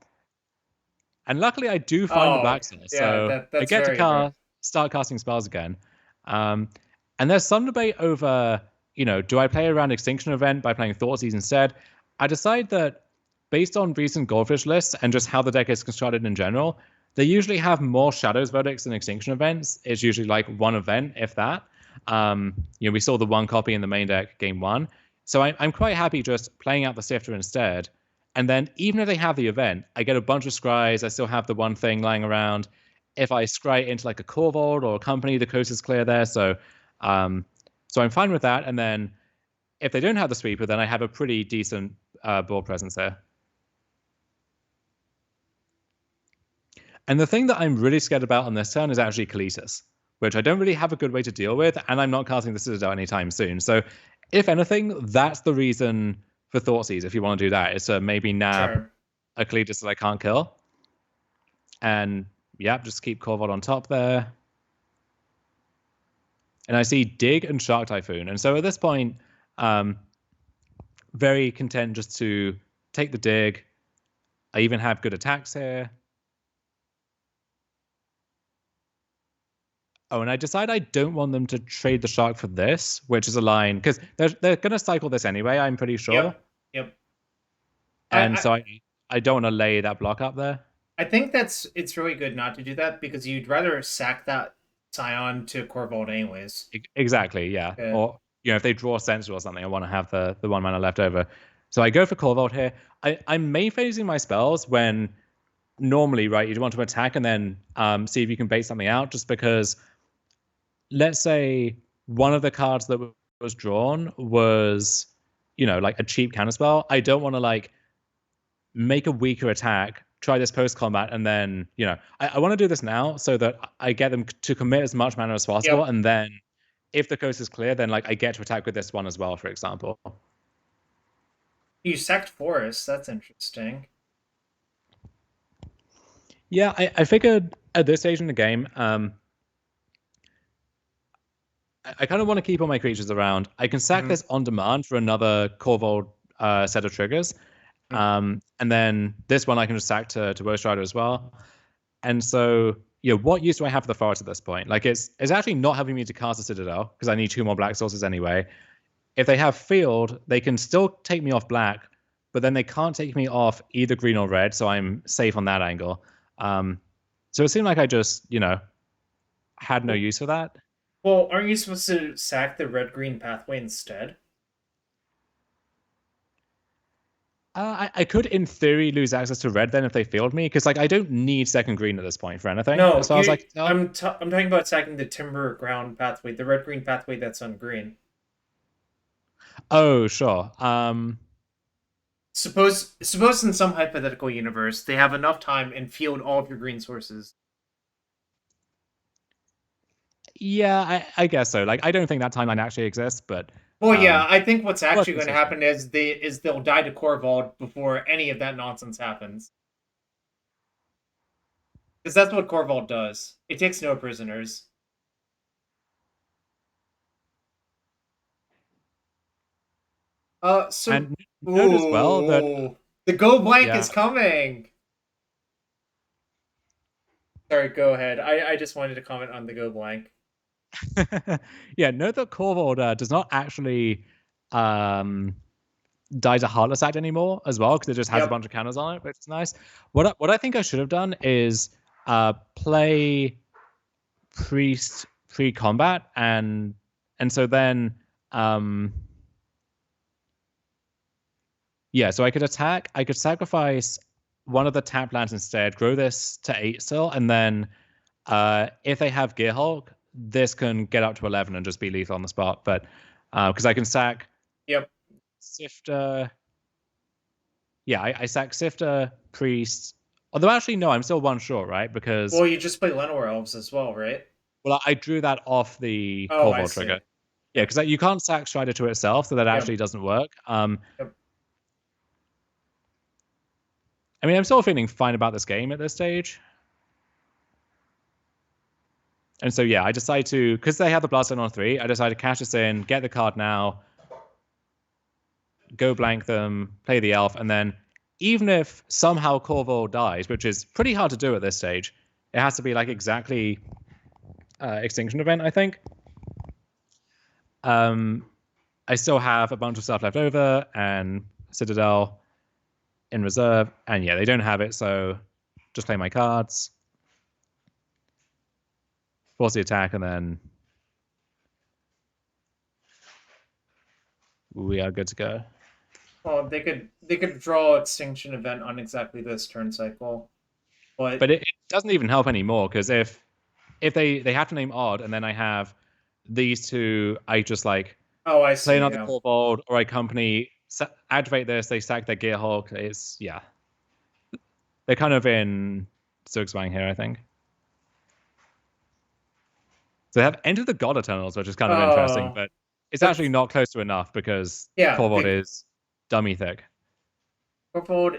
And luckily, I do find the Oh, black source, yeah, so I that's get to very rare. start casting spells again. Um, and there's some debate over, do I play around Extinction Event by playing Thoughtseize instead? I decide that based on recent Goldfish lists and just how the deck is constructed in general, they usually have more Shadows Verdicts than Extinction Events. It's usually like one event, if that. We saw the one copy in the main deck game one. So I'm quite happy just playing out the Sifter instead. And then even if they have the event, I get a bunch of scries. I still have the one thing lying around. If I scry into like a Corvold or a company, the coast is clear there. Um, so I'm fine with that. And then if they don't have the sweeper, then I have a pretty decent board presence there. And the thing that I'm really scared about on this turn is actually Kalitas, which I don't really have a good way to deal with, and I'm not casting the Citadel anytime soon. So, if anything, that's the reason for Thoughtseize, if you want to do that, is to maybe nab Sure. a Kalitas that I can't kill. And, yeah, just keep Corvold on top there. And I see Dig and Shark Typhoon. And so at this point, very content just to take the Dig. I even have good attacks here. Oh, and I decide I don't want them to trade the shark for this, which is a line because they're gonna cycle this anyway. I'm pretty sure, Yep. Yep. I, and I so I don't want to lay that block up there. I think it's really good not to do that because you'd rather sack that Scion to Corvold anyways. Exactly, yeah. Yeah. Or if they draw Sensor or something, I want to have the 1 mana left over. So I go for Corvold here. I'm main phasing my spells when normally, right, you'd want to attack and then see if you can bait something out, just because let's say one of the cards that was drawn was, like a cheap counterspell. I don't want to like make a weaker attack, try this post combat, and then, I want to do this now so that I get them to commit as much mana as possible. Yep. And then if the coast is clear, then like I get to attack with this one as well, for example. You sacked Forest. That's interesting. Yeah, I figured at this stage in the game, I kind of want to keep all my creatures around. I can sack Mhm. this on demand for another Corvold set of triggers. Mhm. And then this one I can just sack to Ghost Rider as well. And so, what use do I have for the forest at this point? Like, it's actually not helping me to cast a Citadel because I need 2 more black sources anyway. If they have field, they can still take me off black, but then they can't take me off either green or red, so I'm safe on that angle. So it seemed like I just, had no Well, use for that. well, aren't you supposed to sack the red green pathway instead? I could, in theory, lose access to red then if they field me, because like I don't need second green at this point for anything, as No, far as I you. can tell. I'm talking about sacking the timber ground pathway, the red green pathway that's on green. Oh, sure. Suppose in some hypothetical universe they have enough time and field all of your green sources. Yeah, I guess so. Like, I don't think that timeline actually exists, but Well, yeah, I think what's worth actually going to considering. happen is they'll die to Corvold before any of that nonsense happens. Because that's what Corvold does. It takes no prisoners. So And note as well that ooh, the go blank yeah, is coming. Sorry, go ahead. I just wanted to comment on the go blank. yeah, note that Corvold does not actually um die to Heartless Act anymore as well because it just has a Yep. bunch of counters on it, which is nice. What I think I should have done is play Priest pre-combat and so then um yeah, so I could attack. I could sacrifice one of the tap lands instead, grow this to 8 still, and then if they have Gearhulk, this can get up to 11 and just be lethal on the spot. But because I can sack Yep. Sifter. Yeah, I sack Sifter, Priest. Although actually, no, I'm still one short, right? Because, Well, you just play Llanowar Elves as well, right? well, I drew that off the Oh, I Corvold see. trigger. Yeah, because you can't sack Strider to itself, so that Yep. actually doesn't work. Yep. I mean, I'm still feeling fine about this game at this stage. And so, yeah, I decide to, because they have the Bloodstone on 3, I decide to cash this in, get the card now, go blank them, play the elf, and then even if somehow Corvo dies, which is pretty hard to do at this stage, it has to be like exactly Extinction Event, I think. I still have a bunch of stuff left over and Citadel in reserve, and yeah, they don't have it, so just play my cards, force the attack, and then we are good to go. Well, they could draw Extinction Event on exactly this turn cycle, but But it doesn't even help anymore because if they have to name odd, and then I have these two, I just like oh, I play see. another Yeah. Corvold or I company, activate this, they sack their Gearhulk. It's yeah, they're kind of in Silkswang here, I think. So they have Enter the God Eternals, which is kind of interesting, but it's actually That's not close to enough because yeah. Corvold is dummy thick. Corvold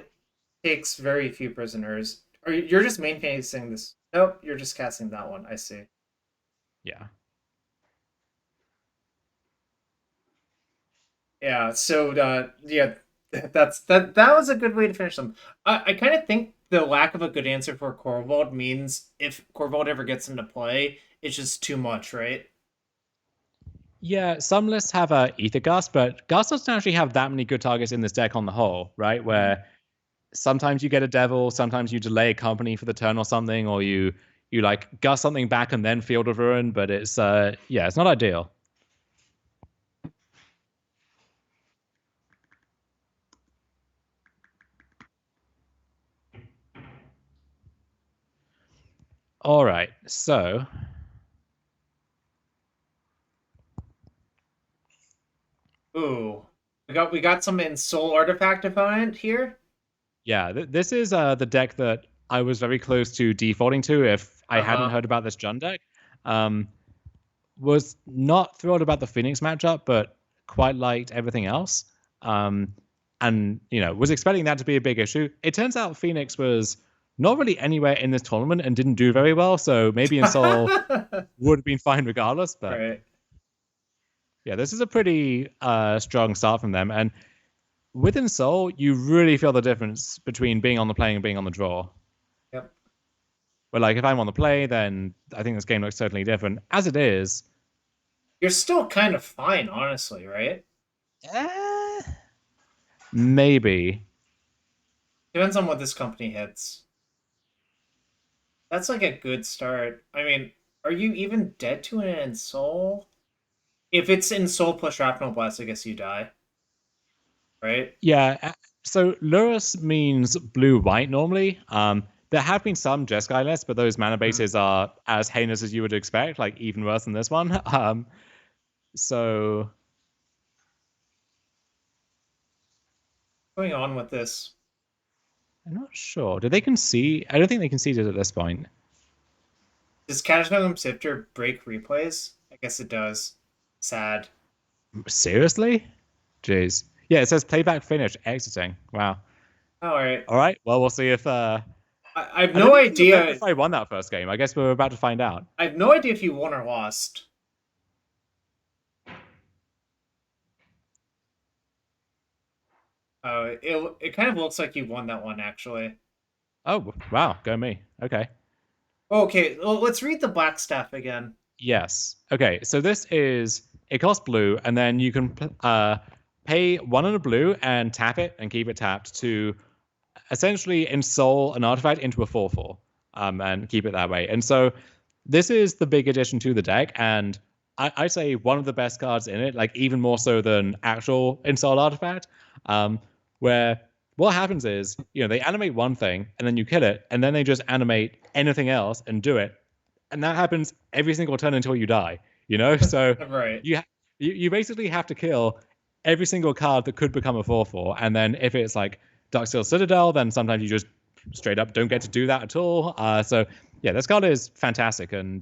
takes very few prisoners. Or you're just main facing this. Nope, you're just casting that one. I see. Yeah. Yeah. So yeah, that was a good way to finish them. I kind of think the lack of a good answer for Corvold means if Corvold ever gets into play, it's just too much, right? Yeah, some lists have a Ether Gust, but Gust doesn't actually have that many good targets in this deck on the whole, right? Where sometimes you get a devil, sometimes you delay a company for the turn or something, or you like gust something back and then Field of Ruin, but it's yeah, it's not ideal. All right, so Ooh, we got some in Soul Artifact opponent here. yeah, this is the deck that I was very close to defaulting to if I hadn't Uh-huh. heard about this Jund deck. Um, was not thrilled about the Phoenix matchup, but quite liked everything else. And was expecting that to be a big issue. It turns out Phoenix was not really anywhere in this tournament and didn't do very well. So maybe in Seoul would have been fine regardless. But Right. yeah, this is a pretty strong start from them. And within Seoul, you really feel the difference between being on the play and being on the draw. Yep. But like if I'm on the play, then I think this game looks totally different. As it is, You're still kind of fine, honestly, right? eh, maybe. Depends on what this company hits. That's like a good start. I mean, are you even dead to it in Soul? If it's in Soul plus Shrapnel Blast, I guess you die. Right? Yeah. So Lurus means blue-white normally. There have been some Jeskai lists, but those mana Hmm. bases are as heinous as you would expect, like even worse than this one. So What's going on with this? I'm not sure. Do they concede? I don't think they conceded at this point. Does Cataclysm Sifter break replays? I guess it does. Sad. Seriously? Jeez. Yeah, it says playback finish exiting. Wow. All right. All right. Well, we'll see if I have I don't no even remember idea. if I won that first game. I guess we're about to find out. I have no idea if you won or lost. It kind of looks like you won that one actually. Oh, wow. Go me. Okay. Okay, well, let's read the black staff again. Yes. Okay. So this is it costs blue, and then you can pay 1 and a blue and tap it and keep it tapped to essentially ensoul an artifact into a 4/4, and keep it that way. And so this is the big addition to the deck, and I say one of the best cards in it, like even more so than actual ensoul artifact. Where what happens is, they animate one thing and then you kill it, and then they just animate anything else and do it, and that happens every single turn until you die. So Right. you basically have to kill every single card that could become a 4/4, and then if it's like Jund Citadel, then sometimes you just straight up don't get to do that at all. So yeah, this card is fantastic, and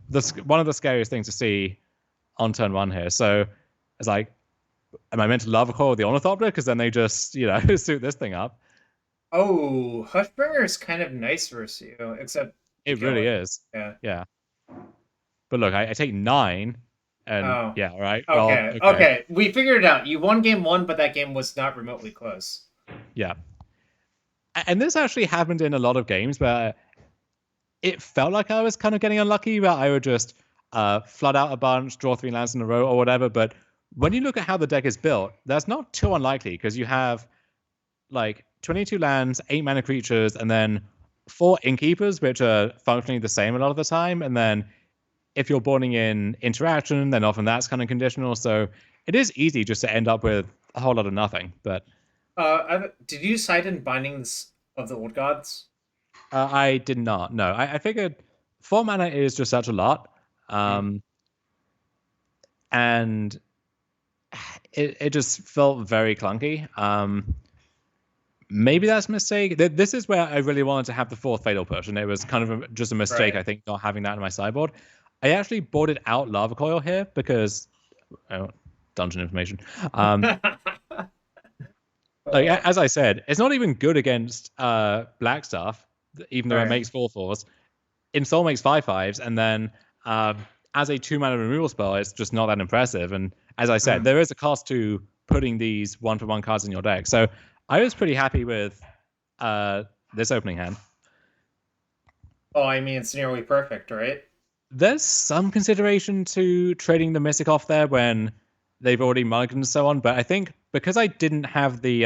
this one of the scariest things to see on turn one here. So it's like, am I meant to Lava Coil the Ornithopter? Because then they just suit this thing up. Oh, Hushbringer is kind of nice versus you, except you It kill really it. is. Yeah. Yeah. But look, I take 9, and Oh. yeah, all right. Well, Okay. okay. Okay. We figured it out. You won game one, but that game was not remotely close. Yeah. And this actually happened in a lot of games where it felt like I was kind of getting unlucky, where I would just flood out a bunch, draw 3 lands in a row or whatever. But when you look at how the deck is built, that's not too unlikely, because you have like 22 lands, 8 mana creatures, and then 4 innkeepers, which are functionally the same a lot of the time. And then if you're boarding in interaction, then often that's kind of conditional. So it is easy just to end up with a whole lot of nothing. But Did you cite in Bindings of the Old Gods? I did not. No, I figured 4 mana is just such a lot. Mm. And it just felt very clunky. Maybe that's a mistake. This is where I really wanted to have the 4th Fatal Push, and it was kind of just a mistake, Right. I think, not having that in my sideboard. I actually boarded out Lava Coil here because dungeon information. Like as I said, it's not even good against black stuff, even though it makes 4/4s. Ensoul makes 5/5s, and then as a 2 mana removal spell, it's just not that impressive. And as I said, there is a cost to putting these 1-for-1 cards in your deck. So I was pretty happy with this opening hand. Oh, I mean, it's nearly perfect, right? There's some consideration to trading the Mystic off there when they've already mulliganed and so on, but I think because I didn't have the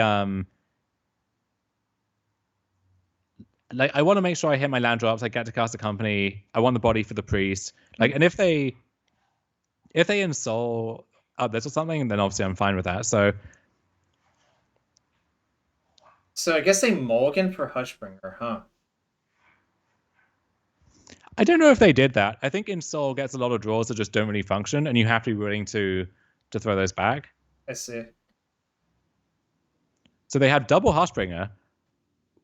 like, I want to make sure I hit my land drops, I get to cast a company, I want the body for the priest. Like, and if they ensoul up this or something, then obviously I'm fine with that. So I guess they mulligan for Hushbringer, huh? I don't know if they did that. I think ensoul gets a lot of draws that just don't really function, and you have to be willing to throw those back. I see. So they had double Hushbringer,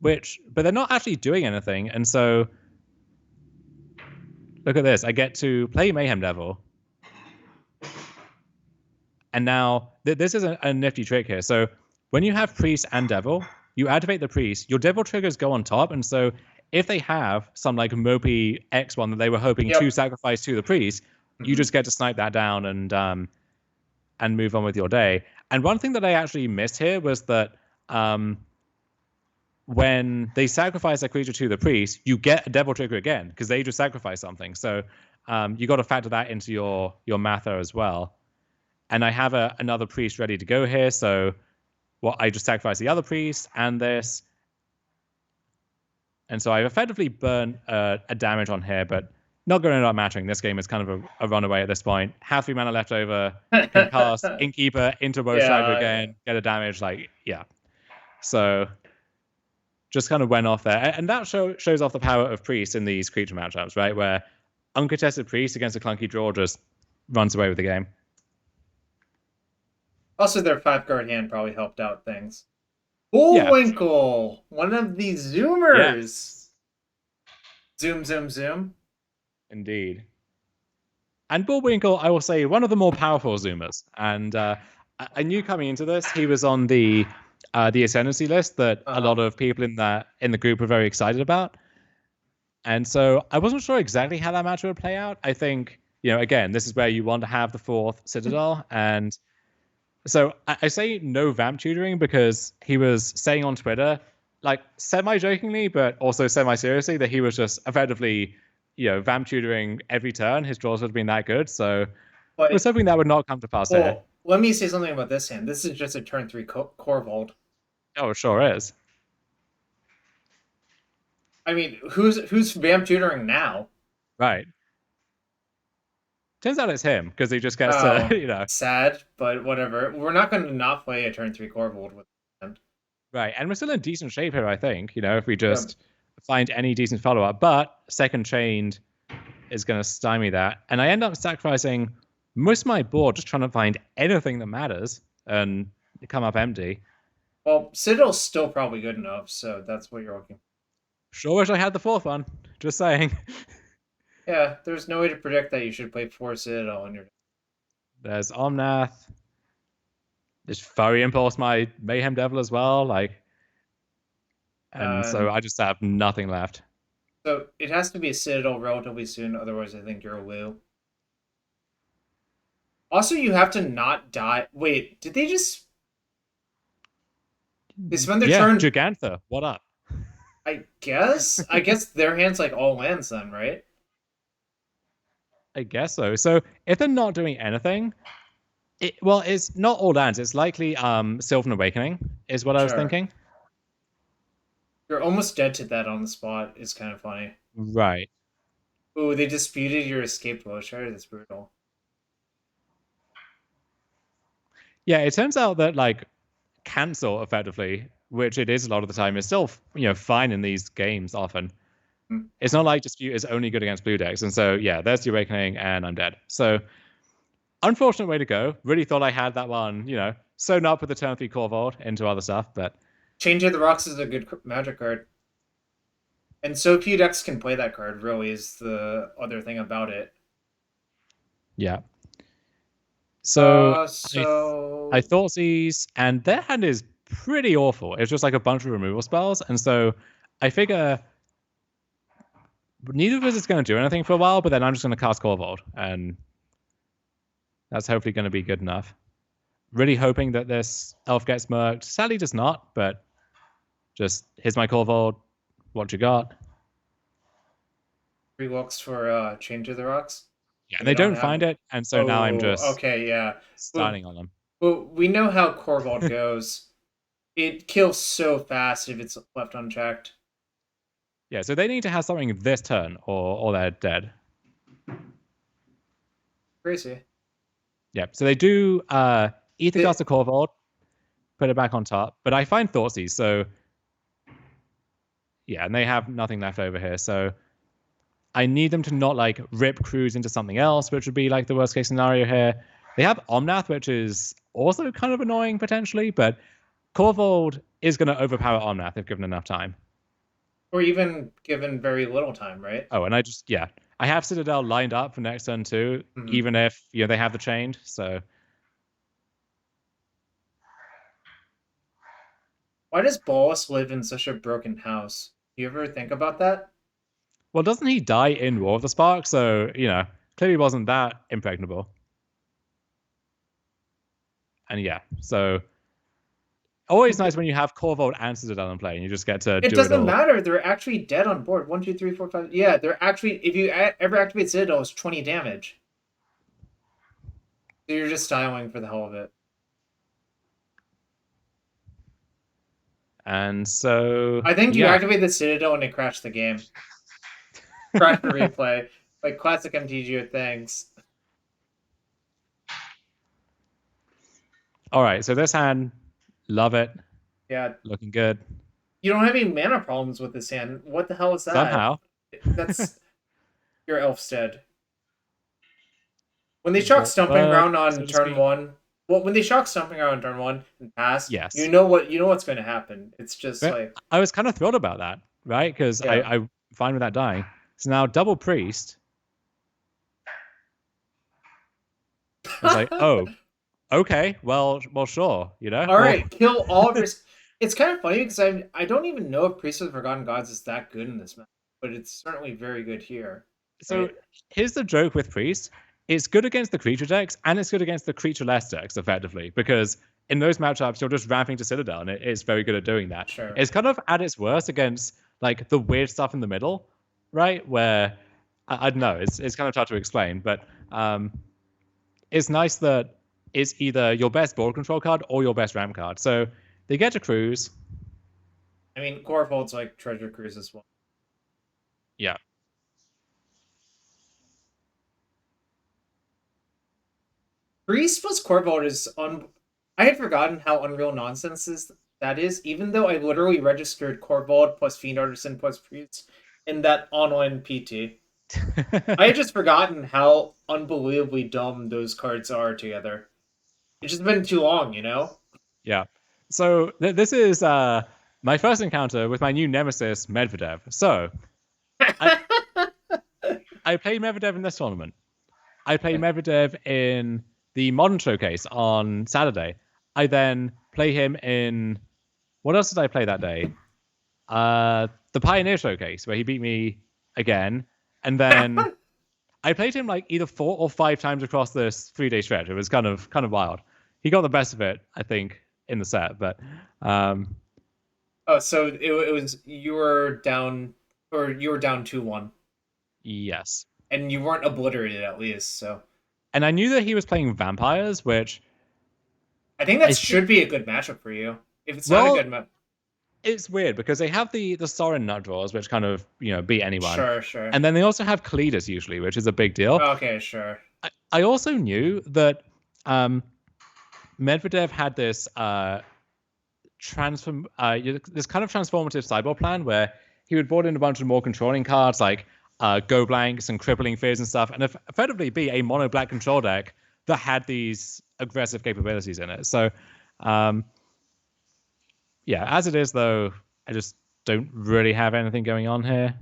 but they're not actually doing anything. And so look at this. I get to play Mayhem Devil. And now this is a nifty trick here. So when you have Priest and Devil, you activate the Priest, your Devil triggers go on top. And so if they have some like mopey X one that they were hoping to sacrifice to the Priest, you just get to snipe that down and move on with your day. And one thing that I actually missed here was that when they sacrifice a creature to the priest, you get a devil trigger again because they just sacrifice something. So you got to factor that into your math there as well. And I have another priest ready to go here. So I just sacrifice the other priest and this. And so I've effectively burnt a damage on here, but not going to end up matching. This game is kind of a runaway at this point. Have 3 mana left over, can cast Innkeeper into Bow Strider again, get a damage, So just kind of went off there. And that shows off the power of Priest in these creature matchups, right? Where uncontested Priest against a clunky draw just runs away with the game. Also, their 5-card hand probably helped out things. Bullwinkle! Yeah. One of the Zoomers! Yes. Zoom, zoom, zoom. Indeed. And Bullwinkle, I will say, one of the more powerful Zoomers. And I knew coming into this, he was on the Ascendancy list that a lot of people in the group were very excited about. And so I wasn't sure exactly how that match would play out. I think, again, this is where you want to have the 4th Citadel. And so I say no vamp tutoring because he was saying on Twitter, like semi-jokingly, but also semi-seriously, that he was just effectively, vamp tutoring every turn. His draws had been that good. So I was hoping that would not come to pass here. Let me say something about this hand. This is just a turn 3 Corvold. Oh, it sure is. I mean, who's vamp tutoring now? Right. Turns out it's him because he just gets sad, but whatever. We're not going to not play a turn 3 Corvold with him. Right, and we're still in decent shape here, I think. If we just find any decent follow-up, but second chained is going to stymie that, and I end up sacrificing most of my board just trying to find anything that matters and come up empty. Well, Citadel's still probably good enough, so that's what you're looking for. Sure wish I had the 4th one. Just saying. Yeah, there's no way to predict that you should play 4 Citadel on your. There's Omnath. There's Furry Impulse, my Mayhem Devil as well. And so I just have nothing left. So it has to be a Citadel relatively soon, otherwise I think you're a Lou. Also, you have to not die. Wait, did they just... They spend their turn... Gigantha, what up? I guess their hand's like all lands then, right? I guess so. So if they're not doing anything, it's not all lands. It's likely Sylvan Awakening is what I was thinking. You're almost dead to that on the spot. It's kind of funny. Right. Ooh, they disputed your escape voucher. That's brutal. Yeah, it turns out that cancel effectively, which it is a lot of the time, is still fine in these games often. It's not like dispute is only good against blue decks, and so yeah, there's the Awakening, and I'm dead. So unfortunate way to go. Really thought I had that one, sewn up with the turn 3 Corvold into other stuff, but Change of the Rocks is a good Magic card, and so few decks can play that card. Really, is the other thing about it. Yeah. So I thought these, and their hand is pretty awful. It's just like a bunch of removal spells, and so I figure neither of us is going to do anything for a while, but then I'm just going to cast Corvold, and that's hopefully going to be good enough. Really hoping that this elf gets murked. Sadly, does not, but just here's my Corvold. What you got? 3 looks for Change of the Rocks. Yeah, and they don't find it, and so now I'm just starting on them. Well, we know how Corvold goes. It kills so fast if it's left unchecked. Yeah, so they need to have something this turn, or they're dead. Crazy. Yeah, so they do either cast a Corvold, put it back on top, but I find Thoughtseize, so yeah, and they have nothing left over here, so I need them to not rip Cruise into something else, which would be the worst case scenario here. They have Omnath, which is also kind of annoying potentially, but Corvold is going to overpower Omnath if given enough time. Or even given very little time, right? Oh, and I have Citadel lined up for next turn too, even if they have the chained. So why does Bolas live in such a broken house? Do you ever think about that? Well, doesn't he die in War of the Spark? So clearly wasn't that impregnable. And yeah, so always nice when you have Corvold and Citadel in play, and you just get to do it all. It doesn't matter. They're actually dead on board. 1, 2, 3, 4, 5. Yeah, they're actually. If you ever activate Citadel, it's 20 damage. So you're just styling for the hell of it. And so I think you activate the Citadel and it crashed the game. Crash the replay, like classic MTGO things. All right, so this hand, love it. Yeah, looking good. You don't have any mana problems with this hand. What the hell is that? Somehow, that's your Elfstead. When they shock Stomping Ground on turn 1. Well, when they shock Stomping Ground on turn 1 and pass, yes, you know what's going to happen. It's just I was kind of thrilled about that, right? Because I'm fine with that dying. So now double Priest, was like, oh, okay, well, sure, you know. All Well, right, kill all of your. It's kind of funny because I don't even know if Priest of the Forgotten Gods is that good in this map, but it's certainly very good here. so Right? here's the joke with Priest. It's good against the creature decks, and it's good against the creature-less decks, effectively, because in those matchups, you're just ramping to Citadel, and it's very good at doing that. Sure. It's kind of at its worst against like the weird stuff in the middle, right? Where I don't know, it's kind of tough to explain, but it's nice that it's either your best board control card or your best ramp card. So they get to cruise. I mean, Corvold's like Treasure Cruise as well. Yeah. Priest plus Corvold is I had forgotten how unreal nonsense that is, even though I literally registered Corvold plus Fiend Artisan plus Priest in that online PT. I had just forgotten how unbelievably dumb those cards are together. It's just been too long, you know? Yeah. So this is my first encounter with my new nemesis, Medvedev. So I, I played Medvedev in this tournament. I played Medvedev in the Modern Showcase on Saturday. I then play him in... What else did I play that day? The Pioneer Showcase, where he beat me again. And then I played him like either 4 or 5 times across this 3-day stretch. It was kind of wild. He got the best of it, I think, in the set. But oh, so it was you were down 2-1. Yes. And you weren't obliterated at least, so. And I knew that he was playing vampires, which I think that should be a good matchup for you. If it's not a good matchup. It's weird because they have the Sorin nut draws, which kind of, beat anyone. Sure. And then they also have Cletus usually, which is a big deal. Okay, sure. I also knew that Medvedev had this this kind of transformative sideboard plan where he would board in a bunch of more controlling cards like Go Blanks and Crippling Fears and stuff, and effectively be a mono black control deck that had these aggressive capabilities in it. So, yeah, as it is though, I just don't really have anything going on here.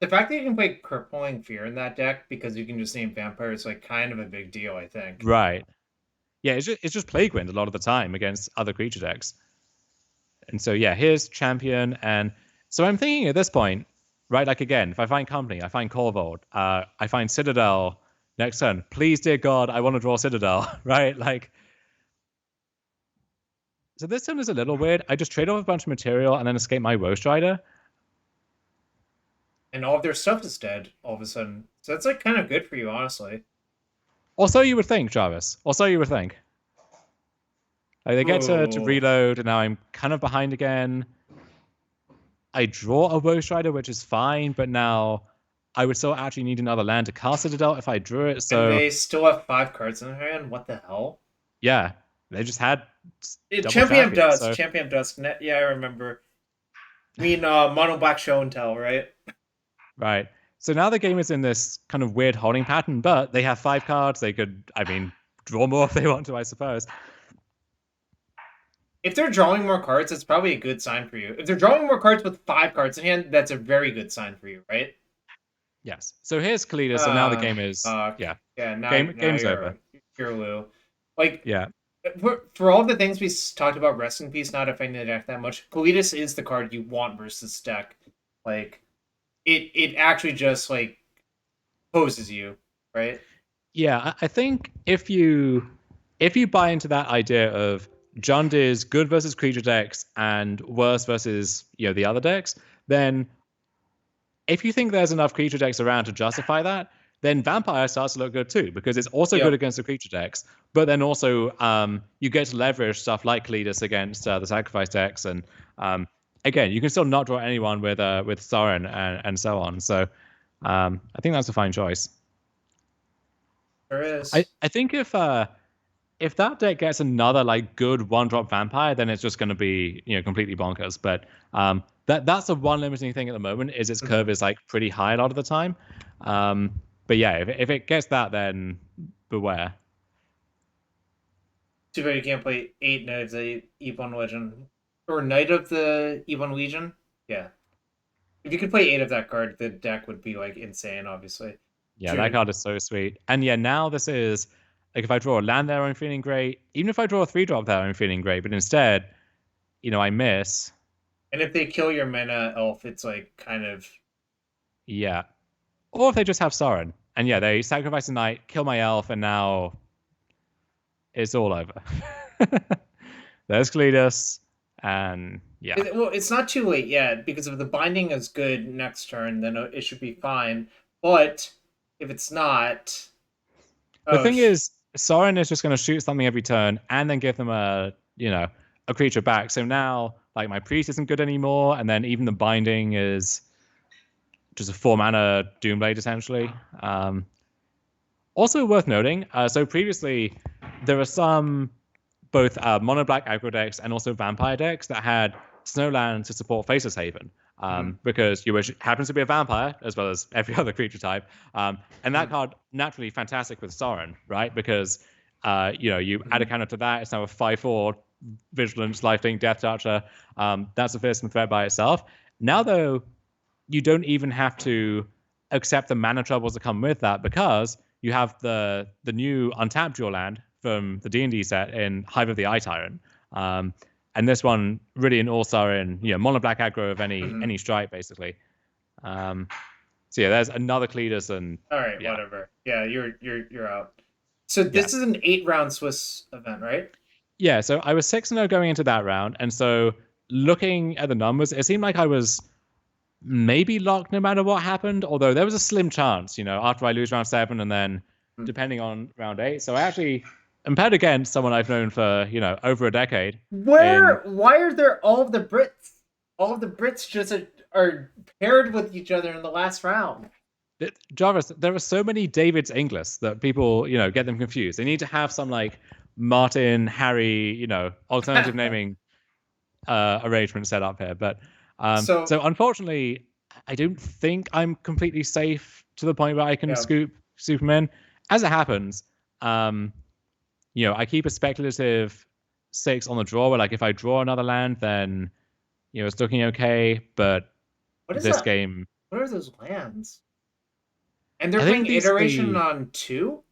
The fact that you can play Crippling Fear in that deck because you can just name Vampire is like kind of a big deal, I think. Right. Yeah, it's just Plague Wind a lot of the time against other creature decks. And so, yeah, here's Champion. And so I'm thinking at this point, right, like again, if I find Company, I find Corvold, I find Citadel next turn. Please, dear God, I want to draw Citadel, right? Like, so this turn is a little weird. I just trade off a bunch of material and then escape my Roast Rider. And all of their stuff is dead all of a sudden. So that's like kind of good for you, honestly. Or so you would think, Jarvis. Or so you would think. Like, they get to reload, and now I'm kind of behind again. I draw a Roast Rider, which is fine, but now I would still actually need another land to cast Citadel if I drew it. So and they still have 5 cards in their hand? What the hell? Yeah, they just had Champion does. So. Champion does. Yeah, I remember. I mean, Mono Black Show and Tell, right? Right. So now the game is in this kind of weird holding pattern, but they have 5 cards. They could, draw more if they want to, I suppose. If they're drawing more cards, it's probably a good sign for you. If they're drawing more cards with 5 cards in hand, that's a very good sign for you, right? Yes. So here's Cletus, and now the game is now game's over. You're Lou. Like, yeah. For all the things we talked about, rest in peace, not defending the deck that much. Cletus is the card you want versus deck. Like, it actually just like poses you, right? Yeah, I think if you buy into that idea of Jund is good versus creature decks and worse versus the other decks, then if you think there's enough creature decks around to justify that, then Vampire starts to look good too, because it's also good against the creature decks, but then also you get to leverage stuff like Cletus against the sacrifice decks, and again, you can still not draw anyone with Sorin and so on. So I think that's a fine choice. There is. I think if that deck gets another like good 1-drop Vampire, then it's just going to be completely bonkers. But that's the one limiting thing at the moment, is its curve is like pretty high a lot of the time. But yeah, if it gets that, then beware. Too bad you can't play 8 Knights of the Ebon Legend. Or Knight of the Ebon Legion? Yeah. If you could play 8 of that card, the deck would be like insane, obviously. Yeah, that card is so sweet. And yeah, now this is like if I draw a land there, I'm feeling great. Even if I draw a 3-drop there, I'm feeling great. But instead, I miss. And if they kill your mana elf, it's like kind of Yeah. Or if they just have Sorin. And yeah, they sacrifice a knight, kill my elf, and now it's all over. There's Cletus, and yeah. well, it's not too late yet because if the binding is good next turn, then it should be fine. But if it's not, The thing is, Sorin is just going to shoot something every turn and then give them a creature back. So now, like, my priest isn't good anymore, and then even the binding is just a 4-mana Doomblade essentially. Also worth noting, so previously there were some both mono black aggro decks and also vampire decks that had Snowland to support Faceless Haven. Because you happens to be a vampire as well as every other creature type, and that card naturally fantastic with Sorin, right? Because you add a counter to that, it's now a 5/4 Vigilance, Lifelink, Death Toucher. That's a fearsome threat by itself. Now though, you don't even have to accept the mana troubles that come with that because you have the new untapped dual land from the D&D set in Hive of the Eye Tyrant. And this one really an all-star in mono black aggro of any stripe basically. So yeah, there's another Cletus and all right, whatever. Yeah, you're out. So this is an 8-round Swiss event, right? Yeah, so I was 6-0 going into that round, and so looking at the numbers, it seemed like I was maybe locked no matter what happened, although there was a slim chance, after I lose round 7 and then depending on round 8. So I actually am paired against someone I've known for, over a decade. Why are there all of the Brits? All of the Brits just are paired with each other in the last round. Jarvis, there are so many Davids Inglis that people, get them confused. They need to have some like Martin, Harry, alternative naming arrangement set up here. But so unfortunately, I don't think I'm completely safe to the point where I can scoop Superman. As it happens, I keep a speculative 6 on the draw where, like, if I draw another land, then it's looking okay. But this game, what are those lands? And they're playing iteration on 2?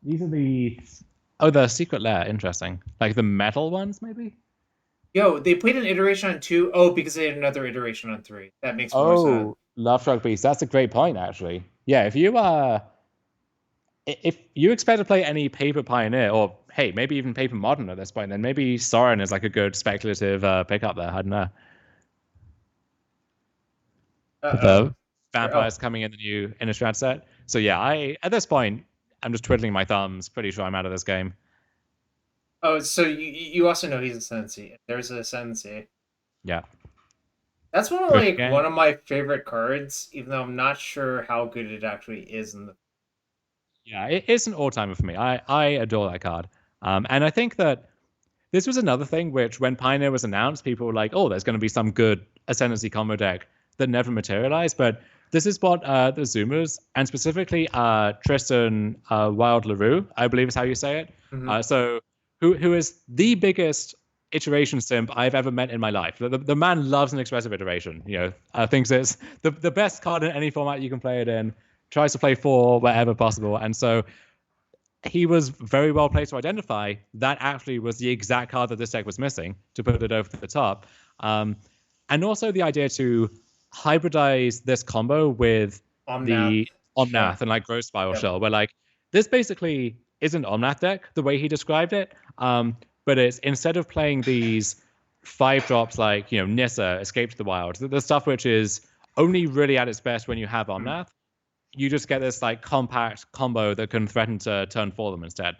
These are the Secret Lair. Interesting. Like the metal ones, maybe? Yo, they played an iteration on 2. Oh, because they had another iteration on 3. That makes more sense. Oh, Love Struck Beast. That's a great point, actually. Yeah, if you expect to play any Paper Pioneer, or hey, maybe even Paper Modern at this point, then maybe Sorin is like a good speculative pickup there. I don't know. The vampires coming in the new Innistrad set. So yeah, at this point, I'm just twiddling my thumbs. Pretty sure I'm out of this game. Oh, so you also know he's a Ascendancy. There's an Ascendancy. Yeah. That's one of my favorite cards, even though I'm not sure how good it actually is in the. Yeah, it is an all-timer for me. I adore that card. And I think that this was another thing which, when Pioneer was announced, people were like, oh, there's going to be some good Ascendancy combo deck that never materialized. But this is what the Zoomers, and specifically Tristan Wild LaRue, I believe is how you say it. Mm-hmm. So who is the biggest iteration simp I've ever met in my life. The man loves an expressive iteration. Thinks it's the best card in any format you can play it in. Tries to play 4 wherever possible. And so he was very well placed to identify that actually was the exact card that this deck was missing to put it over the top. And also the idea to hybridize this combo with the Omnath and like Growth Spiral Shell, where like this basically is an Omnath deck the way he described it. But it's, instead of playing these 5-drops like, Nissa, Escape to the Wild, the stuff which is only really at its best when you have Omnath, you just get this like compact combo that can threaten to turn for them instead.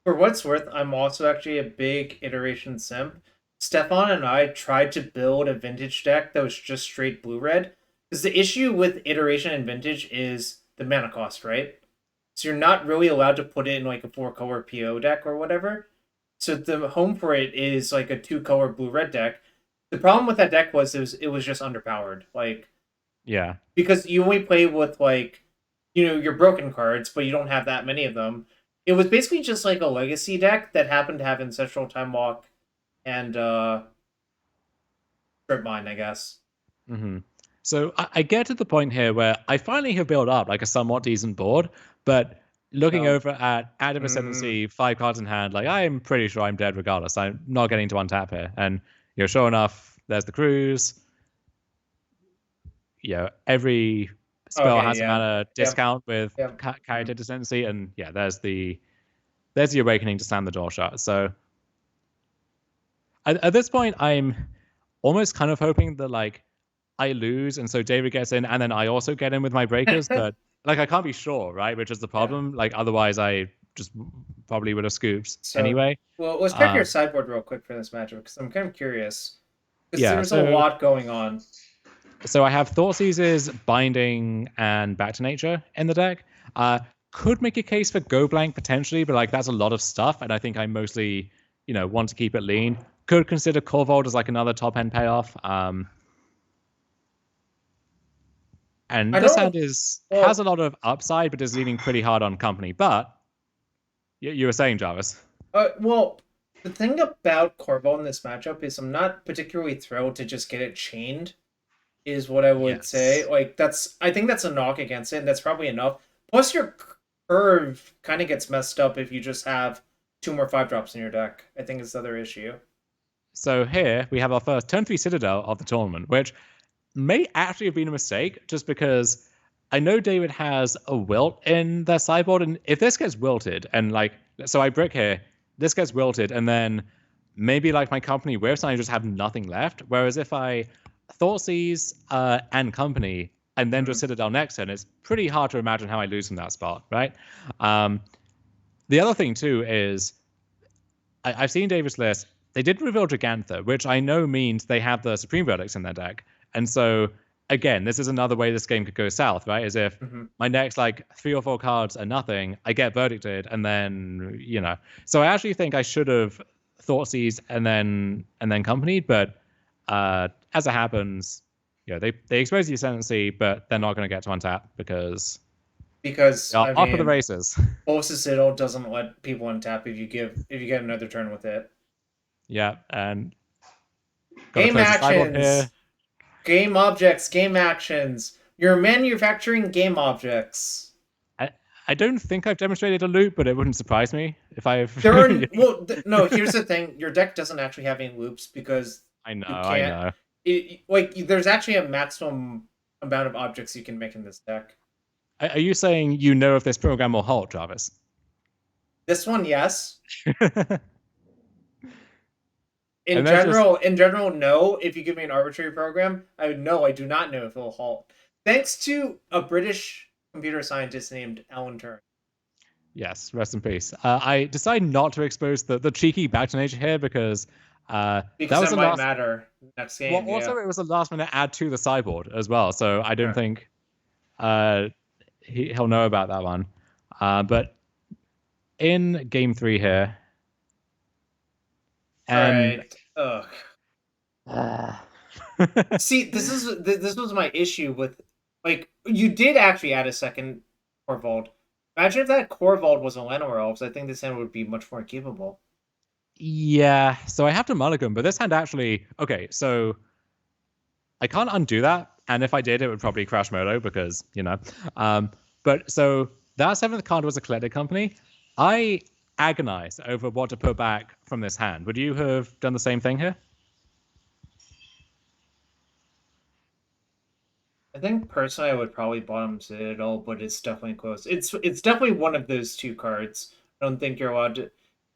For what's worth, I'm also actually a big iteration simp. Stefan and I tried to build a vintage deck that was just straight blue-red. Because the issue with iteration and vintage is the mana cost, right? So you're not really allowed to put it in like a 4-color PO deck or whatever. So the home for it is like a 2-color blue-red deck. The problem with that deck was it was just underpowered. Like, yeah, because you only play with like, your broken cards, but you don't have that many of them. It was basically just like a legacy deck that happened to have Ancestral Time Walk and Strip Mine, I guess. Mm-hmm. So I get to the point here where I finally have built up like a somewhat decent board, but looking No. over at Active Ascendancy, 5 cards in hand, like I'm pretty sure I'm dead regardless. I'm not getting to untap here. And sure enough, there's the cruise. Every spell Okay, has a yeah. mana Yep. discount with Yep. character Ascendancy, and there's the Awakening to slam the door shut. So at this point, I'm almost kind of hoping that like I lose, and so David gets in, and then I also get in with my breakers. But like I can't be sure, right? Which is the problem. Like otherwise, I just probably would have scooped So, anyway. well, let's check your sideboard real quick for this matchup because I'm kind of curious. Because Yeah. there's a lot going on. So I have Thoughtseizes, Binding, and Back to Nature in the deck. Could make a case for Go Blank potentially, but like that's a lot of stuff, and I think I mostly, want to keep it lean. Could consider Corvold as like another top end payoff. And this hand has a lot of upside, but is leaning pretty hard on company. But you were saying, Jarvis. Well, the thing about Corvold in this matchup is I'm not particularly thrilled to just get it chained, is what I would say. Like I think that's a knock against it, and that's probably enough. Plus your curve kind of gets messed up if you just have 2 more 5-drops in your deck. I think is the other issue. So here we have our first turn 3 Citadel of the tournament, which may actually have been a mistake, just because I know David has a wilt in their sideboard, and if this gets wilted, and like, so I brick here, this gets wilted, and then maybe like my company whiffs and I just have nothing left. Whereas if I Thoughtseize and company, and then just Citadel next turn, it's pretty hard to imagine how I lose from that spot, right? The other thing too is I've seen David's list. They did reveal Gigantha, which I know means they have the Supreme Verdicts in their deck. And so, again, this is another way this game could go south, right? As if my next, like, 3 or 4 cards are nothing, I get Verdicted, and then, So I actually think I should have Thoughtseize and then Companied, but as it happens, they expose the Ascendancy, but they're not going to get to untap because I off for the mean, races. Bolas Citadel doesn't let people untap if you get another turn with it. Yeah, and game actions, game objects, game actions. You're manufacturing game objects. I don't think I've demonstrated a loop, but it wouldn't surprise me if I've. There are no. Here's the thing: your deck doesn't actually have any loops because I know. There's actually a maximum amount of objects you can make in this deck. Are you saying if this program will halt, Jarvis? This one, yes. In general, no. If you give me an arbitrary program, I would know. I do not know if it will halt. Thanks to a British computer scientist named Alan Turing. Yes, rest in peace. I decided not to expose the cheeky Back to Nature here because that might matter next game. Well, also it was a last minute add to the sideboard as well, so I don't think he'll know about that one. But in game 3 here, and see, this was my issue with, like, you did actually add a second Corvold. Imagine if that Corvold was a Llanowar Elves. I think this hand would be much more capable. Yeah, so I have to mulligan, but this hand actually... Okay, so I can't undo that, and if I did, it would probably crash Moto because, But so that 7th card was a Collected Company. I agonize over what to put back from this hand. Would you have done the same thing here? I think personally I would probably bottom Citadel, but it's definitely close. It's definitely one of those 2 cards. I don't think you're allowed to...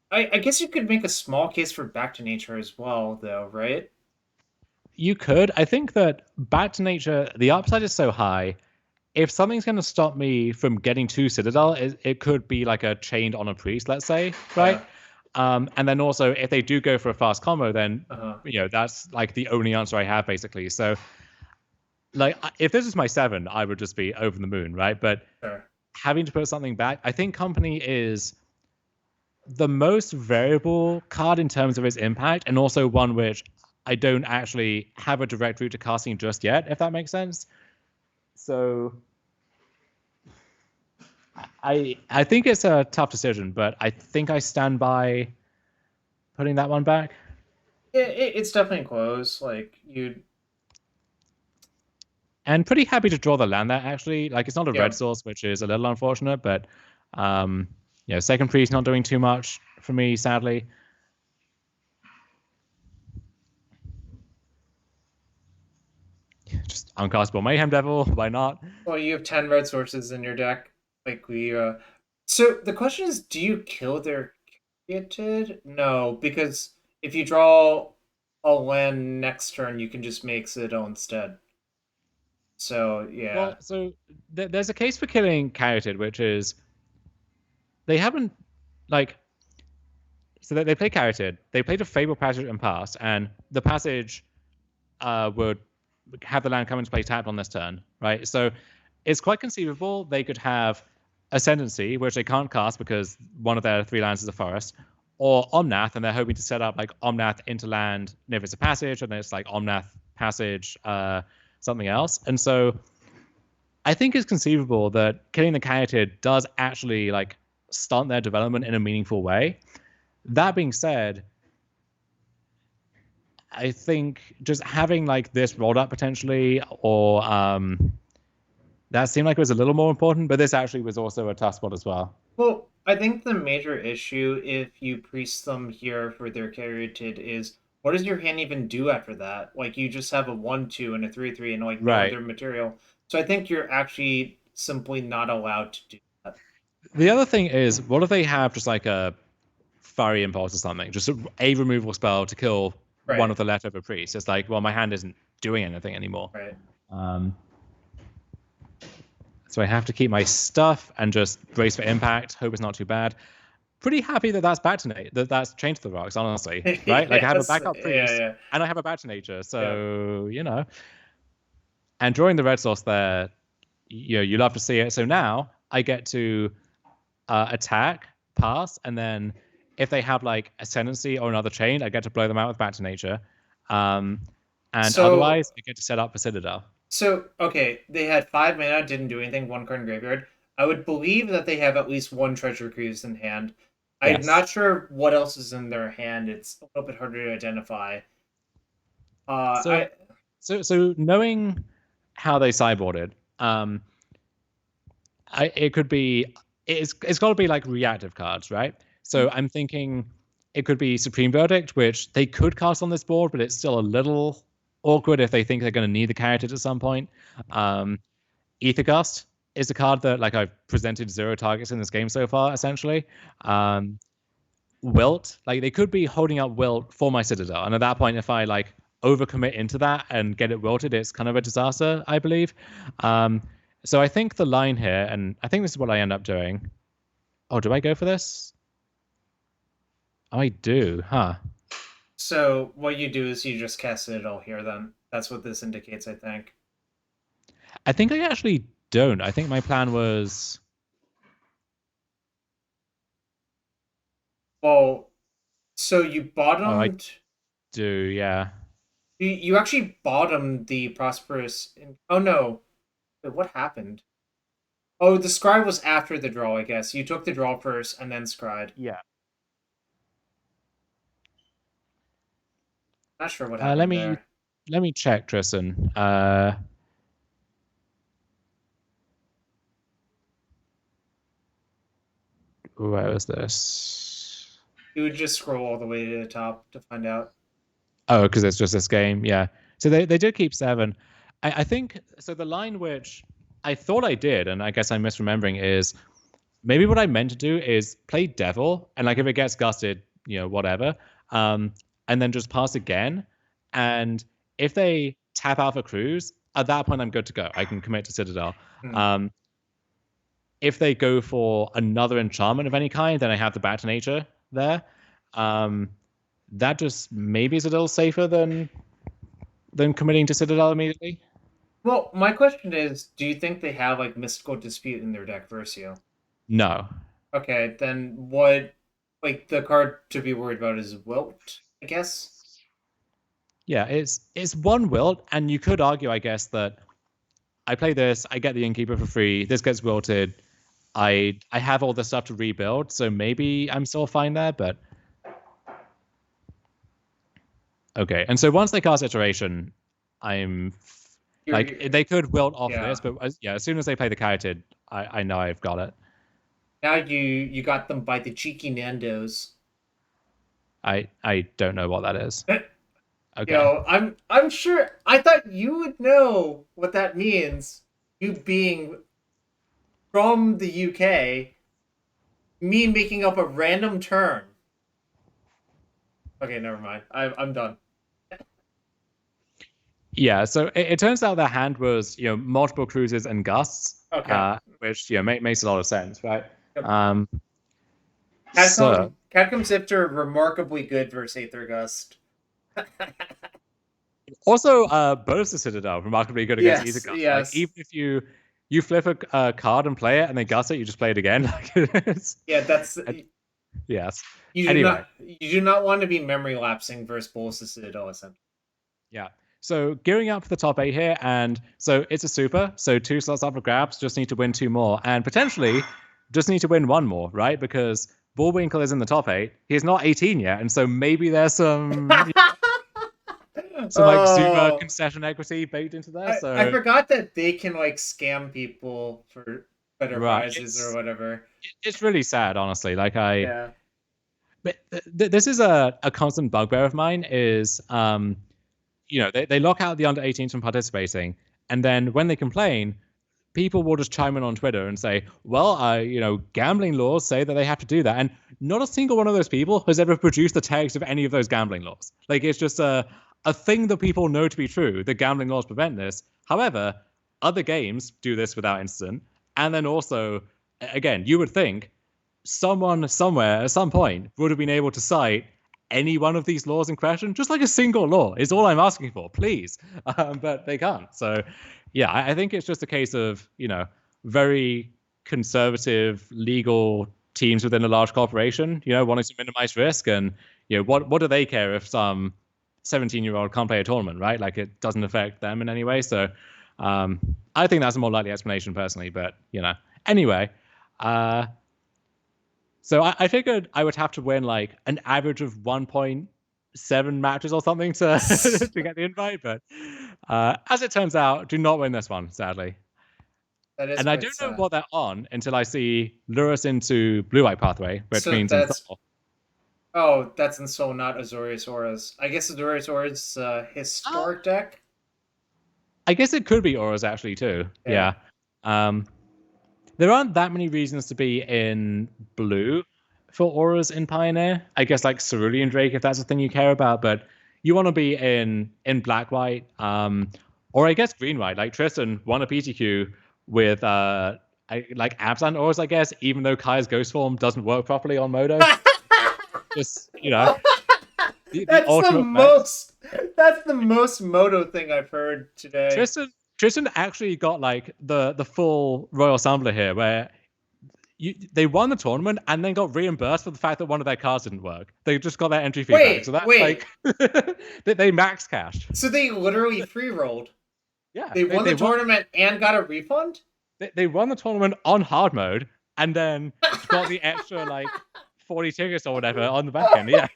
I guess you could make a small case for Back to Nature as well, though, right? You could. I think that Back to Nature, the upside is so high. If something's going to stop me from getting to Citadel, it could be like a chained on a priest, let's say, right? Yeah. And then also, if they do go for a fast combo, then that's like the only answer I have, basically. So, like, if this is my 7, I would just be over the moon, right? But having to put something back, I think Company is the most variable card in terms of its impact, and also one which I don't actually have a direct route to casting just yet, if that makes sense. So I think it's a tough decision, but I think I stand by putting that one back. It's definitely close. Like, you'd... And pretty happy to draw the land there, actually. Like, it's not a red source, which is a little unfortunate, but Second Priest not doing too much for me, sadly. Just uncastable Mayhem Devil, why not? Well, you have 10 red sources in your deck. Like we So the question is, do you kill their Caryatid? No, because if you draw a land next turn, you can just make Citadel instead. So yeah. Well, so there's a case for killing Caryatid, which is they haven't like. So they play Caryatid. They played a Fable Passage and pass, and the passage would have the land come into play tapped on this turn, right? So it's quite conceivable they could have Ascendancy, which they can't cast because one of their 3 lands is a forest, or Omnath, and they're hoping to set up like Omnath into land if it's a passage, and then it's like Omnath passage, something else. And so I think it's conceivable that killing the Caryatid does actually like stunt their development in a meaningful way. That being said, I think just having like this rolled up potentially, or that seemed like it was a little more important, but this actually was also a tough spot as well. Well, I think the major issue if you priest them here for their Caryatid is what does your hand even do after that? Like you just have a 1/2 and a 3/3 and like no other material. So I think you're actually simply not allowed to do that. The other thing is, what if they have just like a Fiery Impulse or something, just a removal spell to kill one of the leftover priests? It's like, well, my hand isn't doing anything anymore. Right. So I have to keep my stuff and just brace for impact. Hope it's not too bad. Pretty happy that that's back to nature. That's changed the rocks, honestly. Right? Like I have a backup priest and I have a back to nature. So, And drawing the red source there, you love to see it. So now I get to attack, pass, and then if they have like Ascendancy or another chain, I get to blow them out with back to nature. Otherwise, I get to set up for Citadel. So, okay, they had 5 mana, didn't do anything, 1 card in graveyard. I would believe that they have at least 1 Treasure Cruise in hand. I'm not sure what else is in their hand. It's a little bit harder to identify. So knowing how they sideboarded, it could be it's got to be like reactive cards, right? So I'm thinking it could be Supreme Verdict, which they could cast on this board, but it's still a little awkward if they think they're going to need the Caryatid at some point. Aethergust is a card that like I've presented 0 targets in this game so far, essentially. Wilt, like they could be holding up Wilt for my Citadel, and at that point, if I like overcommit into that and get it wilted, it's kind of a disaster, I believe. So I think the line here, and I think this is what I end up doing. Oh, do I go for this? I do, huh? So what you do is you just cast it all here then. That's what this indicates, I think. I think I actually don't. I think my plan was... Well, so you bottomed... Oh, I do, yeah. You actually bottomed the Prosperous... Oh, no. Wait, what happened? Oh, the Scry was after the draw, I guess. You took the draw first and then Scryed. Yeah. Not sure what happened there. Let me check, Tristan. Where was this? You would just scroll all the way to the top to find out. Oh, because it's just this game, yeah. So they did keep 7. I think so. The line which I thought I did, and I guess I'm misremembering, is maybe what I meant to do is play Devil, and like if it gets gusted, whatever. And then just pass again. And if they tap out for Cruise, at that point, I'm good to go. I can commit to Citadel. If they go for another enchantment of any kind, then I have the back to nature there. That just maybe is a little safer than committing to Citadel immediately. Well, my question is, do you think they have like Mystical Dispute in their deck versus you? No. Okay, then what, like the card to be worried about is Wilt, I guess? Yeah, it's 1 Wilt, and you could argue, I guess, that I play this, I get the Innkeeper for free, this gets wilted, I have all the stuff to rebuild, so maybe I'm still fine there, but... Okay, and so once they cast Iteration, they could wilt off this, but as soon as they play the Caryatid, I know I've got it. Now you got them by the cheeky Nandos. I don't know what that is. Okay. Yo, I'm sure. I thought you would know what that means. You being from the UK, me making up a random term. Okay, never mind. I'm done. Yeah, so it turns out their hand was, multiple cruises and gusts, Okay. which makes a lot of sense, right? Yep. Um, so Catcom Sifter remarkably good versus Aether Gust. also, Bolas Citadel remarkably good against Ether Yes, Gust. Like yes. even if you flip a card and play it and then gust it, you just play it again. Yeah, that's Yes. you do Anyway, not want to be memory lapsing versus Bolas Citadel. yeah. So gearing up for the top 8 here, and so it's a super. So 2 slots up for grabs. Just need to win 2 more, and potentially just need to win 1 more, right? Because Bullwinkle is in the top 8. He's not 18 yet, and so maybe there's some like super Oh, concession equity baked into there. I So forgot that they can like scam people for better right, prizes or whatever. it's really sad, honestly. Like Yeah. but this is a constant bugbear of mine. Is they lock out the under 18s from participating, and then when they complain, people will just chime in on Twitter and say, well, gambling laws say that they have to do that. And not a single one of those people has ever produced the text of any of those gambling laws. Like, it's just a thing that people know to be true, that gambling laws prevent this. However, other games do this without incident. And then also, again, you would think someone somewhere at some point would have been able to cite any one of these laws in question, just like a single law is all I'm asking for, please. But they can't. So, yeah, I think it's just a case of, very conservative legal teams within a large corporation, wanting to minimize risk. And, what do they care if some 17-year-old can't play a tournament, right? Like, it doesn't affect them in any way. So, I think that's a more likely explanation personally. But, anyway, so I figured I would have to win like an average of 1.7 matches or something to to get the invite, but as it turns out, do not win this one, sadly. That is And I quite don't know sad. what they're on until I see lure us into Blue Eye Pathway, which So means in that's Thor. that's in Soul, not Azorius Auras. I guess Azorius Auras Uh, historic deck. I guess it could be Auras actually too. Yeah. Yeah. Um, there aren't that many reasons to be in blue for auras in Pioneer. I guess like Cerulean Drake if that's the thing you care about, but you want to be in black white, or I guess green white. Like Tristan won a PTQ with like Absent auras, I guess, even though Kai's ghost form doesn't work properly on Modo. Just the That's the ultimate flex. most. That's the most moto thing I've heard today. Tristan actually got like the full Royal Sampler here, where they won the tournament and then got reimbursed for the fact that one of their cards didn't work. They just got their entry fee back. So that's Wait. like they max cashed. So they literally free rolled. Yeah, They won the tournament and got a refund. They won the tournament on hard mode and then got the extra like 40 tickets or whatever on the back end. Yeah.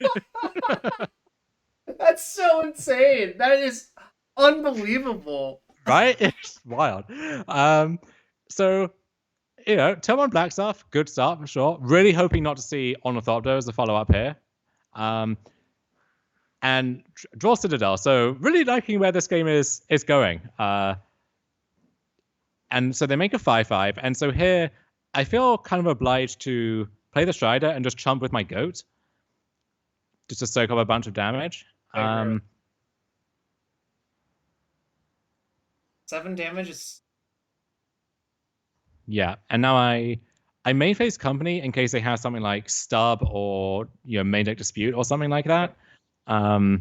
That's so insane. That is unbelievable. Right? It's wild. So turn on Black Stuff, good start for sure. Really hoping not to see Ornithopter as a follow-up here. And draw Citadel. So really liking where this game is going. And so they make a 5/5. And so here, I feel kind of obliged to play the Strider and just chump with my goat. Just to soak up a bunch of damage. 7 damage is... Yeah, and now I may face company in case they have something like Stub or main deck dispute or something like that. Have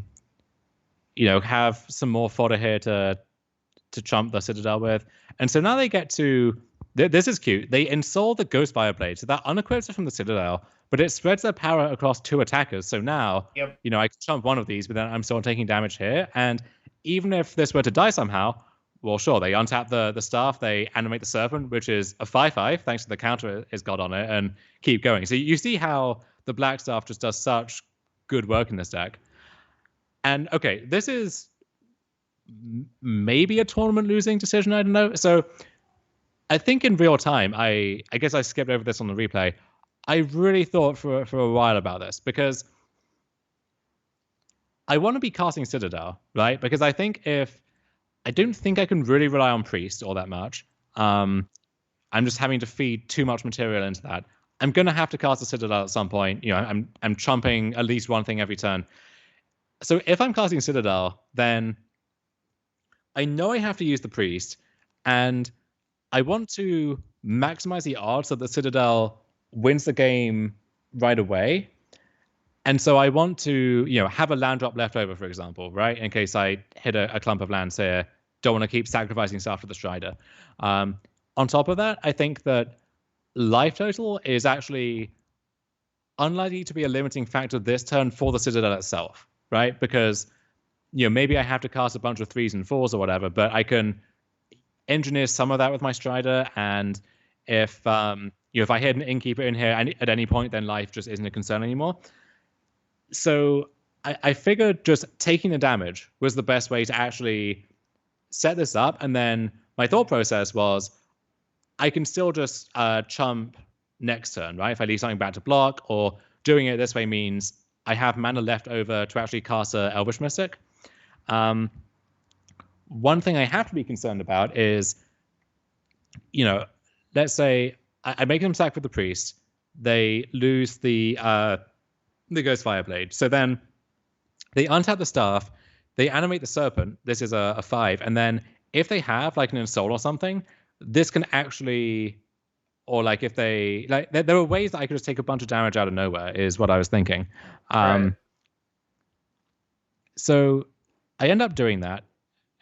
some more fodder here to chump the Citadel with. And so now they get to this is cute. They install the Ghost Fire Blade, so that unequips it from the Citadel, but it spreads their power across 2 attackers. So now, Yep. I can chump one of these, but then I'm still taking damage here. And even if this were to die somehow, well, sure, they untap the staff, they animate the Serpent, which is a 5/5, thanks to the counter it's got on it, and keep going. So you see how the Black Staff just does such good work in this deck. And, okay, this is maybe a tournament losing decision, I don't know. So I think in real time, I guess I skipped over this on the replay. I really thought for a while about this because I want to be casting Citadel, right? Because I think I don't think I can really rely on Priest all that much. I'm just having to feed too much material into that. I'm gonna have to cast a Citadel at some point. You know, I'm chumping at least one thing every turn. So if I'm casting Citadel, then I know I have to use the Priest, and I want to maximize the odds that the Citadel wins the game right away. And so I want to, have a land drop left over, for example, right? In case I hit a clump of lands here, don't want to keep sacrificing stuff to the Strider. On top of that, I think that life total is actually unlikely to be a limiting factor this turn for the Citadel itself, right? Because, maybe I have to cast a bunch of 3s and 4s or whatever, but I can engineer some of that with my Strider. And if if I hit an Innkeeper in here at any point, then life just isn't a concern anymore. So I figured just taking the damage was the best way to actually set this up. And then my thought process was I can still just chump next turn, right? If I leave something back to block, or doing it this way means I have mana left over to actually cast a Elvish Mystic. One thing I have to be concerned about is, let's say I make them sack for the Priest. They lose the Ghost Fireblade. So then they untap the Staff, they animate the Serpent. This is a 5. And then if they have like an Ensoul or something, this can actually, or like if they, like there are ways that I could just take a bunch of damage out of nowhere is what I was thinking. Right. So I end up doing that.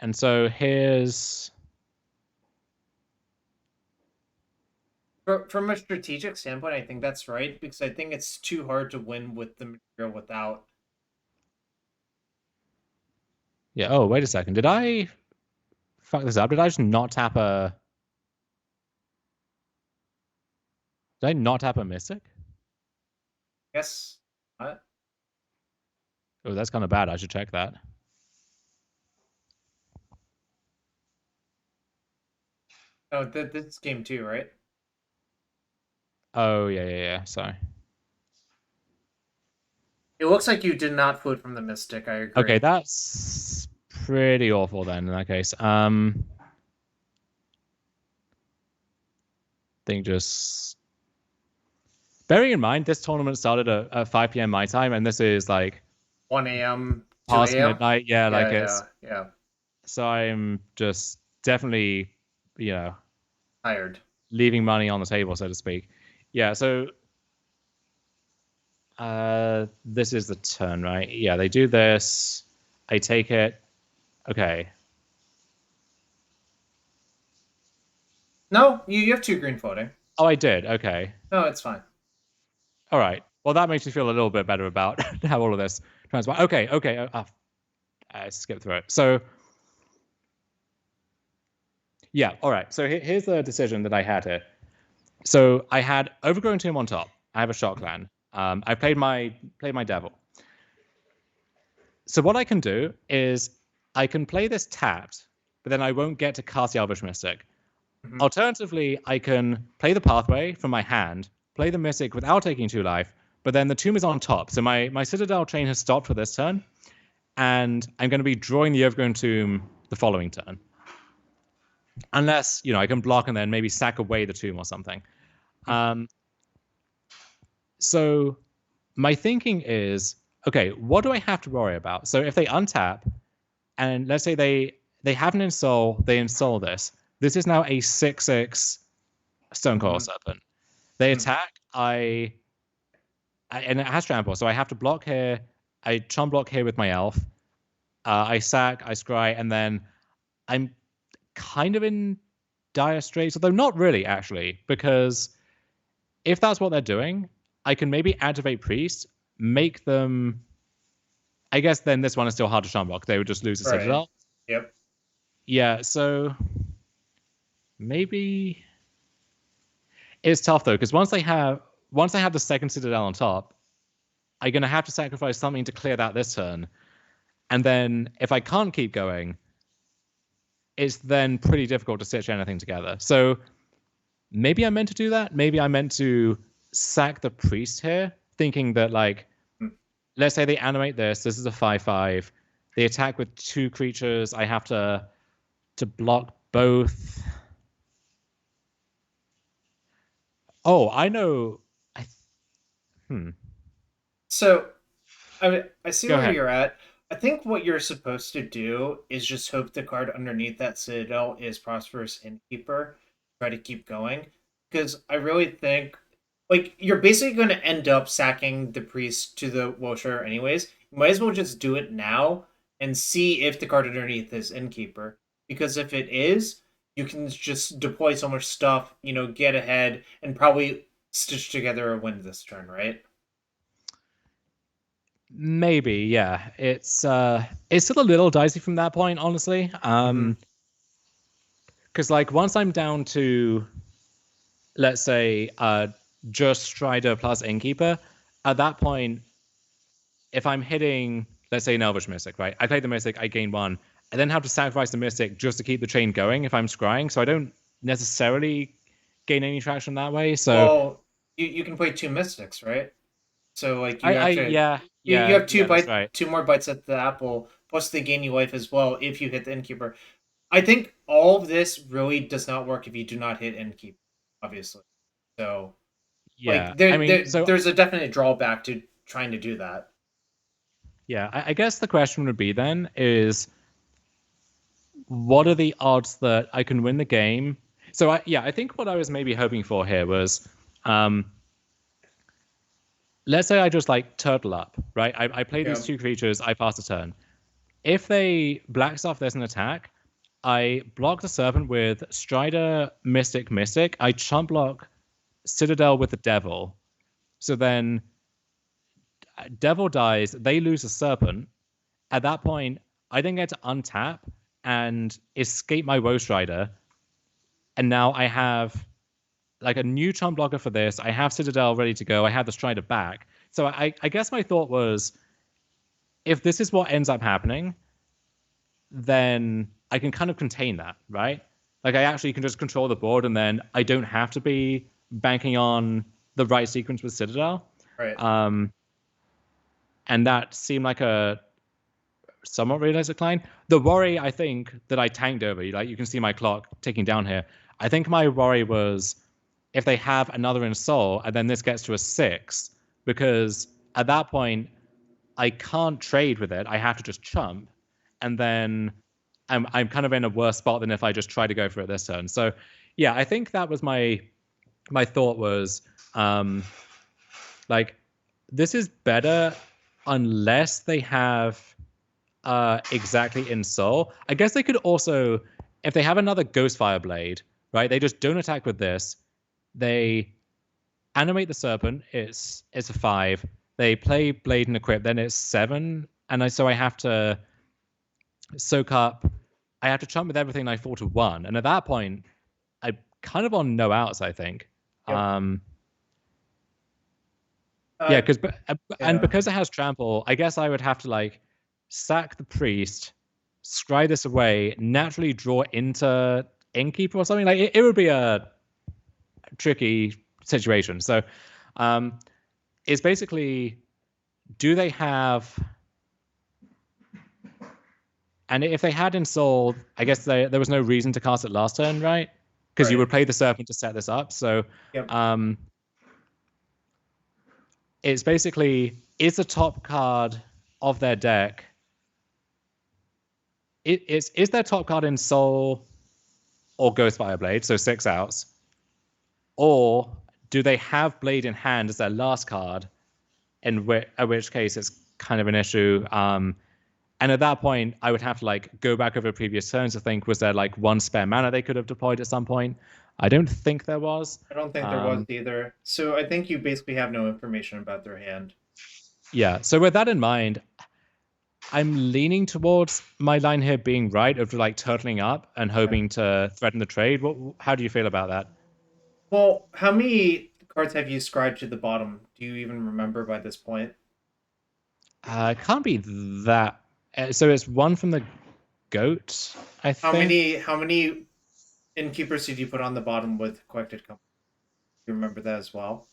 And so here's... From a strategic standpoint, I think that's right, because I think it's too hard to win with the material without. Yeah, oh, wait a second. Did I fuck this up? Did I just not tap a... Did I not tap a Mystic? Yes. What? Oh, that's kind of bad. I should check that. Oh, this game too, right? Oh, yeah. Sorry. It looks like you did not float from the Mystic. I agree. Okay, that's pretty awful then in that case. Think just... Bearing in mind, this tournament started at 5 p.m. my time, and this is like 1 a.m. 2 past a.m. midnight. Yeah, like it's... Yeah. So I'm just definitely, Tired. leaving money on the table, so to speak. Yeah, so this is the turn, right? Yeah, they do this. I take it. Okay. No, you have 2 green floating. Oh, I did. Okay. No, it's fine. All right. Well, that makes me feel a little bit better about how all of this transpires. Okay. I skipped through it. So, yeah. All right. So here's the decision that I had here. So I had Overgrown Tomb on top. I have a Shock Land. I played my Devil. So what I can do is I can play this tapped, but then I won't get to cast the Elvish Mystic. Mm-hmm. Alternatively, I can play the Pathway from my hand, play the Mystic without taking 2 life, but then the Tomb is on top. So my Citadel chain has stopped for this turn, and I'm going to be drawing the Overgrown Tomb the following turn. Unless, I can block and then maybe sack away the Tomb or something. So my thinking is, okay, what do I have to worry about? So if they untap, and let's say they have an Ensoul, they Ensoul this. This is now a 6/6 Stonecoil Serpent. They attack, and it has trample, so I have to block here. I chum block here with my elf. I sack, I scry, and then I'm kind of in dire straits, although not really, actually, because if that's what they're doing, I can maybe activate Priest, make them... I guess then this one is still hard to chum block. They would just lose the Citadel. Yep. Yeah, so maybe... It's tough, though, because once I have the second Citadel on top, I'm going to have to sacrifice something to clear that this turn. And then if I can't keep going, it's then pretty difficult to stitch anything together. So maybe I meant to do that. Maybe I meant to sack the priest here, thinking that like, let's say they animate this. This is a 5/5. They attack with 2 creatures. I have to block both. Oh, I know. So I see Go where ahead. you're at. I think what you're supposed to do is just hope the card underneath that Citadel is Prosperous Innkeeper. Try to keep going. Because I really think, like, you're basically going to end up sacking the priest to the Wilshire anyways. You might as well just do it now and see if the card underneath is Innkeeper. Because if it is, you can just deploy so much stuff, get ahead, and probably stitch together a win this turn, right? Maybe, yeah. It's still a little dicey from that point, honestly. Mm-hmm. Because like once I'm down to, let's say, just Strider plus Innkeeper, at that point, if I'm hitting, let's say, an Elvish Mystic, right? I play the Mystic, I gain 1. I then have to sacrifice the Mystic just to keep the chain going if I'm scrying. So I don't necessarily gain any traction that way. So Well, you can play two Mystics, right? So like you I actually yeah, you yeah, have yeah, that's right. two more bites at the apple, plus they gain you life as well if you hit the innkeeper. I think all of this really does not work if you do not hit innkeeper, obviously. So like Yeah. I mean, so there's a definite drawback to trying to do that. yeah, I guess the question would be then is what are the odds that I can win the game? So I think what I was maybe hoping for here was, um, let's say I just like turtle up, right? I play these Yeah. 2 creatures, I pass a turn. If they black stuff there's an attack, I block the serpent with Strider, Mystic, Mystic. I chump block Citadel with the Devil. So then Devil dies, they lose a serpent. At that point, I then get to untap and escape my Woe Strider. And now I have like a new chump blocker for this. I have Citadel ready to go. I have the Strider back. So I guess my thought was if this is what ends up happening, then I can kind of contain that, right? Like I actually can just control the board and then I don't have to be banking on the right sequence with Citadel. Right. And that seemed like a somewhat realistic line. The worry I think that I tanked over, like you can see my clock ticking down here. I think my worry was if they have another in Soul and then this gets to a 6, because at that point I can't trade with it. I have to just chump, and then I'm kind of in a worse spot than if I just try to go for it this turn. So yeah, I think that was my thought was like this is better unless they have exactly in Soul. I guess they could also, if they have another Ghostfire Blade, right? They just don't attack with this. They animate the Serpent. It's a 5. They play Blade and Equip. Then it's 7, and so I have to soak up. I have to chump with everything. And I fall to 1, and at that point, I'm kind of on no outs. I think. Yep. Yeah, because and Yeah. because it has trample, I guess I would have to like sack the priest, scry this away, naturally draw into Innkeeper or something. Like it would be a tricky situation. So it's basically, do they have, and if they had in Soul, I guess there was no reason to cast it last turn, right? Because you Right. would play the Serpent to set this up. So Yep. it's basically, is the top card of their deck, is their top card in Soul or Ghostfire Blade, so 6 outs, or do they have Blade in hand as their last card, at which case it's kind of an issue. And at that point, I would have to like go back over previous turns to think, was there like one spare mana they could have deployed at some point? I don't think there was. I don't think there was either. So I think you basically have no information about their hand. Yeah. So with that in mind, I'm leaning towards my line here being right of like turtling up and hoping to threaten the trade. How do you feel about that? Well, how many cards have you scribed to the bottom? Do you even remember by this point? It can't be that. So it's 1 from the goat, I think. How many innkeepers did you put on the bottom with collected company? You remember that as well?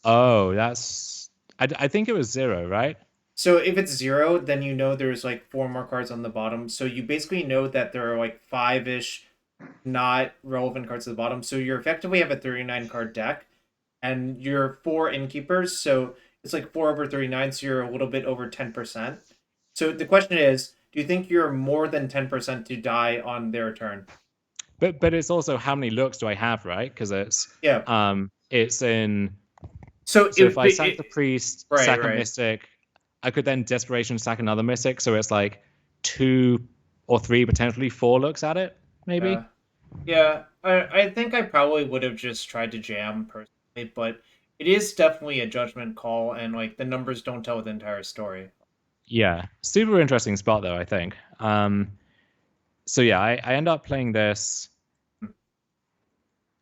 Oh, that's. I think it was 0, right? So if it's 0, then you know there's like 4 more cards on the bottom. So you basically know that there are like 5-ish not relevant cards at the bottom. So you effectively have a 39 card deck, and you're 4 innkeepers. So it's like 4 over 39. So you're a little bit over 10%. So the question is, do you think you're more than 10% to die on their turn? But it's also how many looks do I have, right? Because Yeah. it's in. So So if I sack the priest, right, sack a right. mystic, I could then desperation sack another mystic. So it's like 2 or 3, potentially 4 looks at it, maybe. Yeah. I think I probably would have just tried to jam personally, but it is definitely a judgment call, and like the numbers don't tell the entire story. Yeah, super interesting spot though, I think. So yeah, I end up playing this,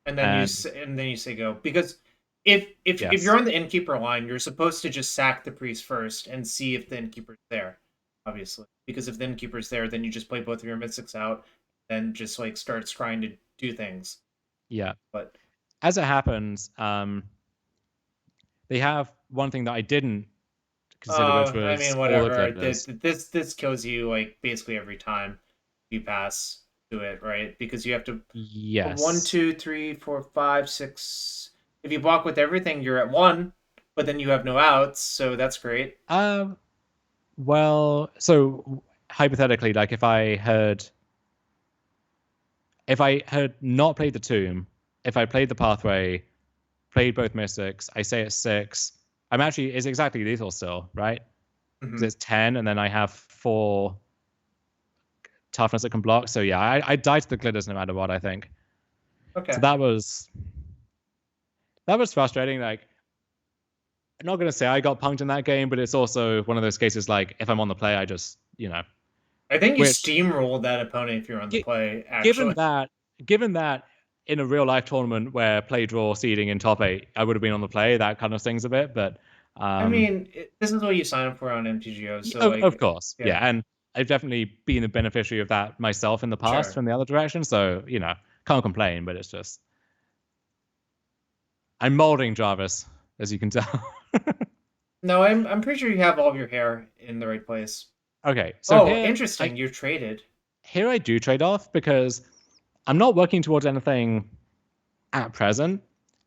And then and you say go, because if yes, you're on the innkeeper line, you're supposed to just sack the priest first and see if the innkeeper's there, obviously. Because if the innkeeper's there, then you just play both of your mystics out, then just like starts trying to do things. yeah. But As it happens, they have one thing that I didn't consider, which I mean, was all the whatever. glitters. This kills you like basically every time you pass to it, right? Because you have to 1, Yes. 2, 3, 4, 5, 6. If you block with everything, you're at 1, but then you have no outs, so that's great. Well, so hypothetically, like if I had not played the tomb, if I played the pathway, played both mystics, I say it's 6. I'm actually it's exactly lethal still, right? Because Mm-hmm. it's 10, and then I have 4 toughness that can block. So yeah, I die to the glitters no matter what, I think. So Okay. that was frustrating. Like, I'm not gonna say I got punked in that game, but it's also one of those cases like if I'm on the play, I just I think you which steamrolled that opponent if you're on the play, given actually. that given that in a real life tournament where play draw seeding in top 8, I would have been on the play. That kind of stings a bit, but I um, mean, this is what you sign up for on MTGO, so of like, course, yeah, yeah, and I've definitely been a beneficiary of that myself in the past sure. from the other direction. So can't complain, but it's just I'm molding Jarvis, as you can tell. No, I'm pretty sure you have all of your hair in the right place. Okay, so Oh, interesting. You traded. here I do trade off because I'm not working towards anything at present,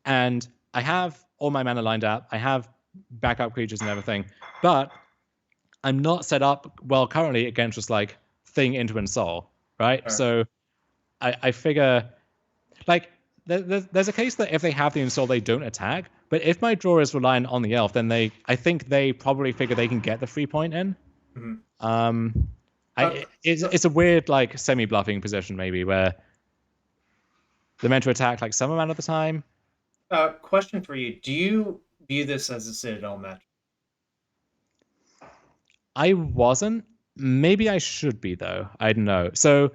and I have all my mana lined up. I have backup creatures and everything, but I'm not set up well currently against just like thing into and soul, right? Sure. So I figure like there's a case that if they have the install, they don't attack. But if my draw is reliant on the elf, then I think they probably figure they can get the 3 point in. Mm-hmm. Um, it's a weird like semi bluffing position maybe where they're meant to attack like some amount of the time. Question for you: do you view this as a Citadel match? I wasn't. Maybe I should be though. I don't know. So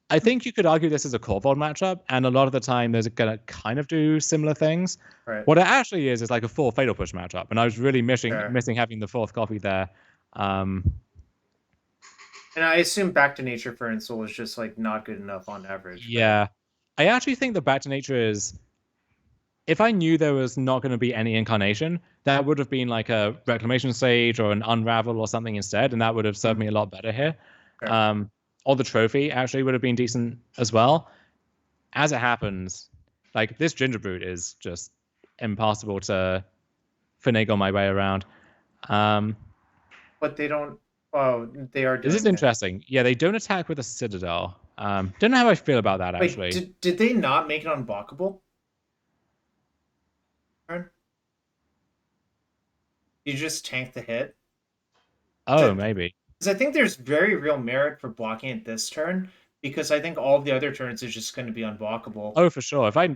I think you could argue this is a core vault matchup, and a lot of the time there's gonna kind of do similar things. Right. What it actually is like a full fatal push matchup, and I was really missing Sure. missing having the 4th copy there. And I assume Back to Nature for Install is just like not good enough on average, right? Yeah, I actually think the back to nature is. If I knew there was not going to be any incarnation, that would have been like a reclamation stage or an unravel or something instead, and that would have served me a lot better here. Sure. Or the trophy actually would have been decent as well. As it happens, like this ginger brute is just impossible to finagle my way around. But they don't. Oh, they are This is doing it. interesting. Yeah, they don't attack with a citadel. Don't know how I feel about that Wait, actually. did they not make it unblockable? You just tank the hit? Oh, maybe. Because I think there's very real merit for blocking it this turn, because I think all of the other turns is just going to be unblockable. Oh, for sure. If I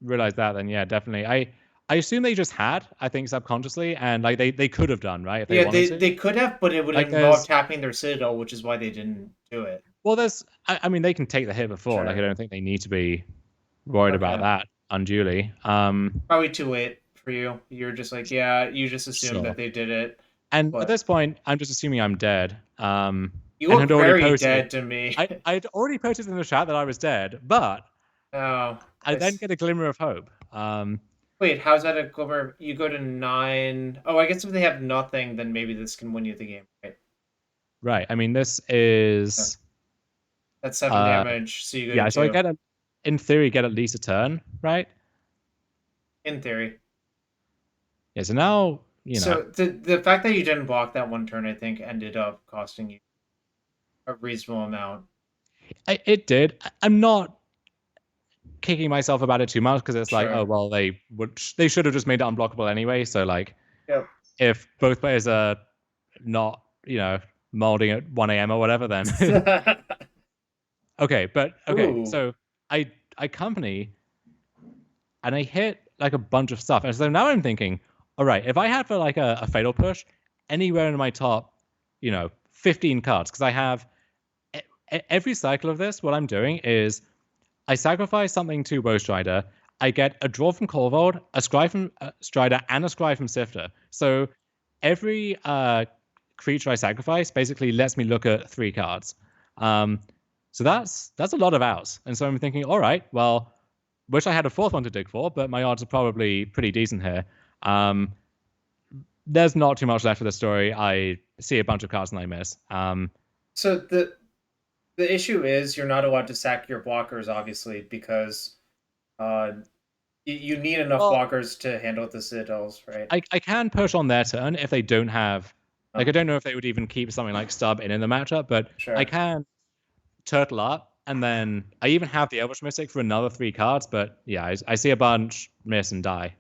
realized that, then yeah, definitely. I assume they just had, I think, subconsciously, and like they could have done, right, if they Yeah, wanted to. they could have, but it would Like involve there's tapping their Citadel, which is why they didn't do it. well there's I mean they can take the hit before. Like I Sure. don't think they need to be worried about Okay. that unduly. Probably too late for you. You're just like, yeah, you just assumed Sure. that they did it. And at But this point, I'm just assuming I'm dead. you And look had already very posted. dead to me. I'd already posted in the chat that I was dead, but Oh, I then get a glimmer of hope. Wait, how's that a glimmer? You go to 9. Oh, I guess if they have nothing, then maybe this can win you the game, right? Right. I mean, this Yeah. is That's 7 uh damage, so you go to yeah. So I 2. get in theory, get at least a turn, right? In theory. Yeah. So now So the fact that you didn't block that one turn, I think, ended up costing you a reasonable amount. it did. I'm not kicking myself about it too much because it's like, Sure. oh well, they should have just made it unblockable anyway. So like, Yep. if both players are not molding at 1 a.m. or whatever, then okay. But okay, Ooh. so I company and I hit like a bunch of stuff, and so now I'm thinking, all right, if I had for like a fatal push anywhere in my top, 15 cards, because I have every cycle of this, what I'm doing is I sacrifice something to Woe Strider. I get a draw from Corvold, a scry from Strider, and a scry from Sifter. So every creature I sacrifice basically lets me look at 3 cards. So that's a lot of outs. And so I'm thinking, all right, well, wish I had a 4th one to dig for, but my odds are probably pretty decent here. There's not too much left of the story. I see a bunch of cards and I miss. So the issue is you're not allowed to sack your blockers, obviously, because you need enough blockers to handle the Citadels, right? I can push on their turn if they don't have... Like, I don't know if they would even keep something like Stub in the matchup, but Sure. I can turtle up, and then I even have the Elvish Mystic for another 3 cards, but yeah, I see a bunch, miss, and die.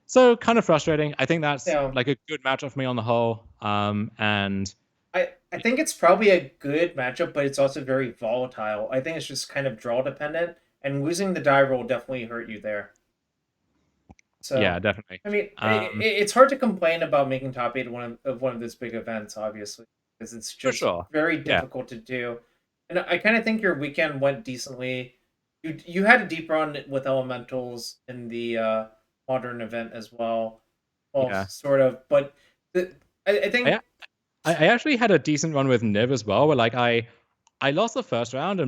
So kind of frustrating. I think that's like a good matchup for me on the whole. And I think it's probably a good matchup, but it's also very volatile. I think it's just kind of draw dependent, and losing the die roll definitely hurt you there. So yeah, definitely. I mean, it's hard to complain about making top 8 one of these big events, obviously, because it's just very difficult to do. And I kind of think your weekend went decently. You had a deep run with elementals in the modern event as well. Well, sort of, but I think I actually had a decent run with Niv as well, where like I lost the first round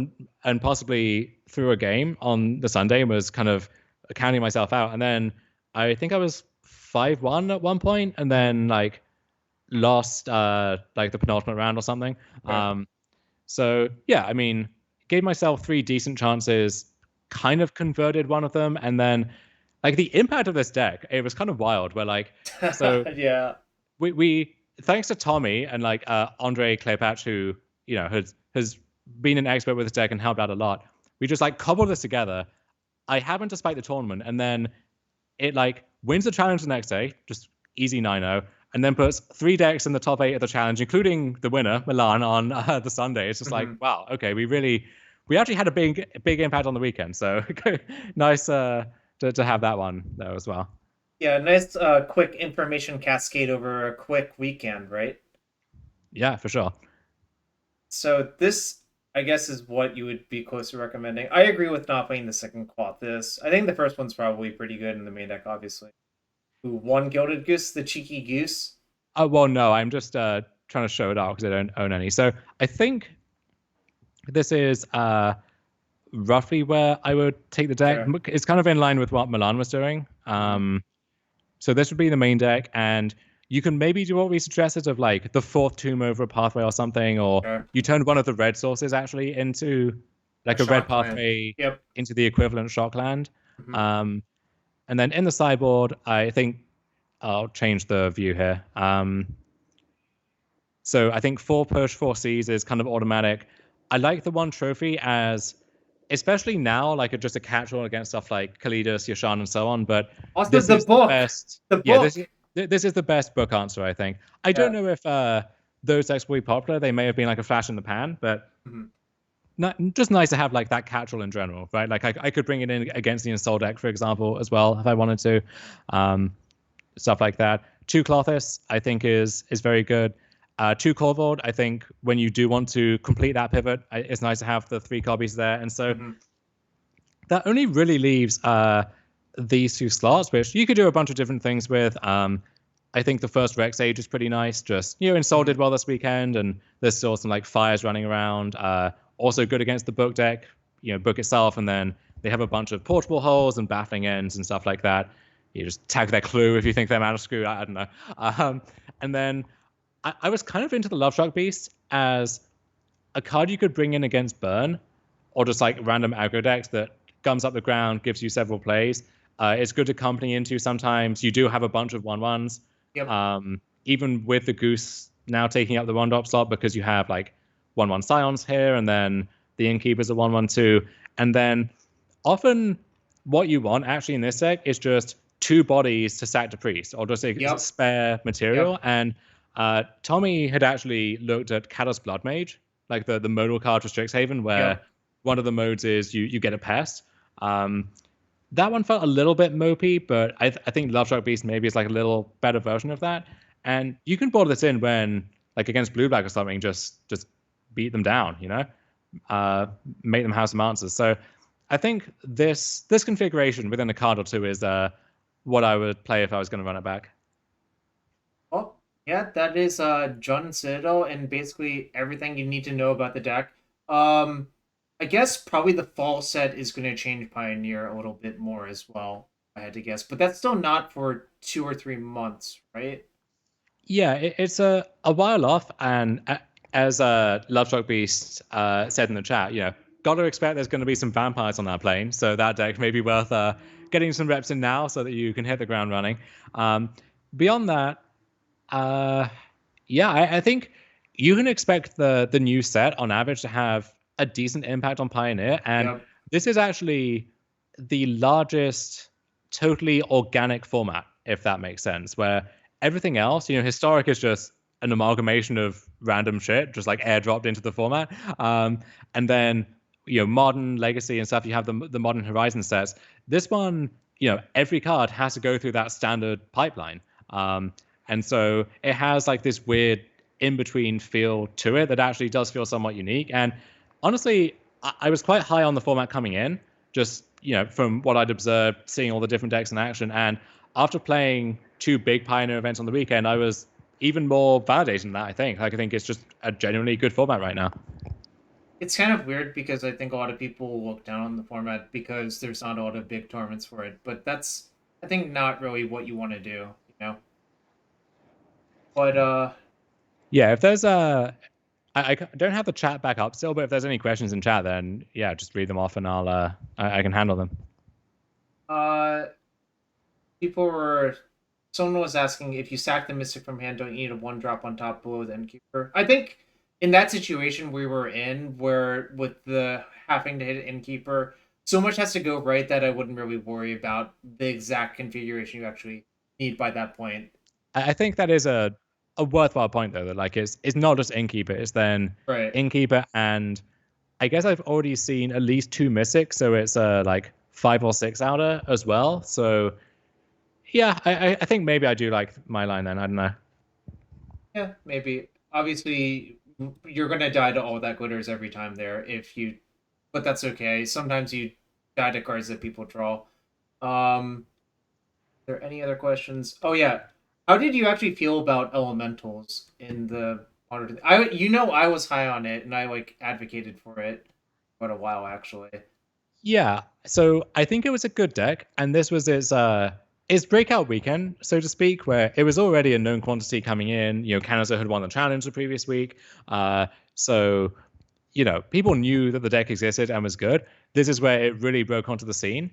and possibly threw a game on the Sunday and was kind of counting myself out, and then I think I was 5-1 at one point, and then like lost like the penultimate round or something. Yeah. So yeah, I mean, gave myself 3 decent chances, kind of converted one of them, and then like the impact of this deck, it was kind of wild. Where like, so yeah, we thanks to Tommy and like Andre Claypatch, who has been an expert with this deck and helped out a lot. We just like cobbled this together. I happened to spike the tournament, and then it like wins the challenge the next day, just easy 9-0, and then puts 3 decks in the top 8 of the challenge, including the winner Milan on the Sunday. It's just like, wow, okay, we actually had a big impact on the weekend. So nice to have that one though as well. Yeah, nice quick information cascade over a quick weekend, right? Yeah, for sure. So this, I guess, is what you would be close to recommending. I agree with not playing the second Quathis. I think the first one's probably pretty good in the main deck, obviously. Ooh, 1 Gilded Goose, the cheeky goose. Oh, well, no, I'm just trying to show it out because I don't own any. So I think this is roughly where I would take the deck. Sure. It's kind of in line with what Milan was doing. So this would be the main deck, and you can maybe do what we suggested of like the 4th tomb over a pathway or something, or you turn one of the red sources actually into like a red pathway into the equivalent Shockland. And then in the sideboard, I think I'll change the view here. So I think 4 push, 4 Cs is kind of automatic. I like the 1 trophy as, especially now, like just a catch-all against stuff like Kalidas, Yashan, and so on. But also this is book. The best. The book. Yeah, this is the best book answer, I think. I don't know if those decks will be popular. They may have been like a flash in the pan, but just nice to have like that catch-all in general, right? Like I could bring it in against the Install deck, for example, as well if I wanted to. Stuff like that. 2 Clothis, I think, is very good. 2 Corvold, I think when you do want to complete that pivot, it's nice to have the 3 copies there. And so that only really leaves these 2 slots, which you could do a bunch of different things with. I think the first Rex Age is pretty nice. Just, Install did well this weekend, and there's still some like fires running around. Also good against the book deck. book itself, and then they have a bunch of portable holes and baffling ends and stuff like that. You just tag their clue if you think they're mana screwed. I don't know. And then I was kind of into the Love Struck Beast as a card you could bring in against burn, or just like random aggro decks that gums up the ground, gives you several plays. It's good to company into sometimes. You do have a bunch of 1/1s. Yep. Even with the Goose now taking up the 1-drop slot, because you have like 1/1 Scions here, and then the Innkeeper's a 1/1/2. And then often what you want actually in this deck is just 2 bodies to sack to Priest, or just a spare material. Yep. And Tommy had actually looked at Kalos Blood Mage, like the modal card for Strixhaven, where one of the modes is you get a pest. That one felt a little bit mopey, but I think Love Struck Beast maybe is like a little better version of that. And you can board this in when, like against Blue Black or something, just beat them down, make them have some answers. So I think this configuration within a card or two is what I would play if I was going to run it back. Well, yeah, that is Jund Citadel and basically everything you need to know about the deck. I guess probably the fall set is going to change Pioneer a little bit more as well, I had to guess. But that's still not for 2 or 3 months, right? Yeah, it's a while off. And as Love Struck Beast said in the chat, got to expect there's going to be some vampires on that plane. So that deck may be worth getting some reps in now so that you can hit the ground running. Beyond that, I think you can expect the new set on average to have a decent impact on Pioneer. And this is actually the largest totally organic format, if that makes sense, where everything else, Historic is just an amalgamation of random shit, just like airdropped into the format. And then, Modern, Legacy, and stuff, you have the Modern Horizon sets. This one, every card has to go through that standard pipeline. And so it has like this weird in-between feel to it that actually does feel somewhat unique. And honestly, I was quite high on the format coming in, just, from what I'd observed, seeing all the different decks in action. And after playing 2 big Pioneer events on the weekend, I was even more validated in that, I think. Like, I think it's just a genuinely good format right now. It's kind of weird because I think a lot of people look down on the format because there's not a lot of big tournaments for it. But that's, I think, not really what you want to do, But, yeah, if there's I don't have the chat back up still, but if there's any questions in chat, then yeah, just read them off and I can handle them. Someone was asking, if you sack the Mystic from hand, don't you need a 1-drop on top below the Innkeeper? I think in that situation we were in, where with the having to hit an Innkeeper, so much has to go right that I wouldn't really worry about the exact configuration you actually need by that point. I think that is a worthwhile point, though, that like it's not just Innkeeper, it's then Innkeeper, and I guess I've already seen at least 2 Mystics, so it's like 5 or 6 outer as well. So yeah, I think maybe I do like my line then. I don't know. Yeah, maybe. Obviously, you're gonna die to all that glitters every time there but that's okay. Sometimes you die to cards that people draw. Are there any other questions? Oh yeah. How did you actually feel about elementals in the modern? I was high on it and I like advocated for it for a while actually. Yeah, so I think it was a good deck, and this was its breakout weekend, so to speak, where it was already a known quantity coming in. Canada had won the challenge the previous week, so people knew that the deck existed and was good. This is where it really broke onto the scene.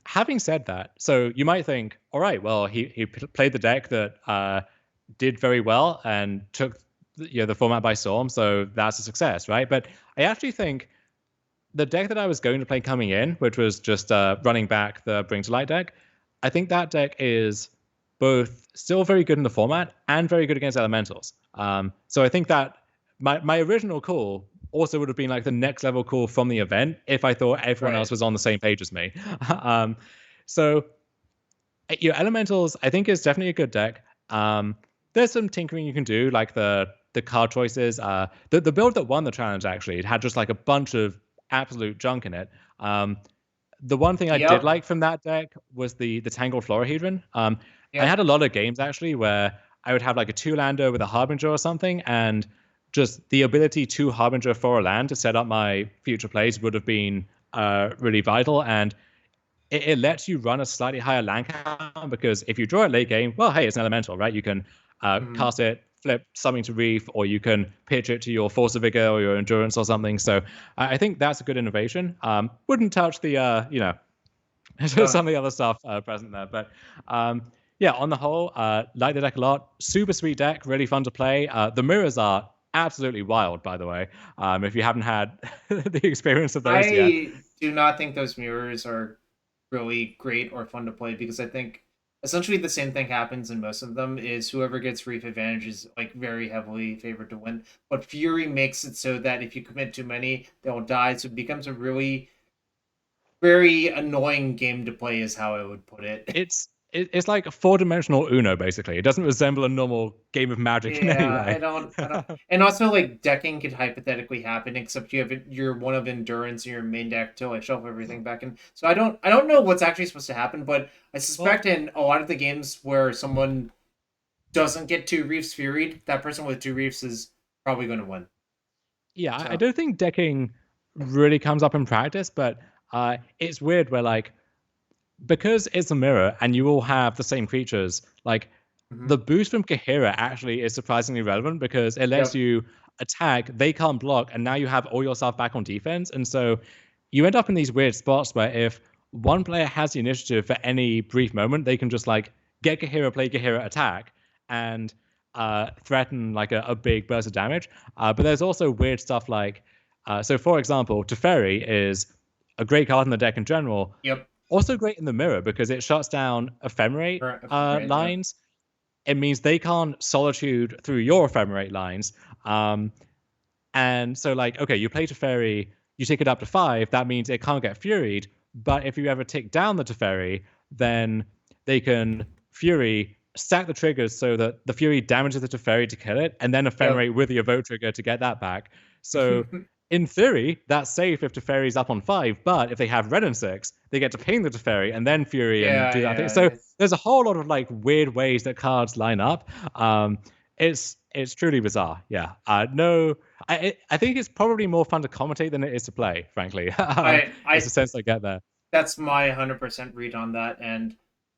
Having said that, so you might think, all right, well, he played the deck that did very well and took the format by storm, so that's a success, right? But I actually think the deck that I was going to play coming in, which was just running back the Bring to Light deck, I think that deck is both still very good in the format and very good against elementals. So I think that my original call also would have been like the next level call from the event if I thought everyone else was on the same page as me. So elementals, I think, is definitely a good deck. There's some tinkering you can do, like the card choices. The build that won the challenge, actually, it had just like a bunch of absolute junk in it. The one thing I did like from that deck was the Tangled Florahedron. I had a lot of games actually where I would have like a 2-lander with a Harbinger or something, and just the ability to Harbinger for a land to set up my future plays would have been really vital. And it lets you run a slightly higher land count because if you draw it late game, well, hey, it's an elemental, right? You can cast it, flip something to Reef, or you can pitch it to your Force of Vigor or your Endurance or something. So I think that's a good innovation. Wouldn't touch the, some of the other stuff present there. But yeah, on the whole, like the deck a lot. Super sweet deck, really fun to play. The mirrors are absolutely wild, by the way. If you haven't had the experience of those yet. I do not think those mirrors are really great or fun to play because I think essentially the same thing happens in most of them is whoever gets Reef Advantage is like very heavily favored to win. But Fury makes it so that if you commit too many, they'll die. So it becomes a really very annoying game to play is how I would put it. It's like a 4-dimensional Uno, basically. It doesn't resemble a normal game of Magic in any way. I don't. And also, like, decking could hypothetically happen, except you're one of Endurance in your main deck to like shuffle everything back in. So I don't know what's actually supposed to happen, but I suspect in a lot of the games where someone doesn't get 2 Reefs Furied, that person with 2 Reefs is probably going to win. Yeah, so. I don't think decking really comes up in practice, but it's weird where, like, because it's a mirror and you all have the same creatures, like the boost from Kahira actually is surprisingly relevant because it lets you attack, they can't block, and now you have all your stuff back on defense. And so you end up in these weird spots where if one player has the initiative for any brief moment, they can just like get Kahira, play Kahira, attack, and threaten like a big burst of damage. But there's also weird stuff like, so for example, Teferi is a great card in the deck in general. Yep. Also great in the mirror because it shuts down ephemerate lines. Yeah. It means they can't solitude through your ephemerate lines. And so, like, okay, you play Teferi, you tick it up to 5. That means it can't get Furied. But if you ever tick down the Teferi, then they can Fury, stack the triggers so that the Fury damages the Teferi to kill it, and then ephemerate with the Evoke trigger to get that back. So in theory, that's safe if Teferi's up on 5, but if they have red and 6, they get to ping the Teferi and then Fury and do that thing. So there's a whole lot of like weird ways that cards line up. It's truly bizarre. Yeah. I think it's probably more fun to commentate than it is to play, frankly. It's the sense I get there. That's my 100% read on that, and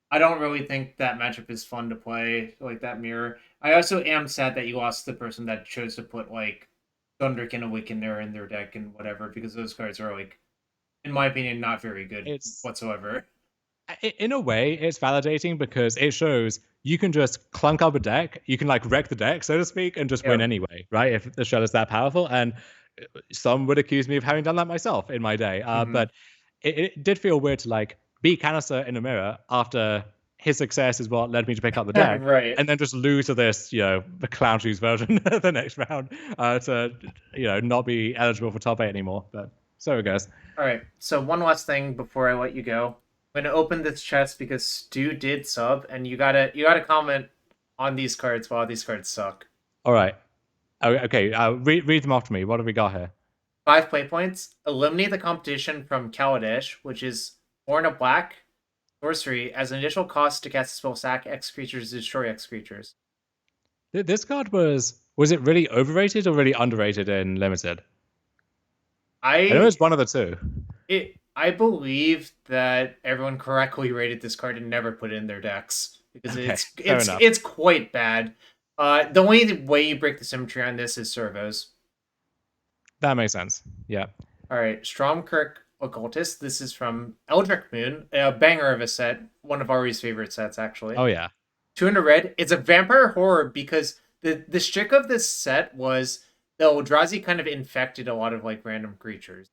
I don't really think that matchup is fun to play, like that mirror. I also am sad that you lost the person that chose to put like Thunderkin Awakener in their deck and whatever, because those cards are like, in my opinion, not very good whatsoever. In a way, it's validating because it shows you can just clunk up a deck, you can like wreck the deck, so to speak, and just win anyway, right? If the shell is that powerful. And some would accuse me of having done that myself in my day. But it did feel weird to like beat Canister in a mirror after his success is what led me to pick up the deck, right? And then just lose to this, the clown shoes version the next round to, not be eligible for top 8 anymore. But so it goes. All right. So one last thing before I let you go, I'm gonna open this chest because Stu did sub, and you gotta comment on these cards while these cards suck. All right. Okay. Read them off to me. What have we got here? 5 play points. Eliminate the competition from Kaladesh, which is 4 and a black. Sorcery, as an initial cost to cast a spell, sack X creatures, destroy X creatures. This card was it really overrated or really underrated in Limited? I know it's one of the two. I believe that everyone correctly rated this card and never put it in their decks because it's quite bad. The only way you break the symmetry on this is servos. That makes sense. Yeah. All right, Stromkirk Occultist. This is from Eldritch Moon, a banger of a set. One of Ari's favorite sets, actually. Oh yeah. 2 in a red. It's a vampire horror because the trick of this set was the Eldrazi kind of infected a lot of like random creatures,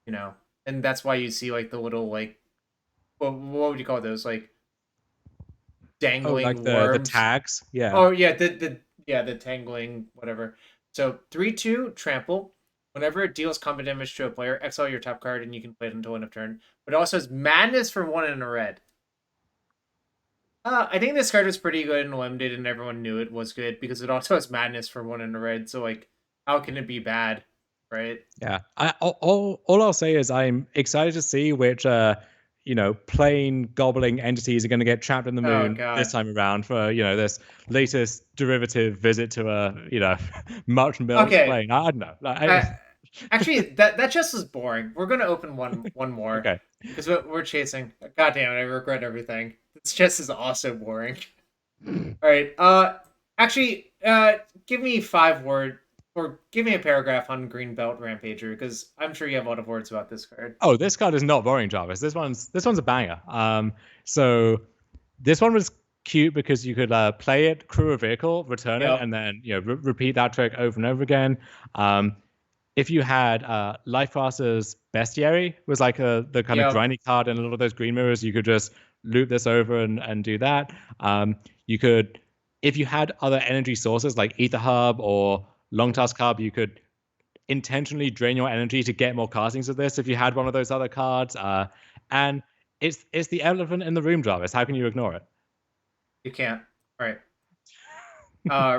and that's why you see like the little like, what would you call those, like dangling like worms? The tags. Yeah. Oh yeah, the tangling whatever. So 3/2 trample. Whenever it deals combat damage to a player, exile your top card and you can play it until end of turn. But it also has madness for 1 in a red. I think this card was pretty good and limited, and everyone knew it was good because it also has madness for 1 in a red. So like, how can it be bad, right? Yeah. All I'll say is I'm excited to see which plain gobbling entities are going to get trapped in the moon this time around for, this latest derivative visit to a, much milk plane. I don't know. Actually, that chest is boring. We're going to open one more. Okay. Because we're chasing. God damn it, I regret everything. This chest is also boring. All right. Actually, give me 5 words. Or give me a paragraph on Greenbelt Rampager, because I'm sure you have a lot of words about this card. Oh, this card is not boring, Jarvis. This one's a banger. So this one was cute because you could play it, crew a vehicle, return it, and then repeat that trick over and over again. If you had Lifecaster's Bestiary was like the kind of grindy card in a lot of those green mirrors, you could just loop this over and do that. You could, if you had other energy sources like Ether Hub or Long Task Hub, you could intentionally drain your energy to get more castings of this if you had one of those other cards. And it's the elephant in the room, Jarvis. How can you ignore it? You can't. All right.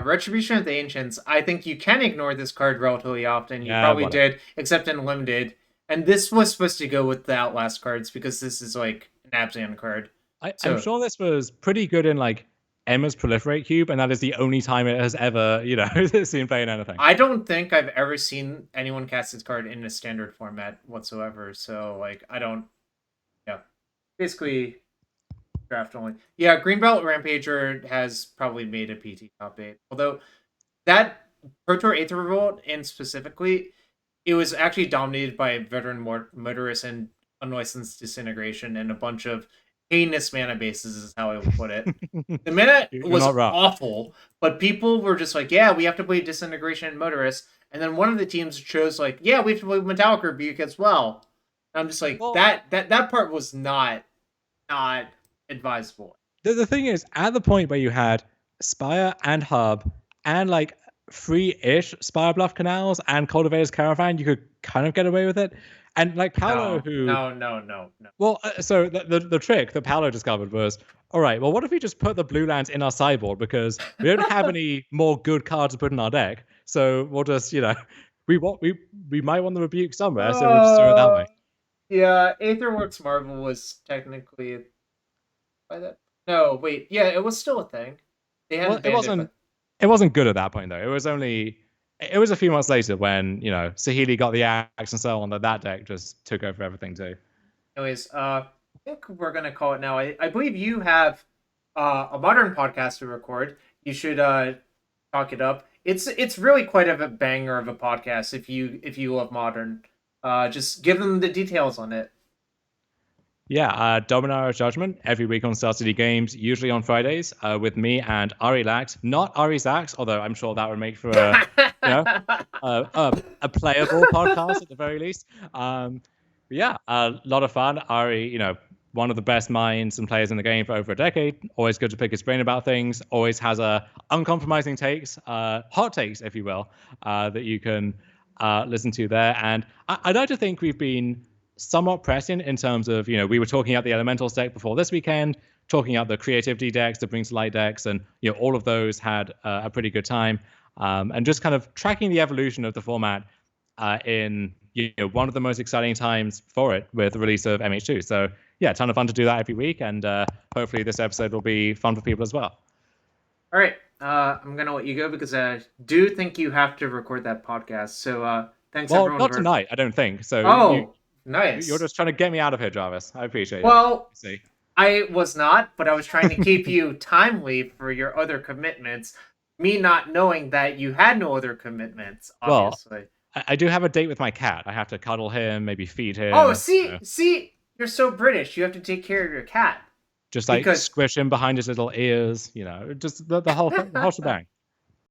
Retribution of the Ancients. I think you can ignore this card relatively often. You probably did, except in Limited. And this was supposed to go with the Outlast cards because this is like an Abzan card. I'm sure this was pretty good in like Emma's Proliferate Cube, and that is the only time it has ever, seen play in anything. I don't think I've ever seen anyone cast this card in a standard format whatsoever. So, like, I don't... Yeah. Basically, draft only. Yeah, Greenbelt Rampager has probably made a PT top 8. Although, that Pro Tour Aether Revolt, and specifically, it was actually dominated by Veteran Motorist and Unlicensed Disintegration and a bunch of heinous mana bases is how I would put it. The mana was awful, but people were just like, yeah, we have to play Disintegration and Motorist. And then one of the teams chose like, yeah, we have to play Metallic Rebuke as well. And I'm just like, that part was not advisable. The thing is, at the point where you had Spire and Hub and like free-ish Spire Bluff Canals and Cultivator's Caravan, you could kind of get away with it. And like Paolo, No. Well, so the trick that Paolo discovered was, all right, well, what if we just put the blue lands in our sideboard because we don't have any more good cards to put in our deck, so we'll just, we might want the Rebuke somewhere, so we'll just do it that way. Yeah, Aetherworks Marvel was technically by that. No, wait, yeah, it was still a thing. They hadn't it wasn't good at that point though. It was a few months later when, Saheeli got the axe and so on, that deck just took over everything too. Anyways, I think we're going to call it now. I believe you have a Modern podcast to record. You should talk it up. It's really quite a banger of a podcast if you love Modern. Just give them the details on it. Yeah, Dominara's Judgment every week on Star City Games, usually on Fridays, with me and Ari Lax. Not Ari Zax, although I'm sure that would make for a playable podcast at the very least. Yeah, a lot of fun. Ari, one of the best minds and players in the game for over a decade. Always good to pick his brain about things. Always has uncompromising takes, hot takes, if you will, that you can listen to there. And I'd like to think we've been somewhat prescient in terms of, we were talking about the Elementals deck before this weekend, talking about the creativity decks, the Bring to Light decks, and all of those had a pretty good time. And just kind of tracking the evolution of the format in one of the most exciting times for it with the release of MH2. So yeah, a ton of fun to do that every week, and hopefully this episode will be fun for people as well. All right, I'm gonna let you go because I do think you have to record that podcast. So thanks everyone. Well, not tonight, I don't think. So nice. You're just trying to get me out of here, Jarvis. I appreciate it. Well, I was not, but I was trying to keep you timely for your other commitments. Me not knowing that you had no other commitments, obviously. Well, I do have a date with my cat. I have to cuddle him, maybe feed him. Oh, see, you're so British. You have to take care of your cat. Just like squish him behind his little ears, just the whole shebang.